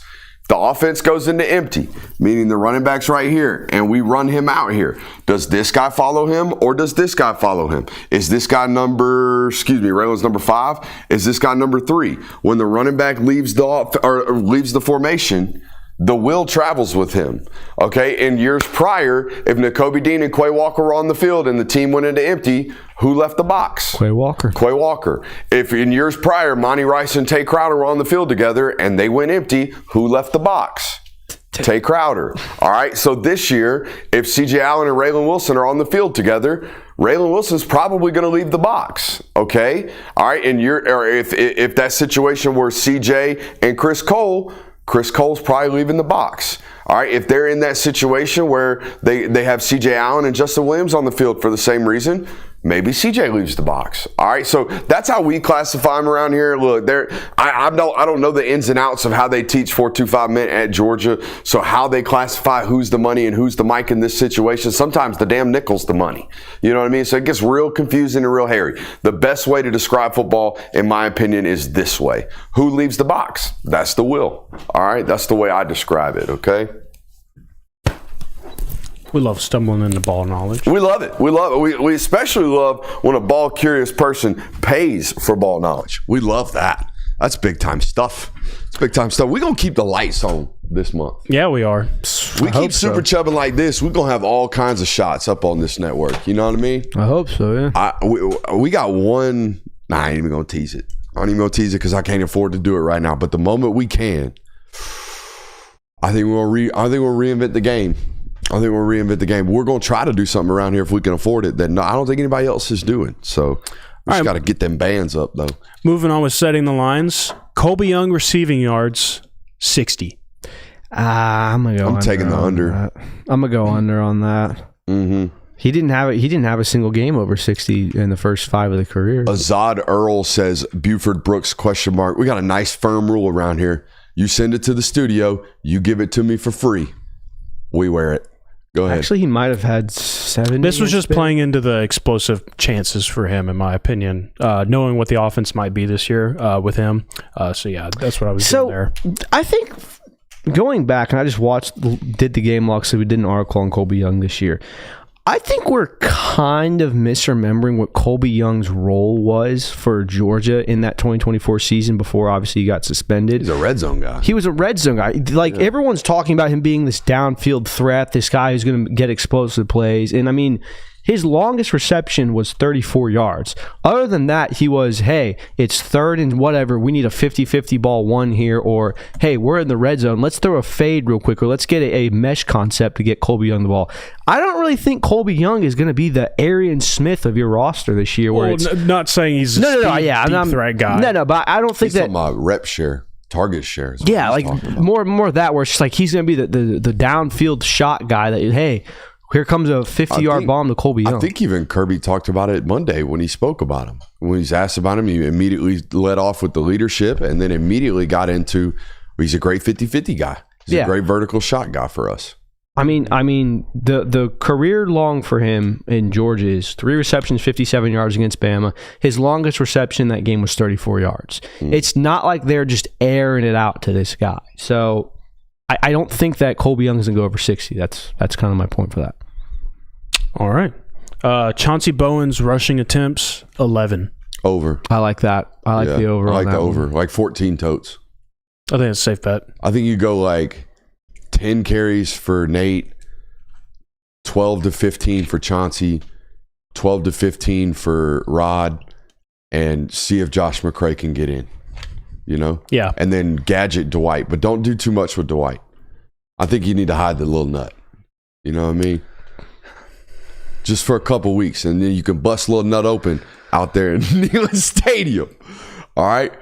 The offense goes into empty, meaning the running back's right here, and we run him out here. Does this guy follow him, or does this guy follow him? Is this guy Raylan's number 5? Is this guy number 3? When the running back leaves the formation, the Will travels with him. Okay, in years prior, if Kirby Dean and Quay Walker were on the field and the team went into empty, who left the box? Quay Walker. Quay Walker. If in years prior, Monty Rice and Tay Crowder were on the field together and they went empty, who left the box? Tay Crowder. All right, so this year, if C.J. Allen and Raylan Wilson are on the field together, Raylan Wilson's probably going to leave the box, okay? All right, and if that situation were C.J. and Chris Cole's probably leaving the box. All right, if they're in that situation where they have C.J. Allen and Justin Williams on the field for the same reason, maybe C.J. leaves the box. All right, so that's how we classify them around here. Look, I don't know the ins and outs of how they teach 4-2-5 men at Georgia, so how they classify who's the money and who's the Mike in this situation. Sometimes the damn nickel's the money. You know what I mean? So it gets real confusing and real hairy. The best way to describe football, in my opinion, is this way. Who leaves the box? That's the Will. All right, that's the way I describe it, okay? We love stumbling into ball knowledge. We love it. We love it. We especially love when a ball-curious person pays for ball knowledge. We love that. That's big-time stuff. It's big-time stuff. We're going to keep the lights on this month. Yeah, we are. We keep super chubbing like this, we're going to have all kinds of shots up on this network. You know what I mean? I hope so, yeah. We got one. Nah, I ain't even going to tease it. I don't even going to tease it because I can't afford to do it right now. But the moment we can, I think we'll reinvent the game. We're going to try to do something around here if we can afford it that I don't think anybody else is doing. So we just got to get them bands up, though. Moving on with setting the lines. Colby Young receiving yards, 60. I'm taking the under. I'm gonna go under on that. Mm-hmm. He didn't have a single game over 60 in the first 5 of the career. Azad Earl says Buford Brooks ? We got a nice firm rule around here. You send it to the studio. You give it to me for free. We wear it. Go ahead. Actually, he might have had 70. This was just playing into the explosive chances for him, in my opinion, knowing what the offense might be this year with him. So, yeah, that's what I was doing there. I think going back, and I just did the game log, so we did an article on Colby Young this year. I think we're kind of misremembering what Colby Young's role was for Georgia in that 2024 season before, obviously, he got suspended. He's a red zone guy. He was a red zone guy. Everyone's talking about him being this downfield threat, this guy who's going to get explosive plays. And, I mean, his longest reception was 34 yards. Other than that, he was, hey, it's 3rd and whatever. We need a 50-50 ball 1 here. Or, hey, we're in the red zone. Let's throw a fade real quick. Or let's get a mesh concept to get Colby Young the ball. I don't really think Colby Young is going to be the Arian Smith of your roster this year. Where not saying he's a deep threat guy. No, but I don't think he's talking about rep share. Target shares. Yeah, like more of that where it's just like he's going to be the downfield shot guy that, hey, here comes a 50-yard bomb to Colby Young. I think even Kirby talked about it Monday when he spoke about him. When he's asked about him, he immediately led off with the leadership and then immediately got into he's a great 50-50 guy. He's a great vertical shot guy for us. I mean, the career long for him in Georgia is 3 receptions, 57 yards against Bama. His longest reception that game was 34 yards. It's not like they're just airing it out to this guy. So I don't think that Colby Young is going to go over 60. That's kind of my point for that. All right. Chauncey Bowen's rushing attempts, 11. Over. I like that. I like the over. I like on that the over. one. Like 14 totes. I think it's a safe bet. I think you go like 10 carries for Nate, 12 to 15 for Chauncey, 12 to 15 for Rod, and see if Josh McCray can get in. you know? Yeah. And then gadget Dwight, but don't do too much with Dwight. I think you need to hide the little nut. You know what I mean? Just for a couple weeks, and then you can bust little nut open out there in Neyland Stadium. All right?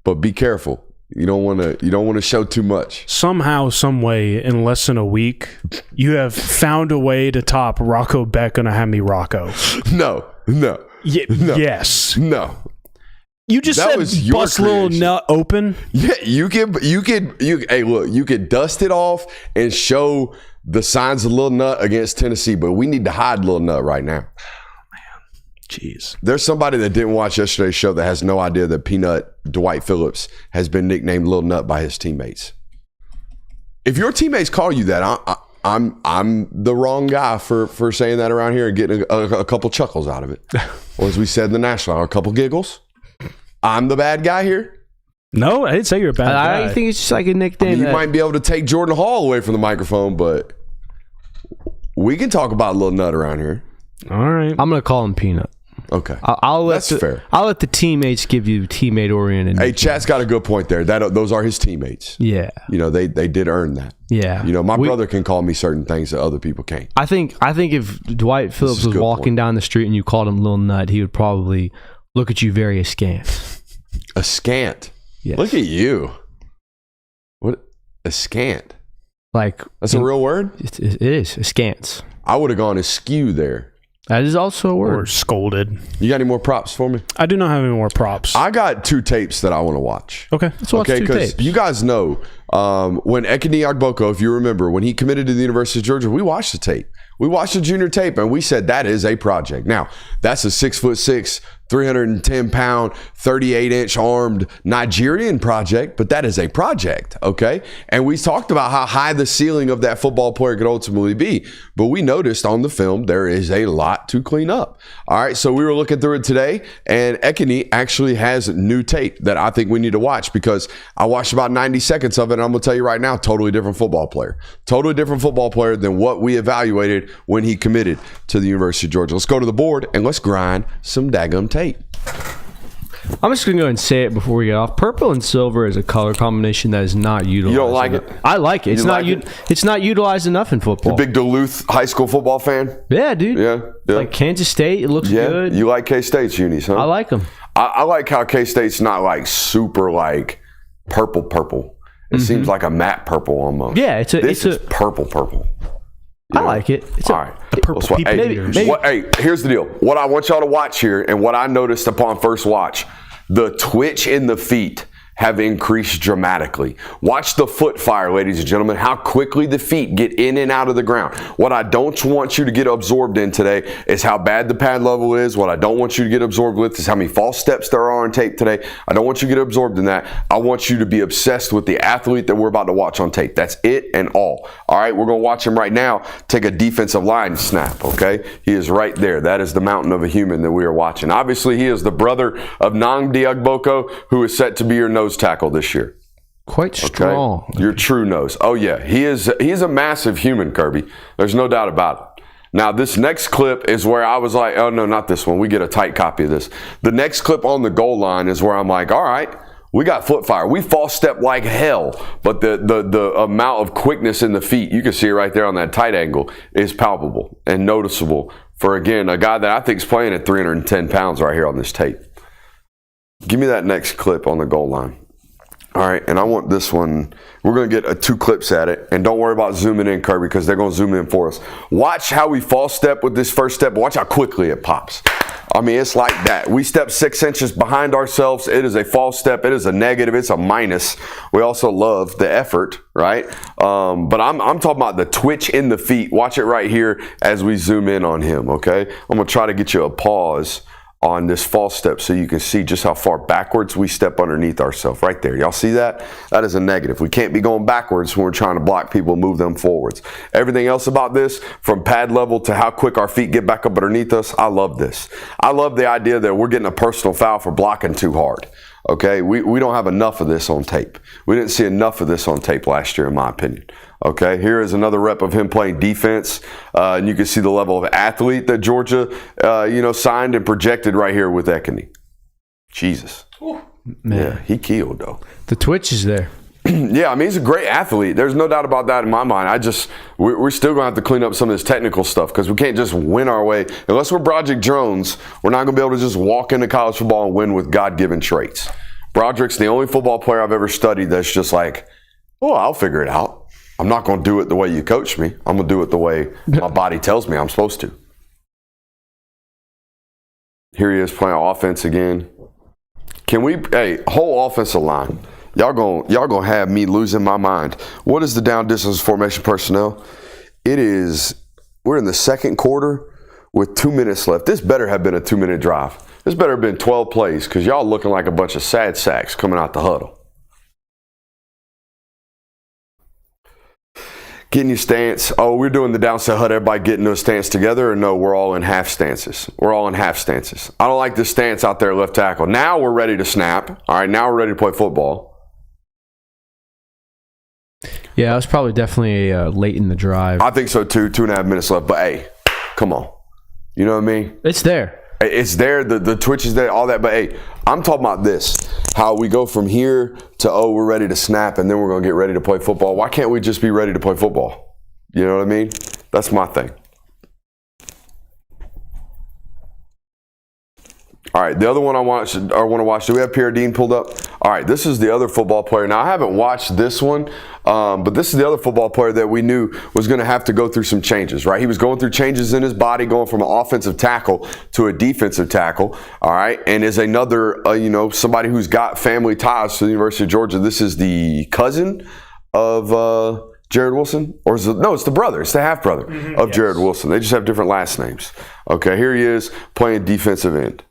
But be careful. You don't want to show too much. Somehow, some way, in less than a week, you have found a way to top Rocco Beck on a Hemi Rocco. No. Yes. No. You just That said was your bust little creation. nut open. Yeah, you hey, look, you could dust it off and show the signs of Lil Nut against Tennessee, but we need to hide Lil Nut right now. Jeez. There's somebody that didn't watch yesterday's show that has no idea that Peanut Dwight Phillips has been nicknamed Lil Nut by his teammates. If your teammates call you that, I'm the wrong guy for saying that around here and getting a couple chuckles out of it. Or as we said in the National Hour, a couple giggles. I'm the bad guy here. No, I didn't say you're a bad guy. I think it's just like a nickname. You might be able to take Jordan Hall away from the microphone, but we can talk about Lil Nut around here. All right. I'm going to call him Peanut. Okay. That's fair. I'll let the teammates give you teammate-oriented. Hey, Chat's got a good point there. Those are his teammates. Yeah. You know, they did earn that. Yeah. You know, my brother can call me certain things that other people can't. I think if Dwight Phillips is a was good walking point. down the street and you called him Lil Nut, he would probably look at you very askance. Askant. Yes. Look at you. What? Askant. Like That's a real word? it is askance. I would have gone askew there. That is also a word. Or scolded. You got any more props for me? I do not have any more props. I got 2 tapes that I want to watch. Okay. Let's watch 2 tapes. You guys know when Echony Agogo, if you remember, when he committed to the University of Georgia, we watched the tape. We watched the junior tape, and we said that is a project. Now, that's a 6'6", 310-pound, 38-inch armed Nigerian project, but that is a project, okay? And we talked about how high the ceiling of that football player could ultimately be, but we noticed on the film there is a lot to clean up. All right, so we were looking through it today, and Echony actually has new tape that I think we need to watch because I watched about 90 seconds of it, and I'm going to tell you right now, totally different football player. Totally different football player than what we evaluated when he committed to the University of Georgia. Let's go to the board, and let's grind some daggum tape. I'm just going to go and say it before we get off. Purple and silver is a color combination that is not utilized. You don't like it? I like it. It's not utilized enough in football. Big Duluth high school football fan? Yeah, dude. Yeah. Like Kansas State, it looks good. You like K-State's unis, huh? I like them. I like how K-State's not like super like purple. It seems like a matte purple almost. Yeah, it's is purple. I like it. It's all right. The purple people. Hey, here's the deal. What I want y'all to watch here, and what I noticed upon first watch, the twitch in the feet have increased dramatically. Watch the foot fire, ladies and gentlemen, how quickly the feet get in and out of the ground. What I don't want you to get absorbed in today is how bad the pad level is. What I don't want you to get absorbed with is how many false steps there are on tape today. I don't want you to get absorbed in that. I want you to be obsessed with the athlete that we're about to watch on tape. That's it and all. All right, we're going to watch him right now take a defensive line snap, okay? He is right there. That is the mountain of a human that we are watching. Obviously, he is the brother of Nnamdi Agboko, who is set to be your nose tackle this year. Quite strong. Okay? Your true nose. Oh yeah, he's a massive human, Kirby. There's no doubt about it. Now this next clip is where I was like, oh no, not this one. We get a tight copy of this. The next clip on the goal line is where I'm like, all right, we got foot fire. We false step like hell, but the amount of quickness in the feet, you can see it right there on that tight angle, is palpable and noticeable for, again, a guy that I think is playing at 310 pounds right here on this tape. Give me that next clip on the goal line. All right, and I want this one. We're going to get 2 clips at it, and don't worry about zooming in, Kirby, because they're going to zoom in for us. Watch how we false step with this first step. Watch how quickly it pops. I mean, it's like that. We step 6 inches behind ourselves. It is a false step. It is a negative. It's a minus. We also love the effort, right? But I'm talking about the twitch in the feet. Watch it right here as we zoom in on him, okay? I'm going to try to get you a pause on this false step so you can see just how far backwards we step underneath ourselves. Right there. Y'all see that? That is a negative. We can't be going backwards when we're trying to block people and move them forwards. Everything else about this, from pad level to how quick our feet get back up underneath us, I love this. I love the idea that we're getting a personal foul for blocking too hard. Okay, we don't have enough of this on tape. We didn't see enough of this on tape last year, in my opinion. Okay, here is another rep of him playing defense, and you can see the level of athlete that Georgia, signed and projected right here with Echony. Jesus. Man. Yeah, he killed though. The twitch is there. Yeah, I mean, he's a great athlete. There's no doubt about that in my mind. We're still going to have to clean up some of this technical stuff because we can't just win our way. Unless we're Broderick Jones, we're not going to be able to just walk into college football and win with God-given traits. Broderick's the only football player I've ever studied that's just like, oh, I'll figure it out. I'm not going to do it the way you coach me. I'm going to do it the way my body tells me I'm supposed to. Here he is playing offense again. Whole offensive line. Y'all gonna have me losing my mind. What is the down distance formation personnel? We're in the second quarter with 2 minutes left. This better have been a 2-minute drive. This better have been 12 plays because y'all looking like a bunch of sad sacks coming out the huddle. Getting your stance. Oh, we're doing the downset HUD. Everybody getting a stance together, or no, we're all in half stances. We're all in half stances. I don't like this stance out there left tackle. Now we're ready to snap. All right, now we're ready to play football. Yeah, it was probably definitely late in the drive. I think so too. 2.5 minutes left. But hey, come on. You know what I mean? It's there. It's there. The twitch is there, all that. But hey, I'm talking about this. How we go from here to, we're ready to snap, and then we're going to get ready to play football. Why can't we just be ready to play football? You know what I mean? That's my thing. All right, the other one I want to watch. Do we have Pierre Dean pulled up? All right, this is the other football player. Now, I haven't watched this one, but this is the other football player that we knew was going to have to go through some changes, right? He was going through changes in his body, going from an offensive tackle to a defensive tackle, all right? And is another, somebody who's got family ties to the University of Georgia. This is the cousin of Jared Wilson? Or it's the brother. It's the half-brother of Jared Wilson. They just have different last names. Okay, here he is playing defensive end.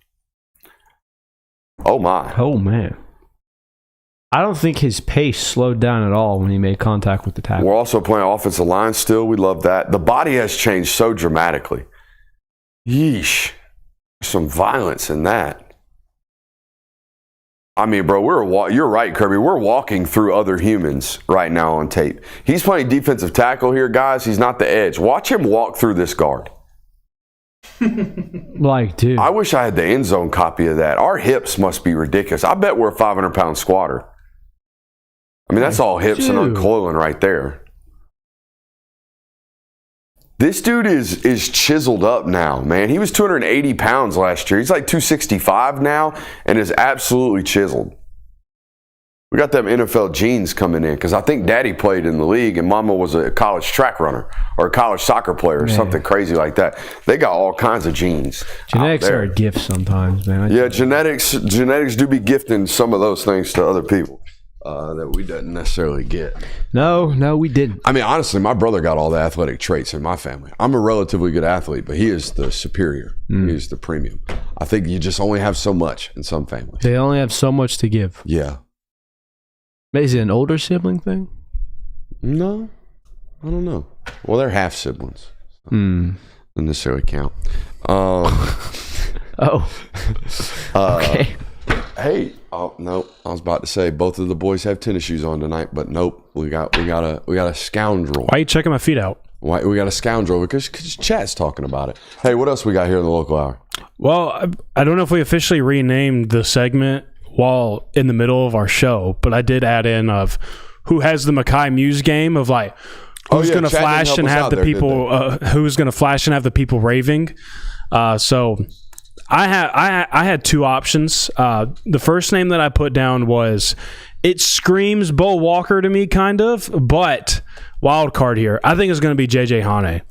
Oh, my. Oh, man. I don't think his pace slowed down at all when he made contact with the tackle. We're also playing offensive line still. We love that. The body has changed so dramatically. Yeesh. There's some violence in that. I mean, bro, you're right, Kirby. We're walking through other humans right now on tape. He's playing defensive tackle here, guys. He's not the edge. Watch him walk through this guard. Like, dude. I wish I had the end zone copy of that. Our hips must be ridiculous. I bet we're a 500-pound squatter. I mean, that's all hips and uncoiling right there. This dude is chiseled up now, man. He was 280 pounds last year. He's like 265 now and is absolutely chiseled. We got them NFL genes coming in because I think Daddy played in the league and Mama was a college track runner or a college soccer player or something crazy like that. They got all kinds of genes. Genetics are a gift sometimes, man. Yeah, genetics do be gifting some of those things to other people that we didn't necessarily get. No, we didn't. I mean, honestly, my brother got all the athletic traits in my family. I'm a relatively good athlete, but he is the superior. He is the premium. I think you just only have so much in some families. They only have so much to give. Yeah. Is it an older sibling thing? No, I don't know. Well, they're half siblings. So doesn't necessarily count. Okay. Hey, no, I was about to say both of the boys have tennis shoes on tonight, but nope. We got a scoundrel. Why are you checking my feet out? Why we got a scoundrel? Because chat's talking about it. Hey, what else we got here in the local hour? Well, I don't know if we officially renamed the segment while in the middle of our show, but I did add in of who has the Mai Muse game of like who's going to flash and have the people who's going to flash and have the people raving. So I had two options. The first name that I put down was, it screams Bo Walker to me kind of, but wild card here. I think it's going to be JJ Hane.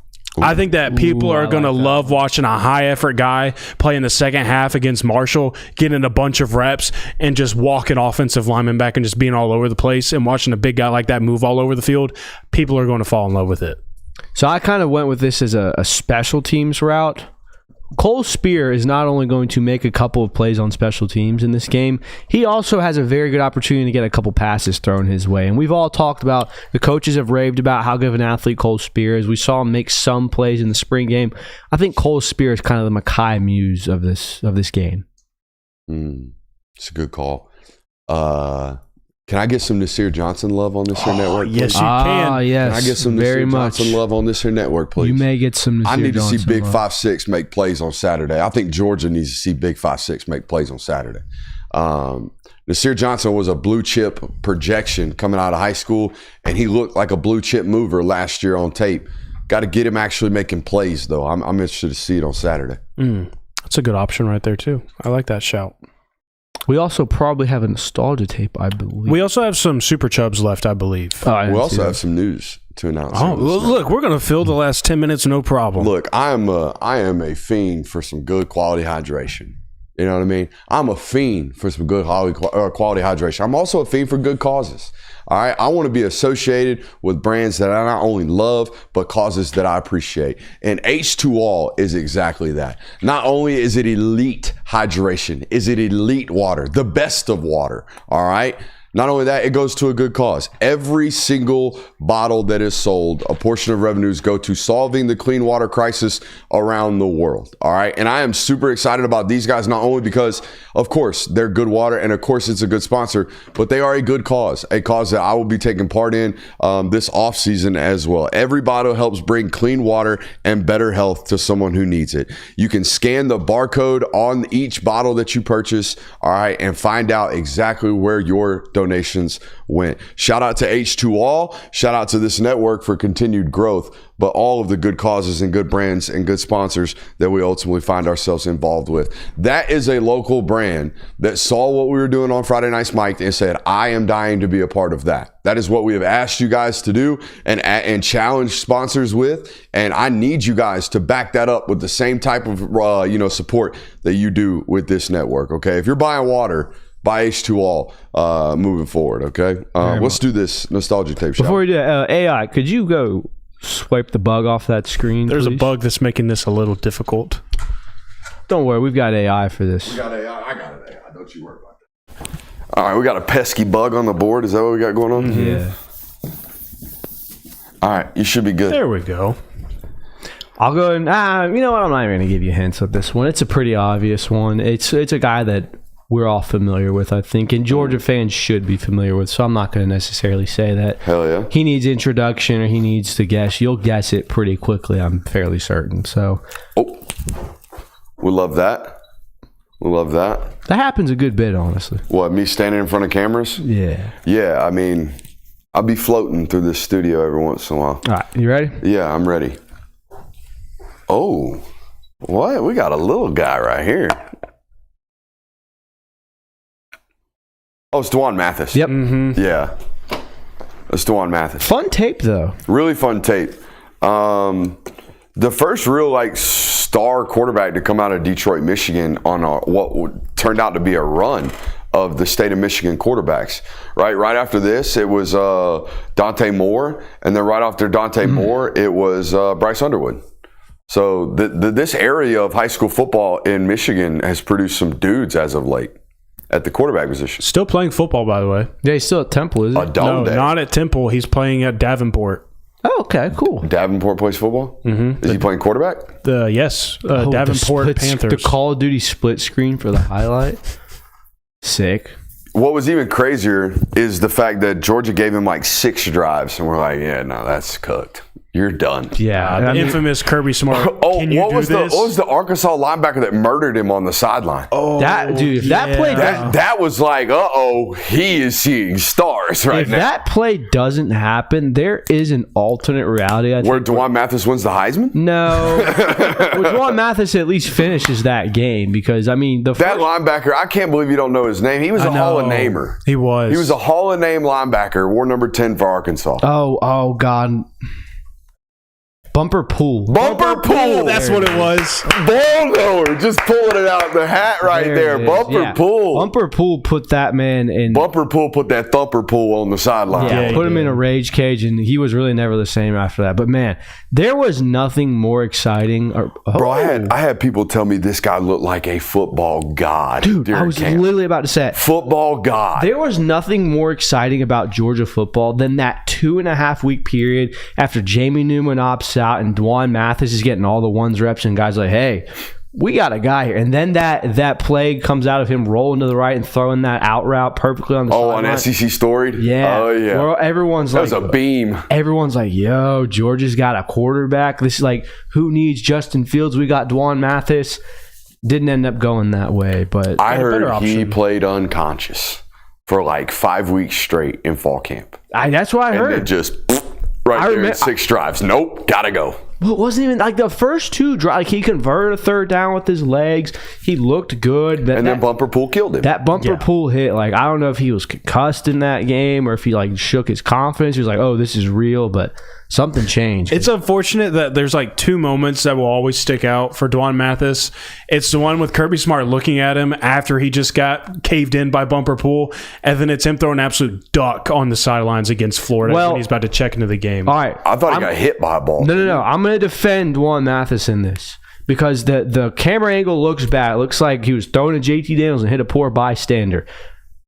I think that people are going to love watching a high-effort guy play in the second half against Marshall, getting a bunch of reps, and just walking offensive linemen back and just being all over the place, and watching a big guy like that move all over the field. People are going to fall in love with it. So I kind of went with this as a special teams route. Cole Speer is not only going to make a couple of plays on special teams in this game, he also has a very good opportunity to get a couple passes thrown his way. And we've all talked about, the coaches have raved about how good of an athlete Cole Speer is. We saw him make some plays in the spring game. I think Cole Speer is kind of the Mai Muse of this game. It's a good call. Can I get some Nasir Johnson love on this here network? Yes, you can. Yes, can I get some very Nasir much. Johnson love on this here network, please? You may get some Nasir I need Johnson to see Big love. 5'6" make plays on Saturday. I think Georgia needs to see Big 5'6" make plays on Saturday. Nasir Johnson was a blue chip projection coming out of high school, and he looked like a blue chip mover last year on tape. Got to get him actually making plays, though. I'm interested to see it on Saturday. That's a good option right there, too. I like that shout. We also probably have a nostalgia tape, I believe. We also have some Super Chubs left, I believe. We also have some news to announce. Oh, look, we're going to fill the last 10 minutes, no problem. Look, I am a fiend for some good quality hydration. You know what I mean? I'm a fiend for some good quality hydration. I'm also a fiend for good causes. All right. I want to be associated with brands that I not only love, but causes that I appreciate. And H2All is exactly that. Not only is it elite hydration, is it elite water, the best of water. All right. Not only that, it goes to a good cause. Every single bottle that is sold, a portion of revenues go to solving the clean water crisis around the world. All right. And I am super excited about these guys, not only because, of course, they're good water and, of course, it's a good sponsor, but they are a good cause, a cause that I will be taking part in this off season as well. Every bottle helps bring clean water and better health to someone who needs it. You can scan the barcode on each bottle that you purchase, all right, and find out exactly where your donations went. Shout out to H2All. Shout out to this network for continued growth, but all of the good causes and good brands and good sponsors that we ultimately find ourselves involved with. That is a local brand that saw what we were doing on Friday Night's Mike and said, I am dying to be a part of that. That is what we have asked you guys to do and challenge sponsors with. And I need you guys to back that up with the same type of support that you do with this network. Okay. If you're buying water, buy H2All moving forward, okay? Let's do this nostalgia tape shot. Before we do that, AI, could you go swipe the bug off that screen, There's please? a bug that's making this a little difficult. Don't worry, we've got AI for this. We got AI. I got it, AI. Don't you worry about that. All right, we got a pesky bug on the board. Is that what we got going on? Yeah. All right, you should be good. There we go. I'll go and, you know what? I'm not even going to give you hints with this one. It's a pretty obvious one. It's a guy that we're all familiar with, I think, and Georgia fans should be familiar with, so I'm not going to necessarily say that Hell yeah. he needs introduction or he needs to guess. You'll guess it pretty quickly, I'm fairly certain. So, We love that. We love that. that happens a good bit, honestly. What, me standing in front of cameras? Yeah. Yeah, I mean, I'll be floating through this studio every once in a while. All right, you ready? Yeah, I'm ready. Oh, what? We got a little guy right here. Oh, it's Dwan Mathis. Yep. Yeah. It's Dwan Mathis. Fun tape, though. Really fun tape. The first real star quarterback to come out of Detroit, Michigan on what turned out to be a run of the state of Michigan quarterbacks. Right after this, it was Dante Moore, and then right after Dante Moore, it was Bryce Underwood. So this area of high school football in Michigan has produced some dudes as of late at the quarterback position. Still playing football, by the way. Yeah, he's still at Temple, isn't he? No, not at Temple. He's playing at Davenport. Oh, okay, cool. Davenport plays football? Mm-hmm. Is he playing quarterback? Yes, Davenport Panthers. The Call of Duty split screen for the highlight. Sick. What was even crazier is the fact that Georgia gave him 6 drives, and we're like, yeah, no, that's cooked. You're done. Yeah. The infamous Kirby Smart. What was the Arkansas linebacker that murdered him on the sideline? That play That was like, he is seeing stars right now. If that play doesn't happen, there is an alternate reality. I think, where Dwan Mathis wins the Heisman? No. Dwan Mathis at least finishes that game because, I mean, that linebacker, I can't believe you don't know his name. He was a Hall of Namer. He was. He was a Hall of Name linebacker, wore number 10 for Arkansas. Oh, God. Bumper Pool. That's what it was. Ball knower. Just pulling it out the hat right there. Bumper Pool. Bumper Pool put that man in. Bumper Pool put that thumper pool on the sideline. Yeah, put him in a rage cage, and he was really never the same after that. But, man, there was nothing more exciting. Bro, I had people tell me this guy looked like a football god. Dude, I was literally about to say it. Football god. There was nothing more exciting about Georgia football than that 2.5 week period after Jamie Newman opts out and Dwan Mathis is getting all the ones reps and guys like, hey, we got a guy here. And then that play comes out of him rolling to the right and throwing that out route perfectly on the sideline. On SEC Storied? Yeah. Oh, yeah. Where everyone's that was a beam. Everyone's like, yo, Georgia's got a quarterback. This is like, who needs Justin Fields? We got Dwan Mathis. Didn't end up going that way, but I heard better he option. played unconscious for like 5 weeks straight in fall camp. that's what I And heard. it just right there in 6 drives. Nope, gotta go. Well, it wasn't even like the first 2 drives. Like he converted a third down with his legs. He looked good. And then bumper pool killed him. That bumper pool hit, like, I don't know if he was concussed in that game or if he, like, shook his confidence. He was like, oh, this is real, but something changed. It's unfortunate that there's like 2 moments that will always stick out for Dwan Mathis. It's the one with Kirby Smart looking at him after he just got caved in by bumper pool, and then it's him throwing an absolute duck on the sidelines against Florida when he's about to check into the game. All right. I thought he got hit by a ball. No. I'm going to defend Dwan Mathis in this because the camera angle looks bad. It looks like he was throwing a JT Daniels and hit a poor bystander.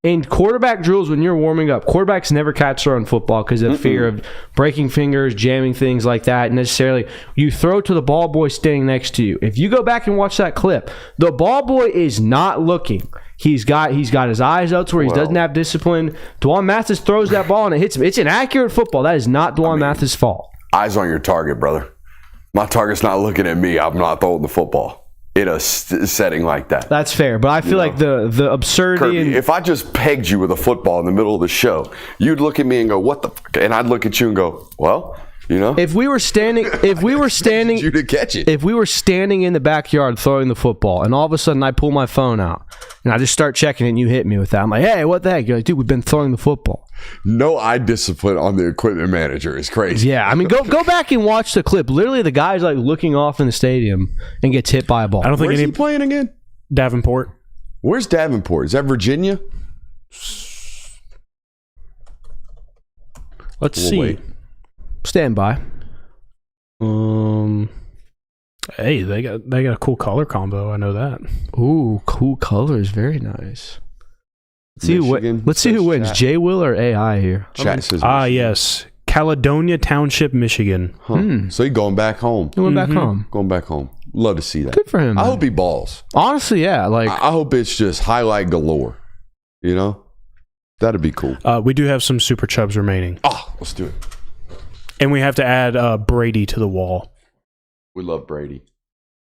In quarterback drills, when you're warming up, quarterbacks never catch their own football because of fear of breaking fingers, jamming things like that. Necessarily, you throw to the ball boy standing next to you. If you go back and watch that clip, the ball boy is not looking. He's got his eyes out to where he doesn't have discipline. Dwan Mathis throws that ball and it hits him. It's inaccurate football. That is not Dwan Mathis' fault. Eyes on your target, brother. My target's not looking at me. I'm not throwing the football in a setting like that. That's fair, but I feel like the absurdity. Kirby, if I just pegged you with a football in the middle of the show, you'd look at me and go, "What the?" And I'd look at you and go, "Well, you know." If we were standing, you to catch it. if we were standing in the backyard throwing the football, and all of a sudden I pull my phone out and I just start checking it, and you hit me with that, I'm like, "Hey, what the heck?" You're like, "Dude, we've been throwing the football." No eye discipline on the equipment manager is crazy. Yeah, I mean, go back and watch the clip. Literally, the guy's like looking off in the stadium and gets hit by a ball. I don't think Where's he playing again? Davenport. Where's Davenport? Is that Virginia? Let's We'll see. wait. Stand by. Hey, they got a cool color combo. I know that. Ooh, cool colors, very nice. Let's see Michigan let's see who says wins, chat. J Will or AI here. Chat says Yes. Caledonia Township, Michigan. So he's going back home. He went back home. Going back home. Love to see that. Good for him. I man. hope he balls. Honestly, yeah. Like, I hope it's just highlight galore. You know? That'd be cool. We do have some Super Chubs remaining. Oh, let's do it. And we have to add Brady to the wall. We love Brady.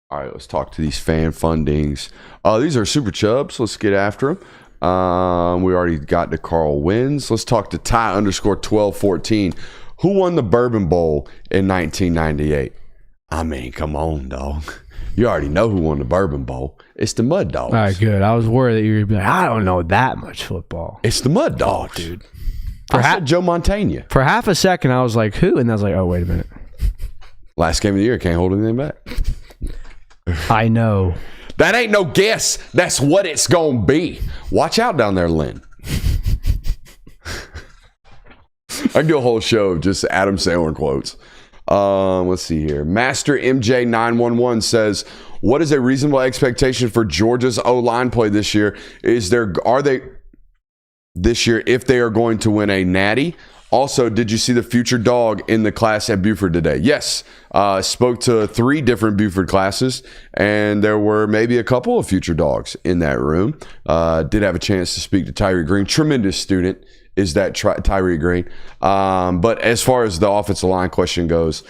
All right, let's talk to these fan fundings. These are Super Chubs. Let's get after them. We already got to Carl Wins. Let's talk to Ty_1214. Who won the Bourbon Bowl in 1998? I mean, come on, dog. You already know who won the Bourbon Bowl. It's the Mud Dogs. all right, good. I was worried that you were going to be like, I don't know that much football. It's the Mud Dogs. Dude. I said Joe Montana. For half a second, I was like, who? And I was like, oh, wait a minute. Last game of the year. Can't hold anything back. I know. That ain't no guess. That's what it's going to be. Watch out down there, Lynn. I can do a whole show of just Adam Sandler quotes. Let's see here. Master MJ911 says, what is a reasonable expectation for Georgia's O-line play this year? Are they this year if they are going to win a natty? Also, did you see the future dog in the class at Buford today? Yes. Spoke to 3 different Buford classes, and there were maybe a couple of future dogs in that room. Did have a chance to speak to Tyree Green. Tremendous student is that Tyree Green. But as far as the offensive line question goes,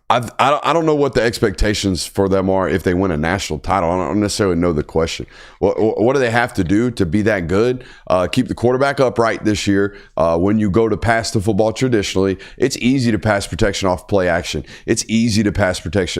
I don't know what the expectations for them are if they win a national title. I don't necessarily know the question. What do they have to do to be that good? Keep the quarterback upright this year. When you go to pass the football traditionally, it's easy to pass protection off play action. It's easy to pass protect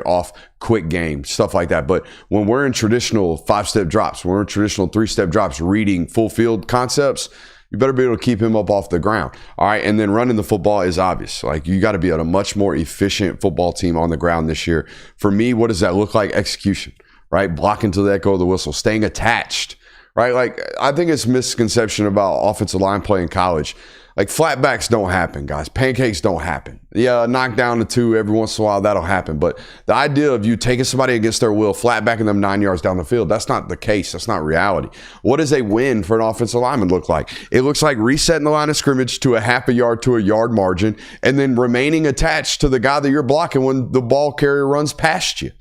off quick game, stuff like that. But when we're in traditional 5-step drops, when we're in traditional 3-step drops, reading full field concepts, you better be able to keep him up off the ground. All right. And then running the football is obvious. Like, you got to be a much more efficient football team on the ground this year. For me, what does that look like? Execution, right? Blocking to the echo of the whistle, staying attached, right? Like, I think it's misconception about offensive line play in college. Like, flatbacks don't happen, guys. Pancakes don't happen. Yeah, knock down to 2 every once in a while, that'll happen. But the idea of you taking somebody against their will, flatbacking them 9 yards down the field, that's not the case. That's not reality. What does a win for an offensive lineman look like? It looks like resetting the line of scrimmage to a half a yard to a yard margin and then remaining attached to the guy that you're blocking when the ball carrier runs past you.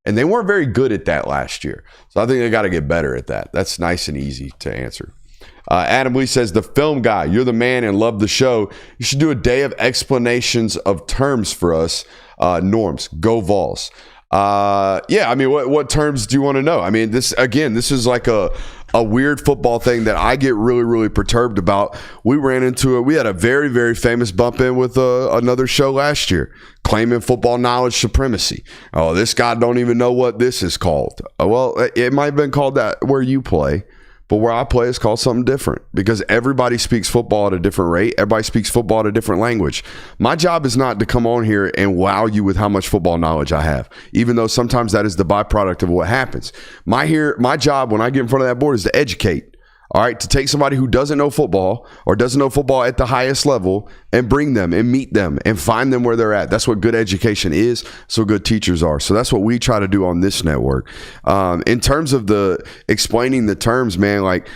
And they weren't very good at that last year. So I think they got to get better at that. That's nice and easy to answer. Adam Lee says, the film guy, you're the man and love the show. You should do a day of explanations of terms for us. Norms, go Vols. Yeah, I mean, what terms do you want to know? I mean, this is like a weird football thing that I get really, really perturbed about. We ran into it. We had a very, very famous bump in with another show last year, claiming football knowledge supremacy. Oh, this guy don't even know what this is called. Well, it might have been called that where you play, but where I play is called something different because everybody speaks football at a different rate. Everybody speaks football at a different language. My job is not to come on here and wow you with how much football knowledge I have, even though sometimes that is the byproduct of what happens. My job when I get in front of that board is to educate. All right, to take somebody who doesn't know football or doesn't know football at the highest level and bring them and meet them and find them where they're at. That's what good education is. So good teachers are. So that's what we try to do on this network. In terms of the explaining the terms, man, like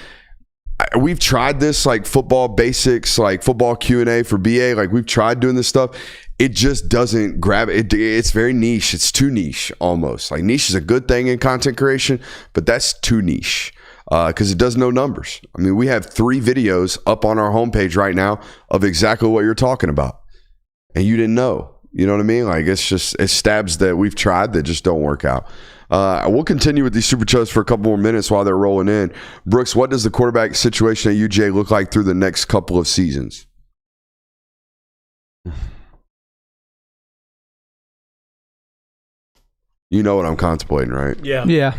we've tried this, like football basics, like football Q&A for BA. Like we've tried doing this stuff. It just doesn't grab it. It's very niche. It's too niche almost. Like niche is a good thing in content creation, but that's too niche. Because it does no numbers. I mean, we have 3 videos up on our homepage right now of exactly what you're talking about. And you didn't know. You know what I mean? Like, it's stabs that we've tried that just don't work out. We'll continue with these Super Chats for a couple more minutes while they're rolling in. Brooks, what does the quarterback situation at UJ look like through the next couple of seasons? You know what I'm contemplating, right? Yeah.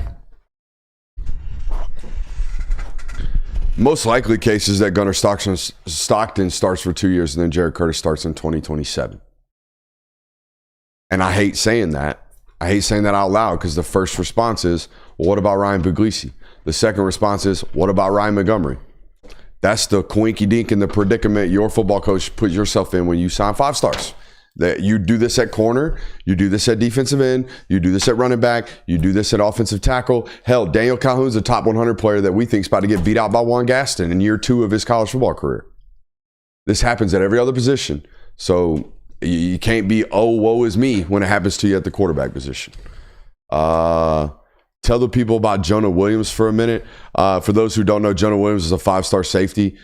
Most likely case is that Gunnar Stockton starts for 2 years and then Jared Curtis starts in 2027. And I hate saying that. I hate saying that out loud because the first response is, well, what about Ryan Puglisi? The second response is, what about Ryan Montgomery? That's the coinky dink in the predicament your football coach put yourself in when you sign 5 stars. That you do this at corner, you do this at defensive end, you do this at running back, you do this at offensive tackle. Hell, Daniel Calhoun's a top 100 player that we think is about to get beat out by Juan Gaston in year 2 of his college football career. This happens at every other position. So you can't be, oh, woe is me when it happens to you at the quarterback position. Tell the people about Jonah Williams for a minute. For those who don't know, Jonah Williams is a 5-star safety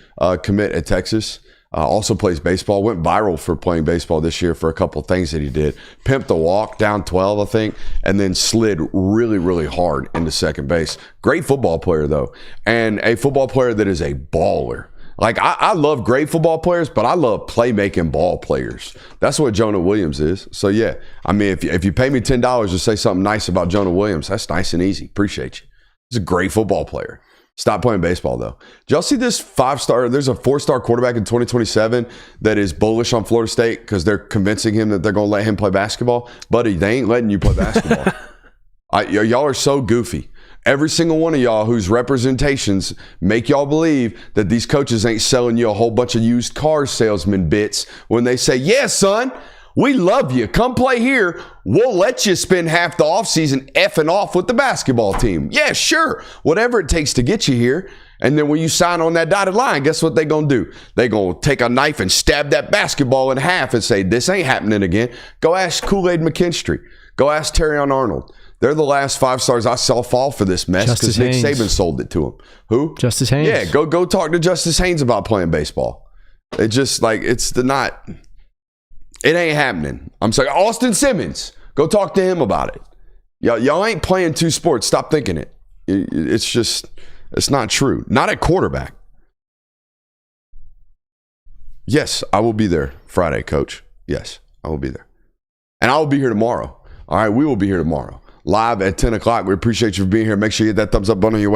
commit at Texas. Also plays baseball. Went viral for playing baseball this year for a couple of things that he did. Pimped the walk down 12, I think, and then slid really, really hard into second base. Great football player, though. And a football player that is a baller. Like, I love great football players, but I love playmaking ball players. That's what Jonah Williams is. So, yeah, I mean, if you pay me $10 to say something nice about Jonah Williams, that's nice and easy. Appreciate you. He's a great football player. Stop playing baseball, though. Did y'all see this 5-star? There's a 4-star quarterback in 2027 that is bullish on Florida State because they're convincing him that they're going to let him play basketball. Buddy, they ain't letting you play basketball. Y'all are so goofy. Every single one of y'all whose representations make y'all believe that these coaches ain't selling you a whole bunch of used car salesman bits when they say, yeah, son, we love you. Come play here. We'll let you spend half the offseason effing off with the basketball team. Yeah, sure. Whatever it takes to get you here. And then when you sign on that dotted line, guess what they're going to do? They're going to take a knife and stab that basketball in half and say, this ain't happening again. Go ask Kool-Aid McKinstry. Go ask Terrion Arnold. They're the last 5 stars I saw fall for this mess because Nick Saban sold it to him. Who? Justice Haynes. Yeah, go talk to Justice Haynes about playing baseball. It just like, it ain't happening. I'm sorry. Austin Simmons. Go talk to him about it. Y'all ain't playing 2 sports. Stop thinking it. It's not true. Not at quarterback. Yes, I will be there Friday, Coach. Yes, I will be there. And I will be here tomorrow. All right, we will be here tomorrow. Live at 10 o'clock. We appreciate you for being here. Make sure you hit that thumbs up button on your way.